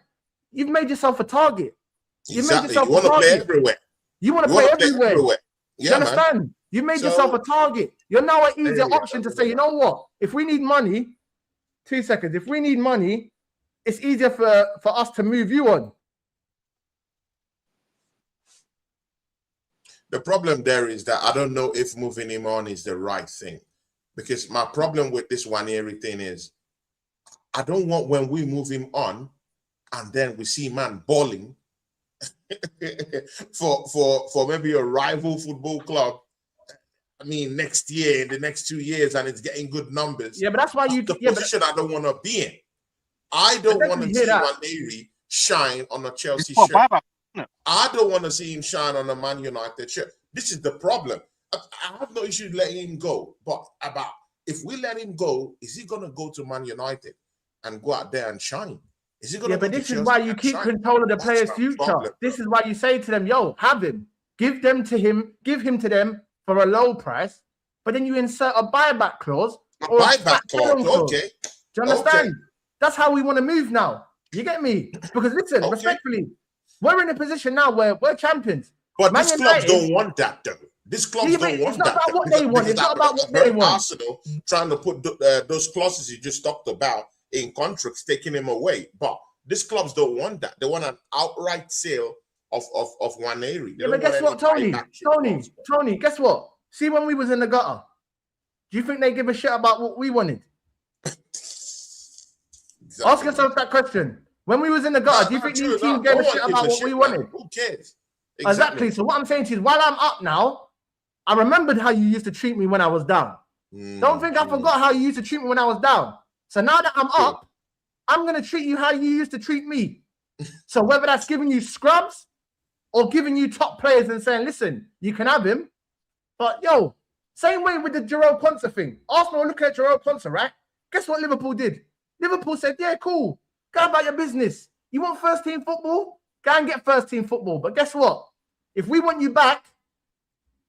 you've made yourself a target. You've made yourself you want to play everywhere. You want to play everywhere. Yeah, you understand? Man. You made yourself a target. You're now an easier option to say, you know what? If we need money, 2 seconds. If we need money, it's easier for us to move you on. The problem there is that I don't know if moving him on is the right thing. Because my problem with this Nwaneri thing is I don't want when we move him on and then we see man balling for maybe a rival football club. I mean, next year, in the next 2 years, and it's getting good numbers. Yeah, but that's why the position I don't want to be in. I don't want to see Nwaneri shine on a Chelsea shirt. I don't want to see him shine on a Man United shirt. This is the problem. I have no issue letting him go, but if we let him go, is he going to go to Man United and go out there and shine? Is he going to? But this is why you keep control of the player's future. This is why you say to them, "Yo, have him, give him to them for a low price," but then you insert a buyback clause. Buyback clause, okay. Do you understand? Okay. That's how we want to move now. You get me? Because listen, respectfully, we're in a position now where we're champions. But these clubs don't want that, though. These clubs don't want that. It's not about what they want. It's not about what they want. Arsenal trying to put those clauses you just talked about in contracts, taking him away. But these clubs don't want that. They want an outright sale of Nwaneri. Yeah, but guess what, Tony, guess what? See, when we was in the gutter, do you think they give a shit about what we wanted? Exactly. Ask yourself that question. When we was in the gutter, do you think these teams gave a shit about what we wanted? Who cares? Exactly. So what I'm saying to you is, while I'm up now, I remembered how you used to treat me when I was down. Don't think I forgot how you used to treat me when I was down. So now that I'm up, I'm going to treat you how you used to treat me. So whether that's giving you scrubs or giving you top players and saying, listen, you can have him. But yo, same way with the Jerome Ponce thing. Arsenal looking at Jerome Ponce, right? Guess what Liverpool did? Liverpool said, yeah, cool. Go about your business. You want first team football? Go and get first team football. But guess what? If we want you back,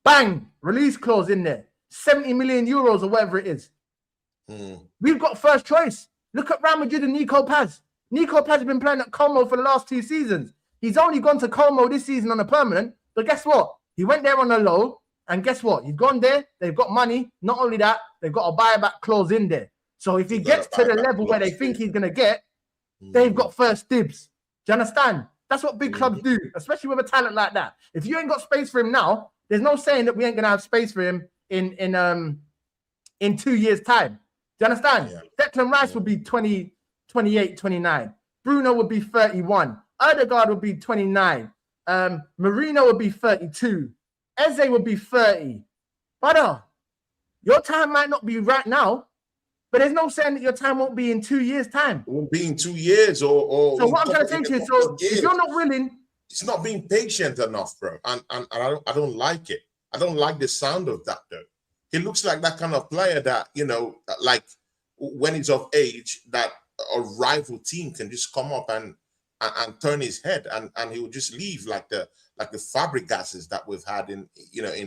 bang, release clause in there. 70 million euros or whatever it is. We've got first choice. Look at Real Madrid and Nico Paz. Nico Paz has been playing at Como for the last 2 seasons. He's only gone to Como this season on a permanent. But guess what? He went there on a low. And guess what? He's gone there. They've got money. Not only that, they've got a buyback clause in there. So if he gets to the level where they think he's going to get, they've got first dibs. Do you understand? That's what big clubs do, especially with a talent like that. If you ain't got space for him now, there's no saying that we ain't going to have space for him in 2 years' time. Do you understand? Yeah. Declan Rice would be 20, 28, 29. Bruno would be 31. Odegaard would be 29. Marino would be 32. Eze would be 30. Brother, your time might not be right now, but there's no saying that your time won't be in 2 years' time. It won't be in 2 years or so what I'm trying to say to you, so if you're not willing... It's not being patient enough, bro. And I don't like it. I don't like the sound of that, though. He looks like that kind of player that, you know, like when he's of age, that a rival team can just come up and turn his head and he will just leave like the Fabregases that we've had in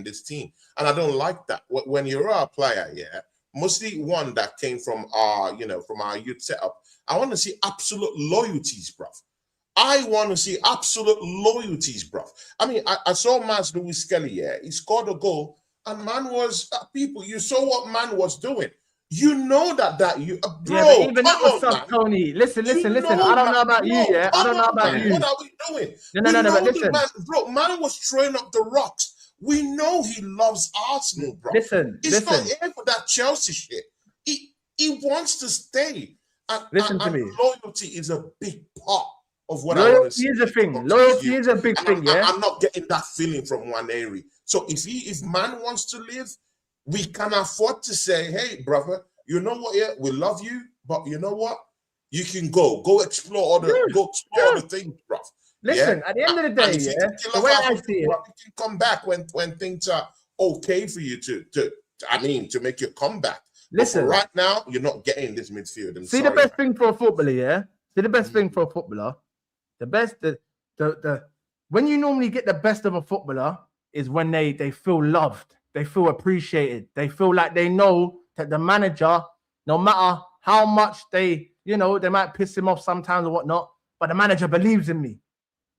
this team. And I don't like that. When you're a player, yeah, mostly one that came from our, from our youth setup. I want to see absolute loyalties, bruv. I want to see absolute loyalties, bruv. I mean, I saw Mads Lewis Kelly, yeah. He scored a goal, and man was people. You saw what man was doing. You know that you, bro. Yeah, but even that was soft, Tony. Listen. I don't know about you, yeah. I don't know about you. What are we doing? No. But listen, man was throwing up the rocks. We know he loves Arsenal, bro. Listen. Not here for that Chelsea shit. He wants to stay. And me. Loyalty is a big part of what I want to see. Loyalty is a big thing, yeah. I'm not getting that feeling from Nwaneri. So if man wants to live, we can afford to say, hey, brother, you know what? Yeah, we love you, but you know what? You can go explore other things, bro. Listen, at the end of the day, the way I see it, you can come back when things are okay for you to make your comeback. Listen, right now, you're not getting this midfield. The best thing for a footballer, yeah. See the best thing for a footballer. When you normally get the best of a footballer is when they feel loved, they feel appreciated, they feel like they know that the manager, no matter how much they might piss him off sometimes or whatnot, but the manager believes in me.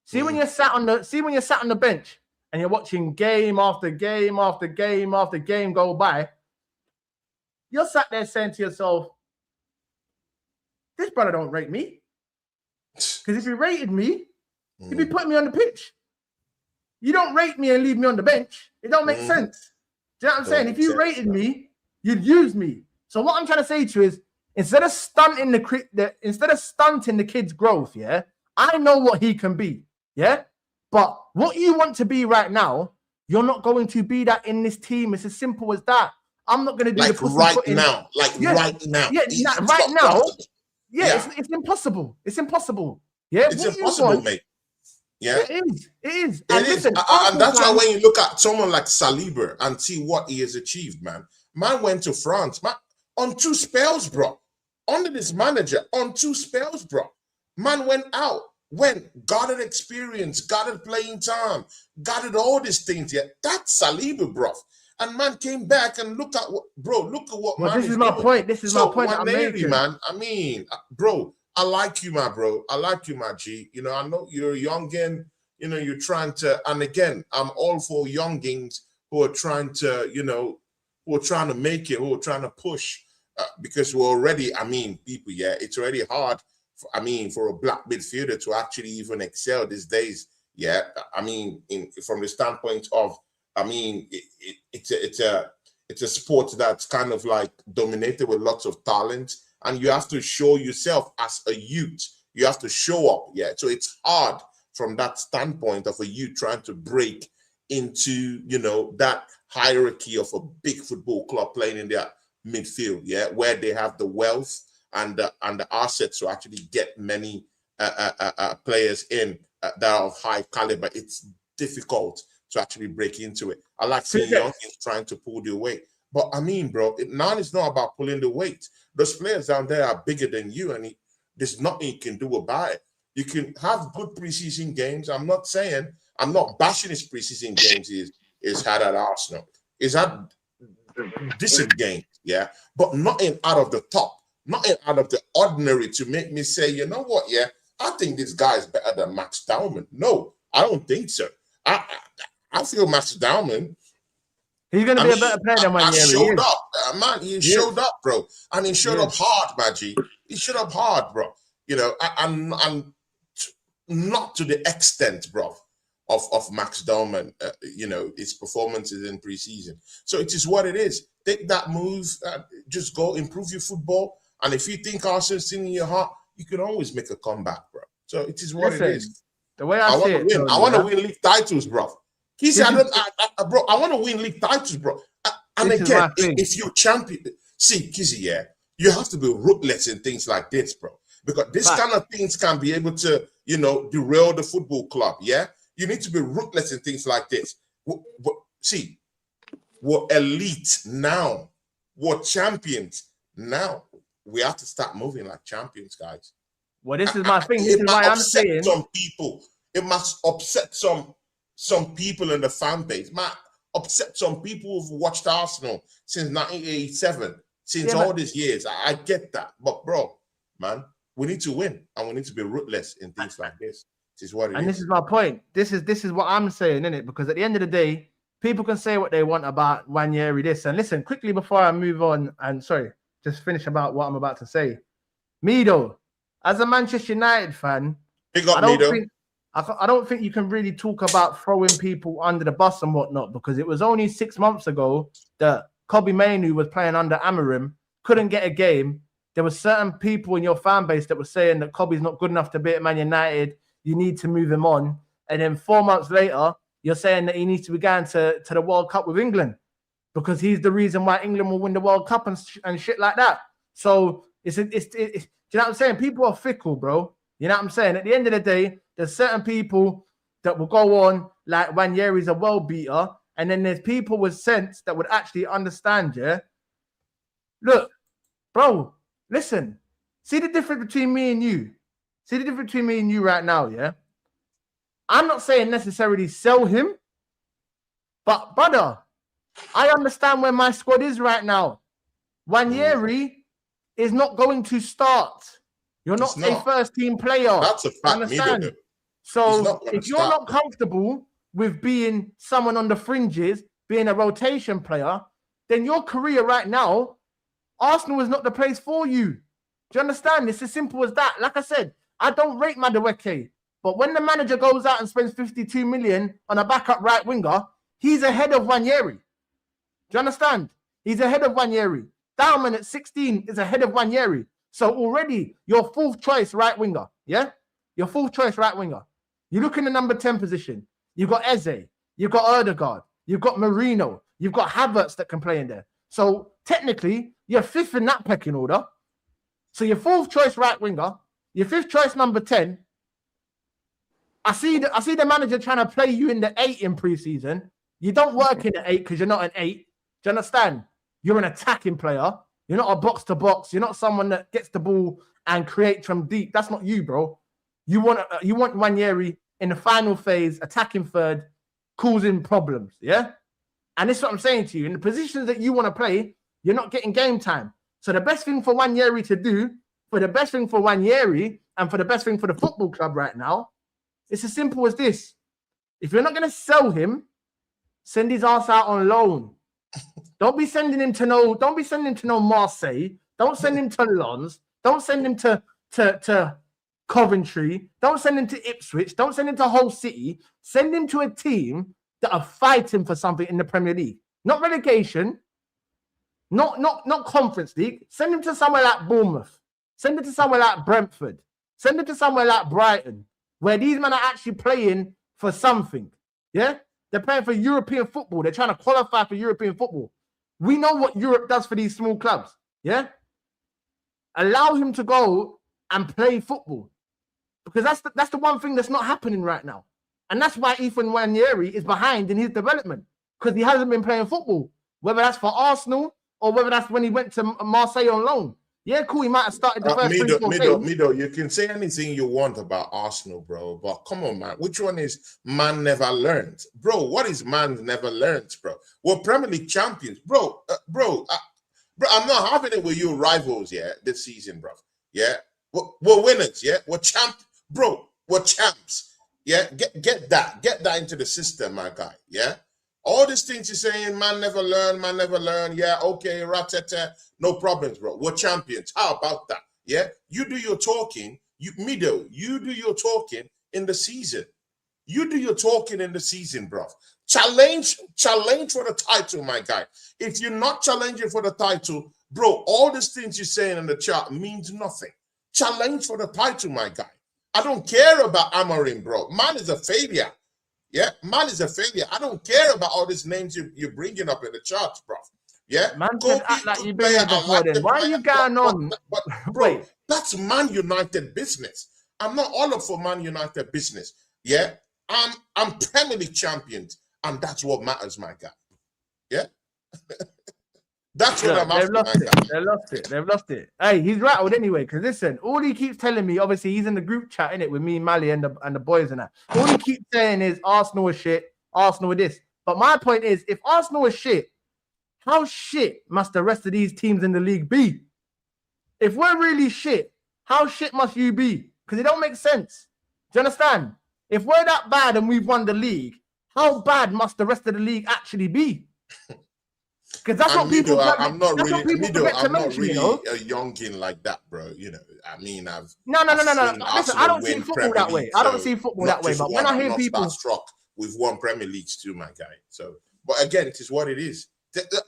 See when you're sat on the bench and you're watching game after game after game after game go by, you're sat there saying to yourself, this brother don't rate me. Because if he rated me, he'd be putting me on the pitch. You don't rate me and leave me on the bench. It don't make sense. Do you know what I'm saying? If you rated me, you'd use me. So what I'm trying to say to you is, instead of stunting the kid's growth, yeah, I know what he can be, yeah. But what you want to be right now, you're not going to be that in this team. It's as simple as that. I'm not going to do right now. Yeah, right now. Yeah, it's impossible. It's impossible. Yeah, it's impossible, mate. Yeah, it is. And that's why when you look at someone like Saliba and see what he has achieved, man went to France, man, on 2 spells, bro. Under this manager, on 2 spells, bro. Man went out, got experience, got playing time, got all these things. Yeah, that's Saliba, bro. And man came back and look at what man this is my point. This is my point. Nwaneri, man. I mean, bro, I like you, my bro. I like you, my G. I know you're a youngin. You're trying to, and again, I'm all for youngins who are trying to, who are trying to make it, who are trying to push, because we're already, people, yeah, it's already hard, for a black midfielder to actually even excel these days. Yeah, from the standpoint of, it's a sport that's kind of like dominated with lots of talent, and you have to show yourself as a youth. You have to show up, yeah. So it's hard from that standpoint of a youth trying to break into, that hierarchy of a big football club playing in their midfield, yeah, where they have the wealth and the assets to actually get many players in that are of high caliber. It's difficult to actually break into it. I like seeing youngins trying to pull the weight. But bro, now it's not about pulling the weight. Those players down there are bigger than you, and there's nothing you can do about it. You can have good preseason games. I'm not bashing his preseason games he's had at Arsenal. He's had decent games, yeah, but nothing out of the top, nothing out of the ordinary to make me say, you know what, yeah, I think this guy is better than Max Dowman. No, I don't think so. I feel Max Dowman, he's going to be a better player than Nwaneri. He showed up, he showed up, bro. And he showed up hard, Maggie. He showed up hard, bro. And not to the extent, bro, of Max Dowman, his performances in preseason. So it is what it is. Take that move, just go improve your football. And if you think Arsenal's in your heart, you can always make a comeback, bro. So it is what it is. The way I see it, I want to win league titles, bro. He said, bro, I want to win league titles, bro. And again, if you're champion, see, Kizzy, yeah, you have to be ruthless in things like this, bro. Because this kind of things can be able to, derail the football club, yeah? You need to be ruthless in things like this. See, we're elite now. We're champions now. We have to start moving like champions, guys. Well, this is my thing. This is why I'm saying some people. It must upset some people in the fan base. Might upset some people who've watched Arsenal since 1987, since all these years. I get that. But, bro, man, we need to win. And we need to be ruthless in things like this. This is what it is. And this is my point. This is what I'm saying, innit? Because at the end of the day, people can say what they want about Nwaneri this. And listen, quickly before I move on, and sorry, just finish about what I'm about to say. Mido, as a Manchester United fan, I don't think you can really talk about throwing people under the bus and whatnot, because it was only 6 months ago that Kobbie Mainoo was playing under Amorim, couldn't get a game. There were certain people in your fan base that were saying that Kobbie's not good enough to be at Man United. You need to move him on. And then 4 months later, you're saying that he needs to be going to the World Cup with England because he's the reason why England will win the World Cup and shit like that. So it's do you know what I'm saying? People are fickle, bro. You know what I'm saying? At the end of the day, there's certain people that will go on like Nwaneri's a well beater, and then there's people with sense that would actually understand, yeah? Look, bro, listen. See the difference between me and you? See the difference between me and you right now, yeah? I'm not saying necessarily sell him, but brother, I understand where my squad is right now. Nwaneri is not going to start. You're not a first team player. That's a fact. Understand? So if you're not comfortable with being someone on the fringes, being a rotation player, then your career right now, Arsenal is not the place for you. Do you understand? It's as simple as that. Like I said, I don't rate Madueke. But when the manager goes out and spends 52 million on a backup right winger, he's ahead of Nwaneri. Do you understand? He's ahead of Nwaneri. Dowman at 16 is ahead of Nwaneri. So already your fourth choice right winger, yeah? Your fourth choice right winger. You look in the number 10 position. You've got Eze. You've got Odegaard. You've got Marino. You've got Havertz that can play in there. So technically, you're fifth in that pecking order. So your fourth choice right winger, your fifth choice number 10. I see the manager trying to play you in the 8 in preseason. You don't work in the 8 because you're not an 8. Do you understand? You're an attacking player. You're not a box to box. You're not someone that gets the ball and creates from deep. That's not you, bro. You want Nwaneri in the final phase, attacking third, causing problems. Yeah, and this is what I'm saying to you. In the positions that you want to play, you're not getting game time. So the best thing for Nwaneri to do, for the best thing for Nwaneri, and for the best thing for the football club right now, it's as simple as this. If you're not going to sell him, send his ass out on loan. Don't be sending him to no Marseille. Don't send him to Lens. Don't send him to Coventry. Don't send him to Ipswich. Don't send him to Hull City. Send him to a team that are fighting for something in the Premier League. Not relegation. Not Conference League. Send him to somewhere like Bournemouth. Send him to somewhere like Brentford. Send him to somewhere like Brighton, where these men are actually playing for something. Yeah? They're playing for European football. They're trying to qualify for European football. We know what Europe does for these small clubs. Yeah? Allow him to go and play football. Because that's the one thing that's not happening right now. And that's why Ethan Nwaneri is behind in his development. Because he hasn't been playing football. Whether that's for Arsenal or whether that's when he went to Marseille on loan. Yeah, cool. He might have started the first Mido, you can say anything you want about Arsenal, bro. But come on, man. Which one is man never learned? Bro, what is man never learned, bro? We're Premier League champions. Bro, I'm not having it with you rivals, yeah, this season, bro. Yeah? We're winners, yeah? We're champs. Bro, we're champs. Yeah? Get that into the system, my guy. Yeah? All these things you're saying, man never learn. Yeah, okay, ratata, no problems, bro. We're champions. How about that? Yeah, you do your talking. You do your talking in the season. You do your talking in the season, bro. Challenge for the title, my guy. If you're not challenging for the title, bro, all these things you're saying in the chat means nothing. Challenge for the title, my guy. I don't care about Amorim, bro. Man is a failure. Yeah, man is a failure. I don't care about all these names you're bringing up in the charts, bro. Yeah, man can act like you've been here before then. Why are you going on? But bro, that's Man United business. I'm not all up for Man United business. Yeah, I'm Premier League champions, and that's what matters, my guy. Yeah. That's what I'm after. They've lost it. Hey, he's rattled anyway. Because listen, all he keeps telling me, obviously, he's in the group chat in it with me, Mali, and the boys and that. All he keeps saying is Arsenal is shit. Arsenal is this. But my point is, if Arsenal is shit, how shit must the rest of these teams in the league be? If we're really shit, how shit must you be? Because it don't make sense. Do you understand? If we're that bad and we've won the league, how bad must the rest of the league actually be? Because that's what people. I'm not really a youngin like that, bro. You know, I mean, no. Listen, I don't see football that way. I don't see football that way. But when I hear people struck, we've won Premier Leagues too, my guy. So, but again, it is what it is.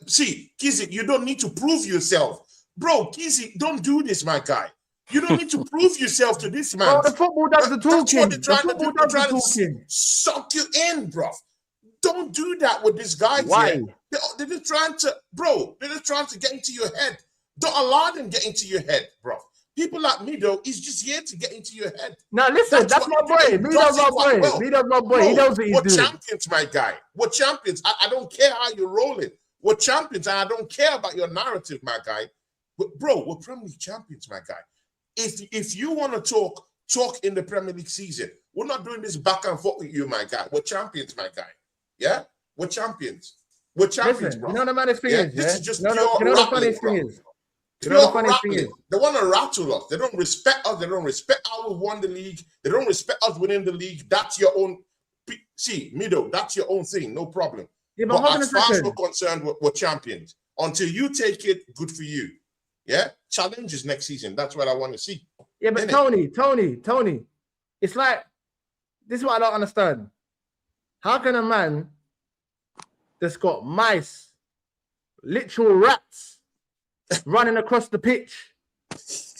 See, Kizzy, you don't need to prove yourself, bro. Kizzy, don't do this, my guy. You don't need to prove yourself to this man. Bro, the football does the talking. The football does the talking. Suck you in, bro. Don't do that with this guy. Why? Here. They're just trying to, bro. They're just trying to get into your head. Don't allow them get into your head, bro. People like me, though, he's just here to get into your head. Now listen, that's my boy. Mido's my boy. Mido's my boy. He knows what he's doing. We're champions, my guy. We're champions. I don't care how you're rolling. We're champions, and I don't care about your narrative, my guy. But bro, we're Premier League champions, my guy. If you want to talk in the Premier League season, we're not doing this back and forth with you, my guy. We're champions, my guy. Yeah, we're champions. We're champions, listen, bro. You know the funniest thing is, this is just pure the funniest thing is. You know the funniest thing is. They want to rattle us. They don't respect us. They don't respect how we won the league. They don't respect us winning the league. That's your own. See, Mido, that's your own thing. No problem. Yeah, but as far as we're concerned, we're champions. Until you take it, good for you. Yeah, challenges next season. That's what I want to see. Yeah, but Tony, it's like, this is what I don't understand. How can a man that's got mice, literal rats, running across the pitch,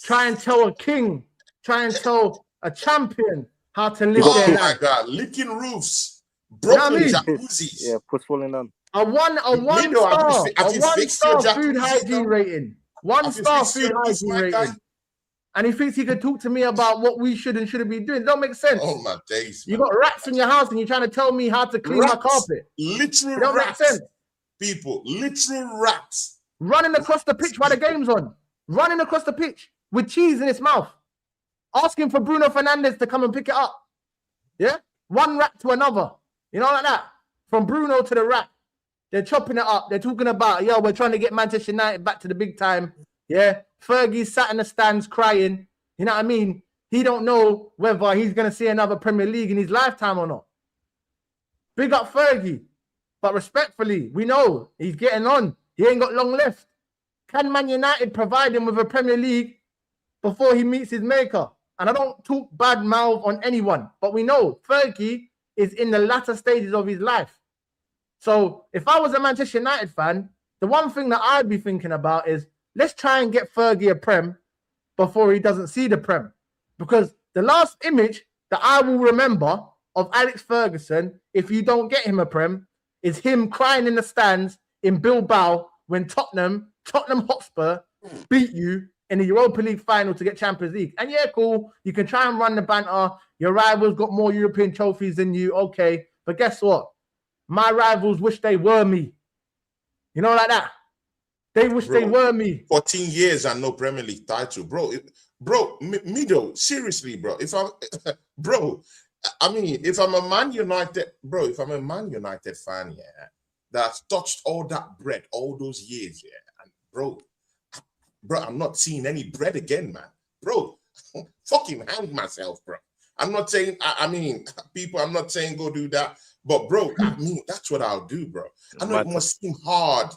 try and tell a king, try and tell a champion how to live their life? Oh my God, licking roofs, broken jacuzzis. Yeah, puts falling down. A one star food hygiene rating. One star food hygiene rating. And he thinks he could talk to me about what we should and shouldn't be doing. It don't make sense. Oh my days, man. You got rats in your house and you're trying to tell me how to clean my carpet. Literal it don't rats. Make sense. People, literal rats. Running across the pitch while the game's on. Running across the pitch with cheese in its mouth. Asking for Bruno Fernandes to come and pick it up. Yeah? One rat to another. You know, like that. From Bruno to the rat. They're chopping it up. They're talking about, yo, we're trying to get Manchester United back to the big time. Yeah? Fergie sat in the stands crying. You know what I mean? He don't know whether he's going to see another Premier League in his lifetime or not. Big up Fergie. But respectfully, we know he's getting on. He ain't got long left. Can Man United provide him with a Premier League before he meets his maker? And I don't talk bad mouth on anyone, but we know Fergie is in the latter stages of his life. So if I was a Manchester United fan, the one thing that I'd be thinking about is, let's try and get Fergie a Prem before he doesn't see the Prem. Because the last image that I will remember of Alex Ferguson, if you don't get him a Prem, is him crying in the stands in Bilbao when Tottenham Hotspur beat you in the Europa League final to get Champions League. And yeah, cool. You can try and run the banter. Your rivals got more European trophies than you. Okay. But guess what? My rivals wish they were me. You know, like that. They wish they were me. 14 years and no Premier League title, bro. Mido, seriously, bro. If I'm a Man United fan, yeah, that's touched all that bread all those years, yeah, and bro, I'm not seeing any bread again, man. Bro, fucking hang myself, bro. I'm not saying, people, I'm not saying go do that, but bro, that's what I'll do, bro. I know it must seem hard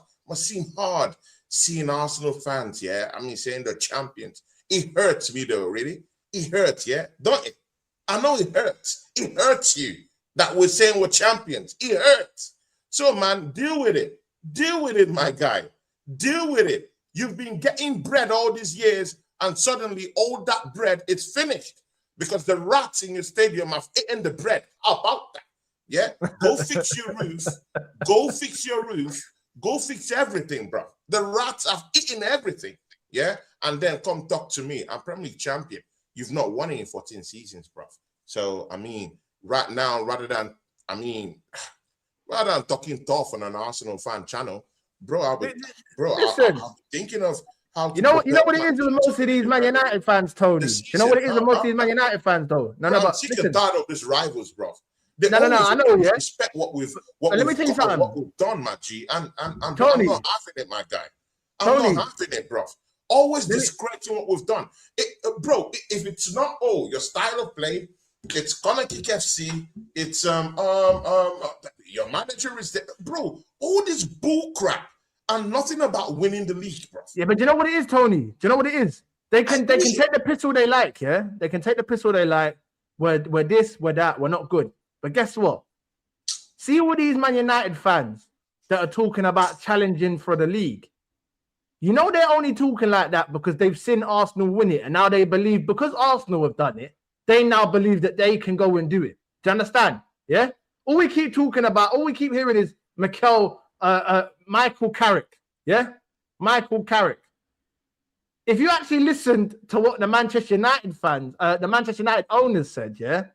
seeing Arsenal fans, yeah, saying they're champions. It hurts me though, really. It hurts, yeah, don't it? I know it hurts. It hurts you that we're saying we're champions. It hurts. So, man, deal with it. Deal with it, my guy. Deal with it. You've been getting bread all these years, and suddenly all that bread is finished because the rats in your stadium have eaten the bread. How about that? Yeah? Go fix your roof. Go fix your roof. Go fix everything, bro. The rats have eaten everything. Yeah? And then come talk to me. I'm Premier League champion. You've not won it in 14 seasons, bro. So, right now, rather than talking tough on an Arsenal fan channel, I'm thinking of how. You know what it is with most of these Man United fans, Tony? You know what it is with most of these Man United fans, though? I'm sick and tired of these rivals, bro. No, I know, yeah. Respect what we've done, my G. And Tony, I'm not having it, my guy. I'm not having it, bro. Always discrediting what we've done. Bro, if it's not your style of play, it's gonna kick FC, it's your manager is there. Bro, all this bull crap and nothing about winning the league, bro. Yeah, but you know what it is, Tony? Do you know what it is? They can take the piss all they like, yeah? They can take the piss all they like. We're this, we're that, we're not good. But guess what? See all these Man United fans that are talking about challenging for the league. You know they're only talking like that because they've seen Arsenal win it, and now they believe because Arsenal have done it, they now believe that they can go and do it. Do you understand? Yeah? All we keep talking about, all we keep hearing is Michael Carrick. Yeah? Michael Carrick. If you actually listened to what the Manchester United fans, the Manchester United owners said, yeah,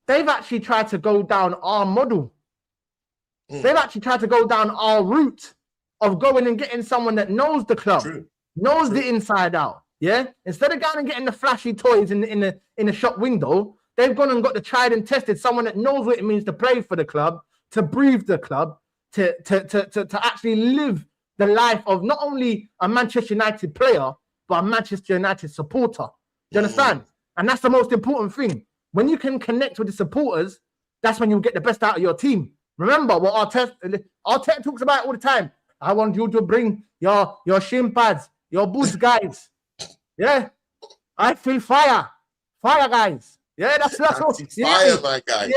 they've actually tried to go down our model. They've actually tried to go down our route of going and getting someone that knows the club, knows the inside out. Yeah, instead of going and getting the flashy toys in the shop window, they've gone and got the tried and tested someone that knows what it means to play for the club, to breathe the club, to actually live the life of not only a Manchester United player but a Manchester United supporter. Do you understand? And that's the most important thing. When you can connect with the supporters, that's when you'll get the best out of your team. Remember what Arteta talks about all the time. I want you to bring your shin pads, your boots, guys. Yeah, I feel fire, guys. Yeah, that's what. Fire, my guy.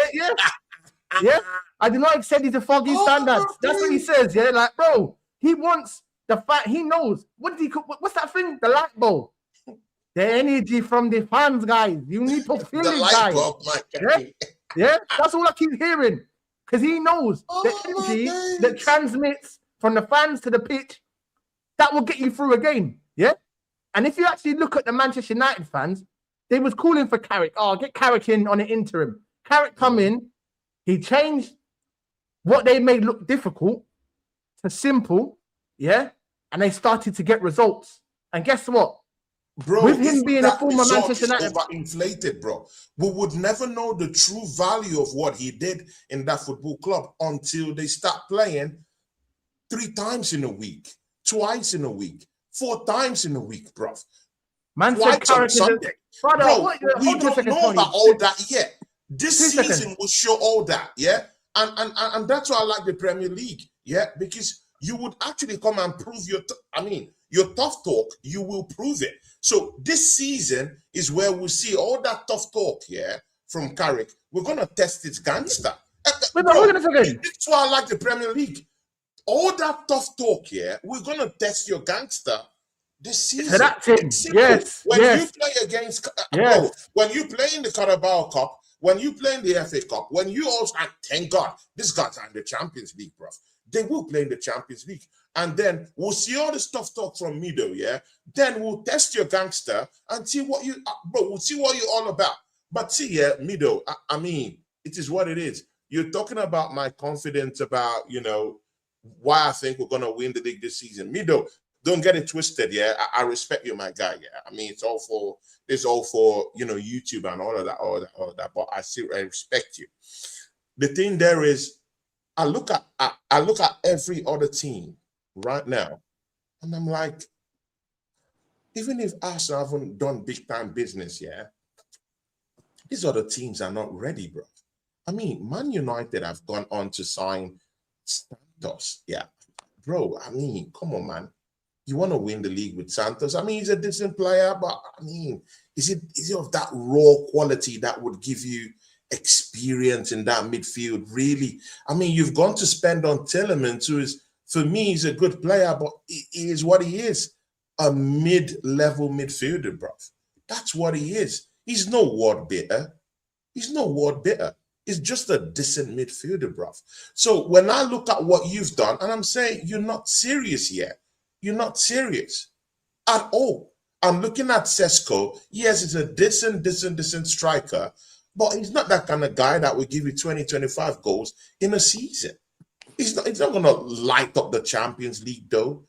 Yeah. I do not accept these foggy standards. That's what he says. Yeah, like bro, he wants the fact. He knows what did he? What's that thing? The light bulb. The energy from the fans, guys. You need to feel it, guys. Bulb, my guy. Yeah. That's all I keep hearing because he knows the energy that transmits from the fans to the pitch, that will get you through a game, yeah? And if you actually look at the Manchester United fans, they was calling for Carrick. Oh, get Carrick in on an interim. Carrick come in, he changed what they made look difficult to simple, yeah? And they started to get results. And guess what? Bro, with him being a former Manchester United, inflated, bro. We would never know the true value of what he did in that football club until they start playing 3 times in a week, twice in a week, 4 times in a week, bro. Man said on Sunday. Bro, we don't know about all that yet. This season will show all that, yeah? And that's why I like the Premier League, yeah? Because you would actually come and prove your tough talk, you will prove it. So this season is where we'll see all that tough talk, yeah, from Carrick. We're going to test its gangster. That's why I like the Premier League. All that tough talk here, we're gonna test your gangster this season. Yes. When you play against, bro, when you play in the Carabao Cup, when you play in the FA Cup, when you also, and thank God, this guys are in the Champions League, bro. They will play in the Champions League, and then we'll see all this tough talk from Mido, yeah. Then we'll test your gangster and see what you, bro. We'll see what you're all about. But see, yeah, Mido, I mean, it is what it is. You're talking about my confidence about, why I think we're gonna win the league this season. Mido, don't get it twisted, yeah. I respect you, my guy, yeah. I mean, it's all for YouTube and all of that. But I respect you. The thing there is, I look at every other team right now, and I'm like, even if Arsenal haven't done big time business, yeah, these other teams are not ready, bro. I mean, Man United have gone on to sign Santos. Yeah, bro, I mean, come on, man. You want to win the league with Santos? I mean, he's a decent player, but I mean, is it of that raw quality that would give you experience in that midfield? Really? I mean, you've gone to spend on Tielemans, who is, for me, he's a good player, but he is what he is. A mid-level midfielder, bro. That's what he is. He's no Ward Bitter. He's just a decent midfielder, bruv. So when I look at what you've done, and I'm saying you're not serious yet. You're not serious at all. I'm looking at Sesko. Yes, he's a decent striker, but he's not that kind of guy that will give you 20, 25 goals in a season. He's not going to light up the Champions League, though.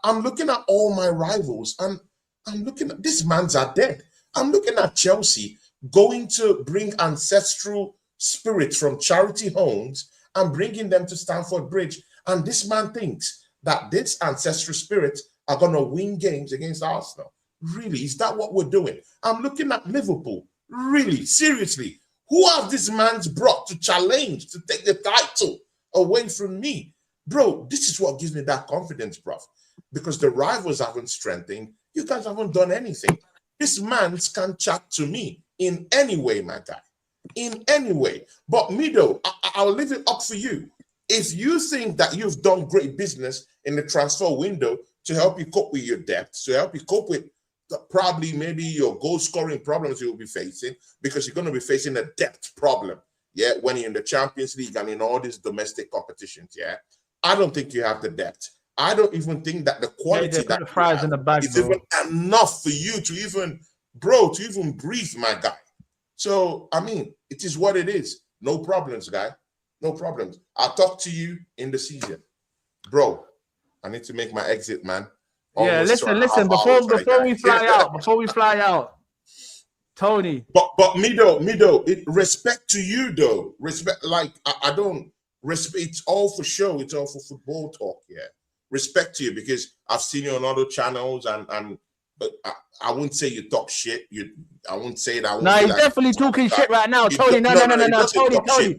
I'm looking at all my rivals, and I'm looking at, these mans are dead. I'm looking at Chelsea going to bring ancestral spirits from charity homes and bringing them to Stamford Bridge. And this man thinks that this ancestral spirit are going to win games against Arsenal. Really, is that what we're doing? I'm looking at Liverpool. Really, seriously, who have these mans brought to challenge, to take the title away from me? Bro, this is what gives me that confidence, bruv. Because the rivals haven't strengthened. You guys haven't done anything. This man can chat to me in any way, my guy. In any way. But me, though, I'll leave it up for you. If you think that you've done great business in the transfer window to help you cope with your debts, to help you cope with probably maybe your goal-scoring problems you'll be facing, because you're going to be facing a depth problem, yeah, when you're in the Champions League and in all these domestic competitions, yeah. I don't think you have the depth. I don't even think that the quality that fries in the bag, is even enough for you to even, bro, to even breathe, my guy. So, I mean, it is what it is. No problems, guy. No problems. I'll talk to you in the season. Bro, I need to make my exit, man. Yeah, listen, before we fly out, Tony. But me though, respect to you though. Respect, like I don't respect, it's all for show, it's all for football talk, yeah. Respect to you because I've seen you on other channels but I wouldn't say you talk shit. I wouldn't say that. No, he's definitely talking shit right now, Tony. No, Tony.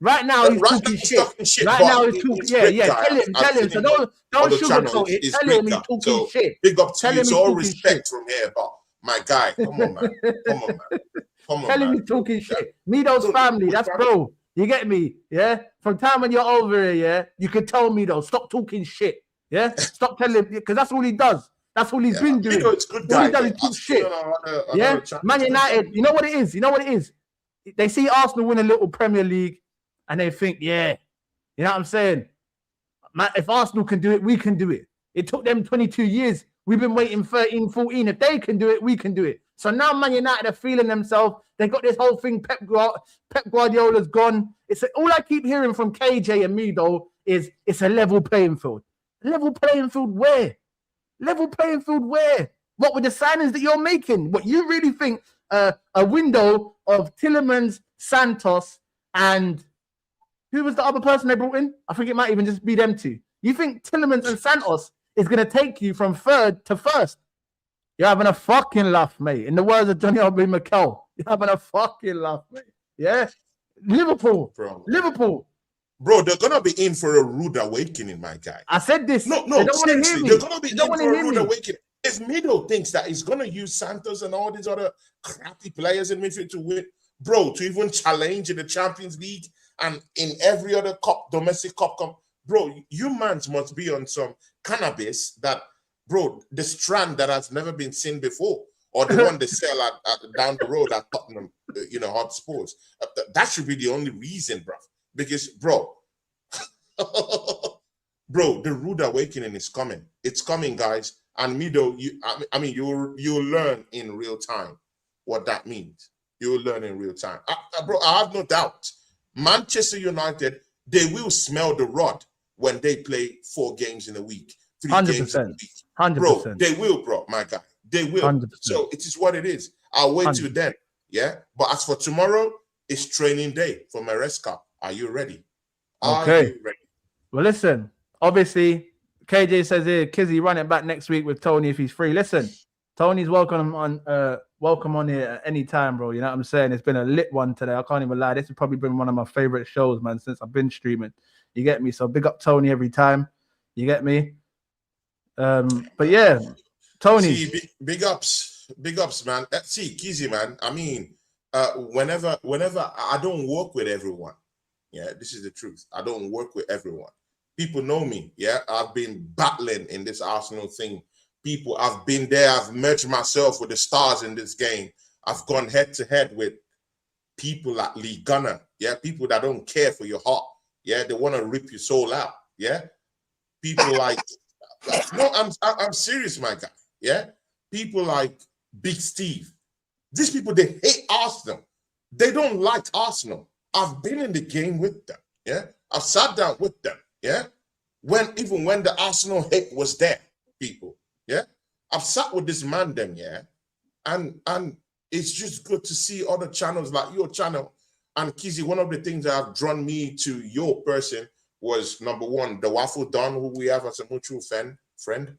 Right now he's talking shit. Right now he's talking. Yeah. Tell him. So don't sugarcoat it. Tell him he's talking shit. Big up to you. It's all respect from here, but my guy, come on, man. Tell him he's talking shit. Mido's family, that's bro. You get me? Yeah. From time when you're over here, yeah, you can tell Mido, stop talking shit. Yeah. Stop telling him because that's all he does. That's all he's been doing. It's good guy. All he does is talk shit. Yeah. Man United, you know what it is? They see Arsenal win a little Premier League and they think, yeah, you know what I'm saying? Man, if Arsenal can do it, we can do it. It took them 22 years. We've been waiting 13, 14. If they can do it, we can do it. So now Man United are feeling themselves. They got this whole thing. Pep Guardiola's gone. All I keep hearing from KJ and me, though, is it's a level playing field. Level playing field where? Level playing field where? What with the signings that you're making? What you really think a window of Tielemans, Santos, and who was the other person they brought in? I think it might even just be them two. You think Tielemans and Santos is going to take you from third to first? You're having a fucking laugh, mate. In the words of Johnny Obi Mikel, you're having a fucking laugh, mate. Yeah? Liverpool. Bro, they're going to be in for a rude awakening, my guy. I said this. No, seriously. They're going to be in for a rude awakening. If Mido thinks that he's going to use Santos and all these other crappy players in midfield to win, bro, to even challenge in the Champions League and in every other cup, domestic cup, bro, you mans must be on some cannabis that, bro, the strand that has never been seen before, or the one they sell down the road at Tottenham, Hot Sports. That should be the only reason, bro. Because, bro, the rude awakening is coming. It's coming, guys. And Mido, you'll learn in real time what that means. You'll learn in real time. Bro, I have no doubt. Manchester United, they will smell the rod when they play 4 games in a week, 3 games in a week. 100%. Bro, they will, bro, my guy. They will. 100%. So it is what it is. I'll wait till then. Yeah. But as for tomorrow, it's training day for Maresca. Are you ready? Okay. You ready? Well, listen, obviously, KJ says here, Kizzy, run it back next week with Tony if he's free. Listen, Tony's welcome on here at any time, bro. You know what I'm saying? It's been a lit one today. I can't even lie. This has probably been one of my favorite shows, man, since I've been streaming. You get me? So big up Tony every time. You get me? But yeah, Tony. See, big ups, man. See, Kizzy, man. I mean, whenever I don't work with everyone. Yeah, this is the truth. I don't work with everyone. People know me. Yeah, I've been battling in this Arsenal thing. People, I've been there. I've merged myself with the stars in this game. I've gone head to head with people like Lee Gunner. Yeah, people that don't care for your heart. Yeah, they want to rip your soul out. Yeah, people like no, I'm serious, my guy. Yeah, people like Big Steve. These people, they hate Arsenal. They don't like Arsenal. I've been in the game with them. Yeah, I've sat down with them. Yeah, even when the Arsenal hate was there, people. Yeah, I've sat with this man them. Yeah, and it's just good to see other channels like your channel And Kizzy, one of the things that have drawn me to your person was number one, the Waffle Don, who we have as a mutual friend.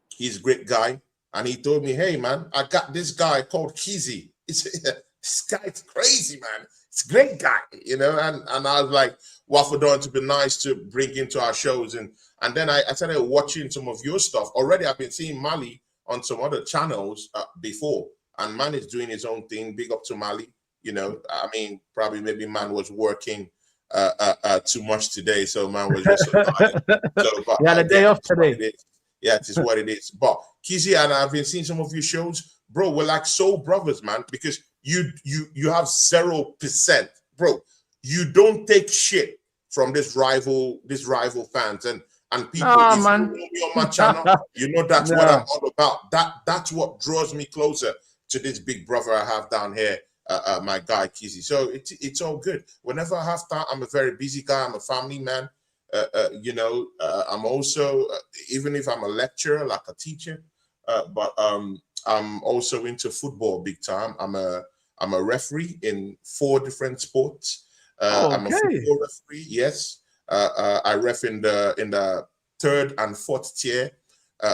He's a great guy. And he told me, hey, man, I got this guy called Kizzy. This guy's crazy, man. It's a great guy, you know. And I was like, Waffle Don, to be nice to bring into our shows. And then I started watching some of your stuff. Already, I've been seeing Mali on some other channels before. And man is doing his own thing. Big up to Mali. You know, I mean, probably maybe man was working too much today. So man was just so tired. So, but yeah, the day off today. Yeah, it is what it is. But Kizzy, and I've been seeing some of your shows, bro. We're like soul brothers, man, because you have 0%, bro. You don't take shit from this rival fans and people. If man. you know me on my channel, you know that's what I'm all about. That's what draws me closer to this big brother I have down here, my guy Kizzy. So it's all good. Whenever I have time, I'm a very busy guy. I'm a family man. You know, I'm also, even if I'm a lecturer, like a teacher, but I'm also into football big time. I'm a referee in 4 different sports. I'm a football referee. Yes, I ref in the 3rd and 4th tier,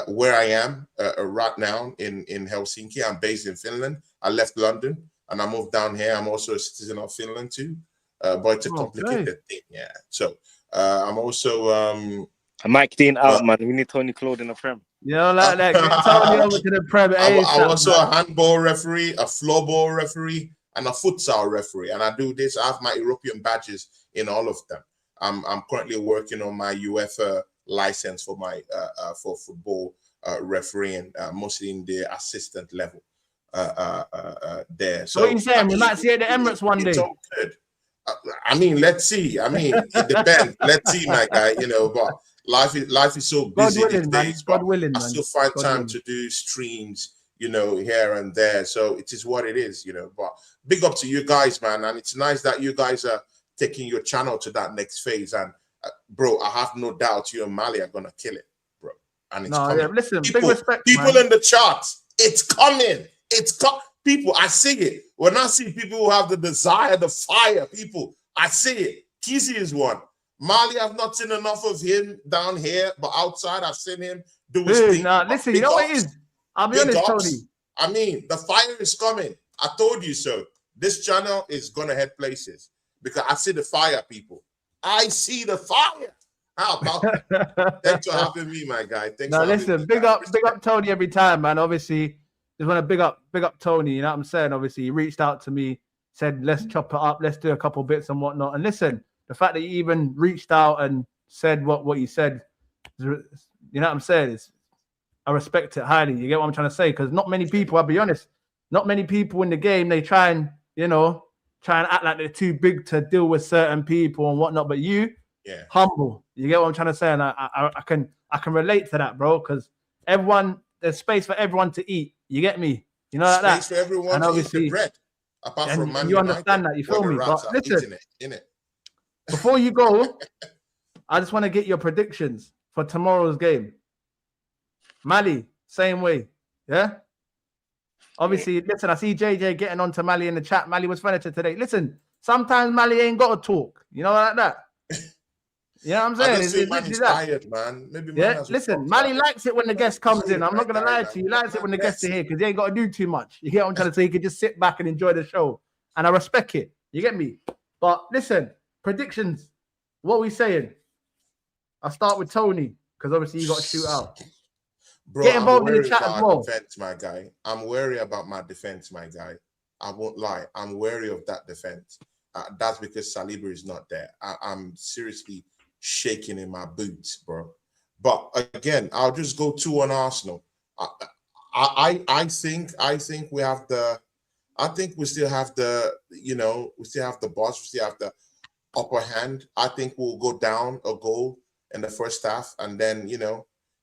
where I am right now in Helsinki. I'm based in Finland. I left London and I moved down here. I'm also a citizen of Finland too, but it's a complicated thing. Yeah, so. I'm also Mike Dean out, man. We need Tony Claude in the Prem. You know, like that. Get Tony over to the Prem. I'm also a handball referee, a floorball referee, and a futsal referee. And I do this. I have my European badges in all of them. I'm currently working on my UEFA license for my for football refereeing, mostly in the assistant level there. So what are you saying? We might see it at the Emirates one day. It's all good. I mean, let's see. I mean, it depends. Let's see, my guy. You know, but life is so busy these days. God willing, I still find time to do streams, you know, here and there. So it is what it is, you know. But big up to you guys, man. And it's nice that you guys are taking your channel to that next phase. And bro, I have no doubt you and Mali are gonna kill it, bro. And it's coming. Yeah, listen, people, big respect, people man. in the charts. It's coming. It's coming. People, I see it. When I see people who have the desire, the fire, people, I see it. Kizzy is one. Mali, I've not seen enough of him down here, but outside, I've seen him do his thing. Listen, you know what it is? I'll be honest, Tony. I mean, the fire is coming. I told you so. This channel is going to head places because I see the fire, people. I see the fire. How about that? Thanks for having me, my guy. Thanks for having me, big up Tony every time, man. Obviously, just want to big up Tony. You know what I'm saying? Obviously, he reached out to me, said, let's chop it up, let's do a couple bits and whatnot. And listen, the fact that you even reached out and said what you said, you know what I'm saying? I respect it highly. You get what I'm trying to say? Because not many people, I'll be honest, not many people in the game, they try and act like they're too big to deal with certain people and whatnot. But you, humble. You get what I'm trying to say? And I can relate to that, bro, because there's space for everyone to eat. You get me? You know, like that. Space for everyone to eat the bread. Apart from Man you understand that, you feel me? But listen, it. Before you go, I just want to get your predictions for tomorrow's game. Mali, same way. Yeah? Obviously, listen, I see JJ getting on to Mali in the chat. Mali was furniture today. Listen, sometimes Mali ain't got to talk. You know, like that. You know what I'm saying? It's tired, man. Maybe listen, Mali likes it when the guest comes in. I'm not going to lie to you. He likes it when the guests are here because he ain't got to do too much. You get what I'm trying to say? He can just sit back and enjoy the show. And I respect it. You get me? But listen, predictions. What are we saying? I'll start with Tony because obviously you got to shoot out. Bro, get involved in the chat as well. Defense, my guy. I'm wary about my defense, my guy. I won't lie. I'm wary of that defense. That's because Saliba is not there. I'm seriously shaking in my boots, bro. But again, I'll just go 2 on Arsenal. I think we have the. I think we still have the. We still have the boss. We still have the upper hand. I think we'll go down a goal in the first half, and then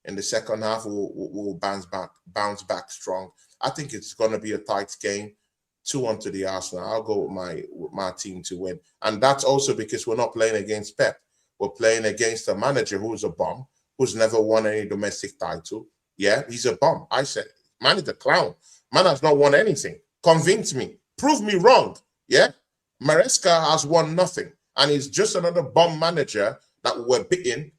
in the second half we'll bounce back strong. I think it's going to be a tight game. 2-1 to the Arsenal. I'll go with my team to win, and that's also because we're not playing against Pep. We're playing against a manager who's a bum, who's never won any domestic title. Yeah, he's a bum. I said, man is a clown. Man has not won anything. Convince me. Prove me wrong. Yeah. Maresca has won nothing, and he's just another bum manager that we're beating,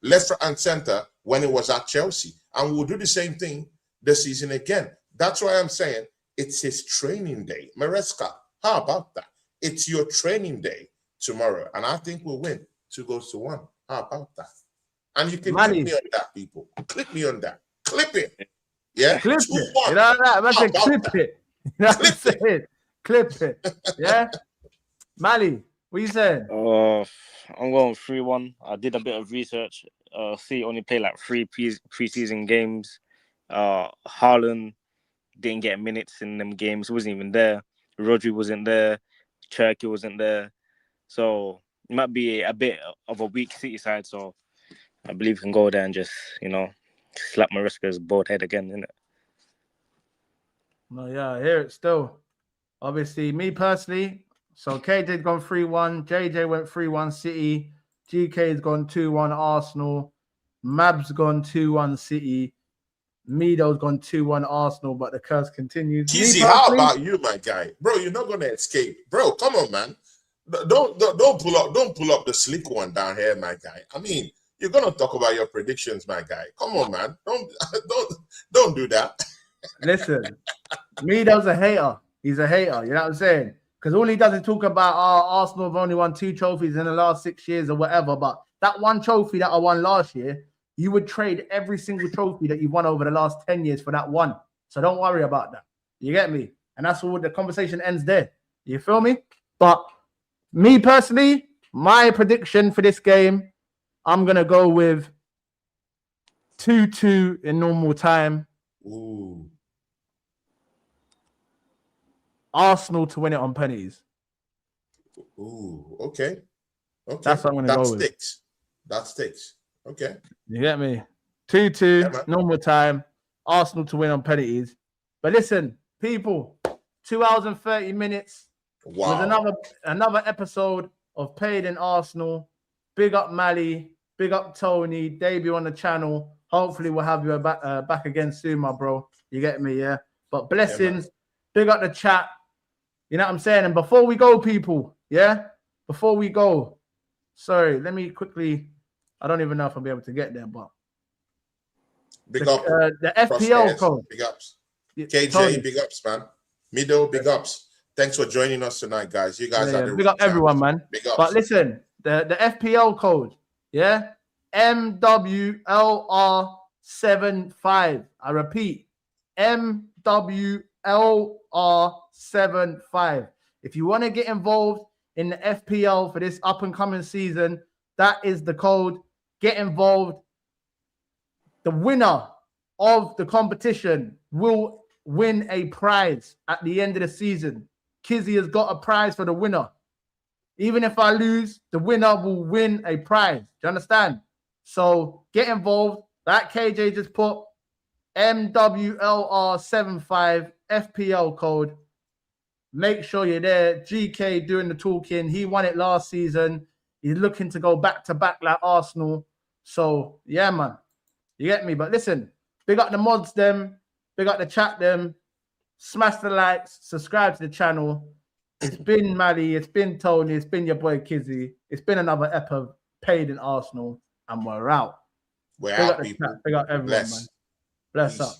left, right, and center when it was at Chelsea. And we'll do the same thing this season again. That's why I'm saying it's his training day. Maresca, how about that? It's your training day tomorrow, and I think we'll win 2-1. How about that? And you can click me on that, people. Click me on that. Clip it. Yeah, clip it. You know that? I said clip it. You know what I'm saying? Clip it. Yeah. Mali, what you saying? I'm going 3-1. I did a bit of research. City only played like 3 preseason games. Haaland didn't get minutes in them games. He wasn't even there. Rodri wasn't there. Cherky wasn't there. So it might be a bit of a weak City side. So I believe we can go there and just, slap Maresca's bald head again, innit? No, yeah, I hear it still. Obviously, me personally, so KJ's gone 3-1, JJ went 3-1 City, GK's gone 2-1 Arsenal, Mab's gone 2-1 City, Mido's gone 2-1 Arsenal, but the curse continues. Kizzy, how about you, my guy? Bro, you're not gonna escape. Bro, come on, man. Don't pull up the slick one down here, my guy. I mean, you're gonna talk about your predictions, my guy. Come on, man. Don't do that. Listen, Mido's a hater. He's a hater. You know what I'm saying? Because all he does is talk about Arsenal have only won 2 trophies in the last 6 years or whatever. But that one trophy that I won last year, you would trade every single trophy that you've won over the last 10 years for that one. So don't worry about that. You get me? And that's all the conversation ends there. You feel me? But me personally, my prediction for this game, I'm going to go with 2-2 in normal time. Ooh. Arsenal to win it on penalties. Ooh, okay. That's what I'm going to go with. That sticks. Okay. You get me? 2-2, normal time. Arsenal to win on penalties. But listen, people, 2 hours and 30 minutes. Wow. Was another episode of Paid in Arsenal. Big up Mali. Big up Tony. Debut on the channel. Hopefully we'll have you back again soon, my bro. You get me, yeah? But blessings. Big up the chat. You know what I'm saying? And before we go, people, yeah? Before we go, sorry, let me quickly, I don't even know if I'll be able to get there, but the FPL code. Big ups. KJ, Tony. Big ups, man. Mido, big ups. Thanks for joining us tonight, guys. You guys are the big up everyone, man. Big ups. But listen, the FPL code, yeah? MWLR75. I repeat, MWLR75. If you want to get involved in the FPL for this up and coming season, that is the code. Get involved. The winner of the competition will win a prize at the end of the season. Kizzy has got a prize for the winner. Even if I lose, the winner will win a prize. Do you understand? So get involved. That KJ just put MWLR75 FPL code. Make sure you're there. GK doing the talking. He won it last season. He's looking to go back to back like Arsenal. So yeah, man. You get me? But listen, big up the mods them. Big up the chat them. Smash the likes. Subscribe to the channel. It's been Mali. It's been Tony. It's been your boy Kizzy. It's been another ep of Paid in Arsenal. And we're out. We're out, people. Big up everyone, man. Bless up.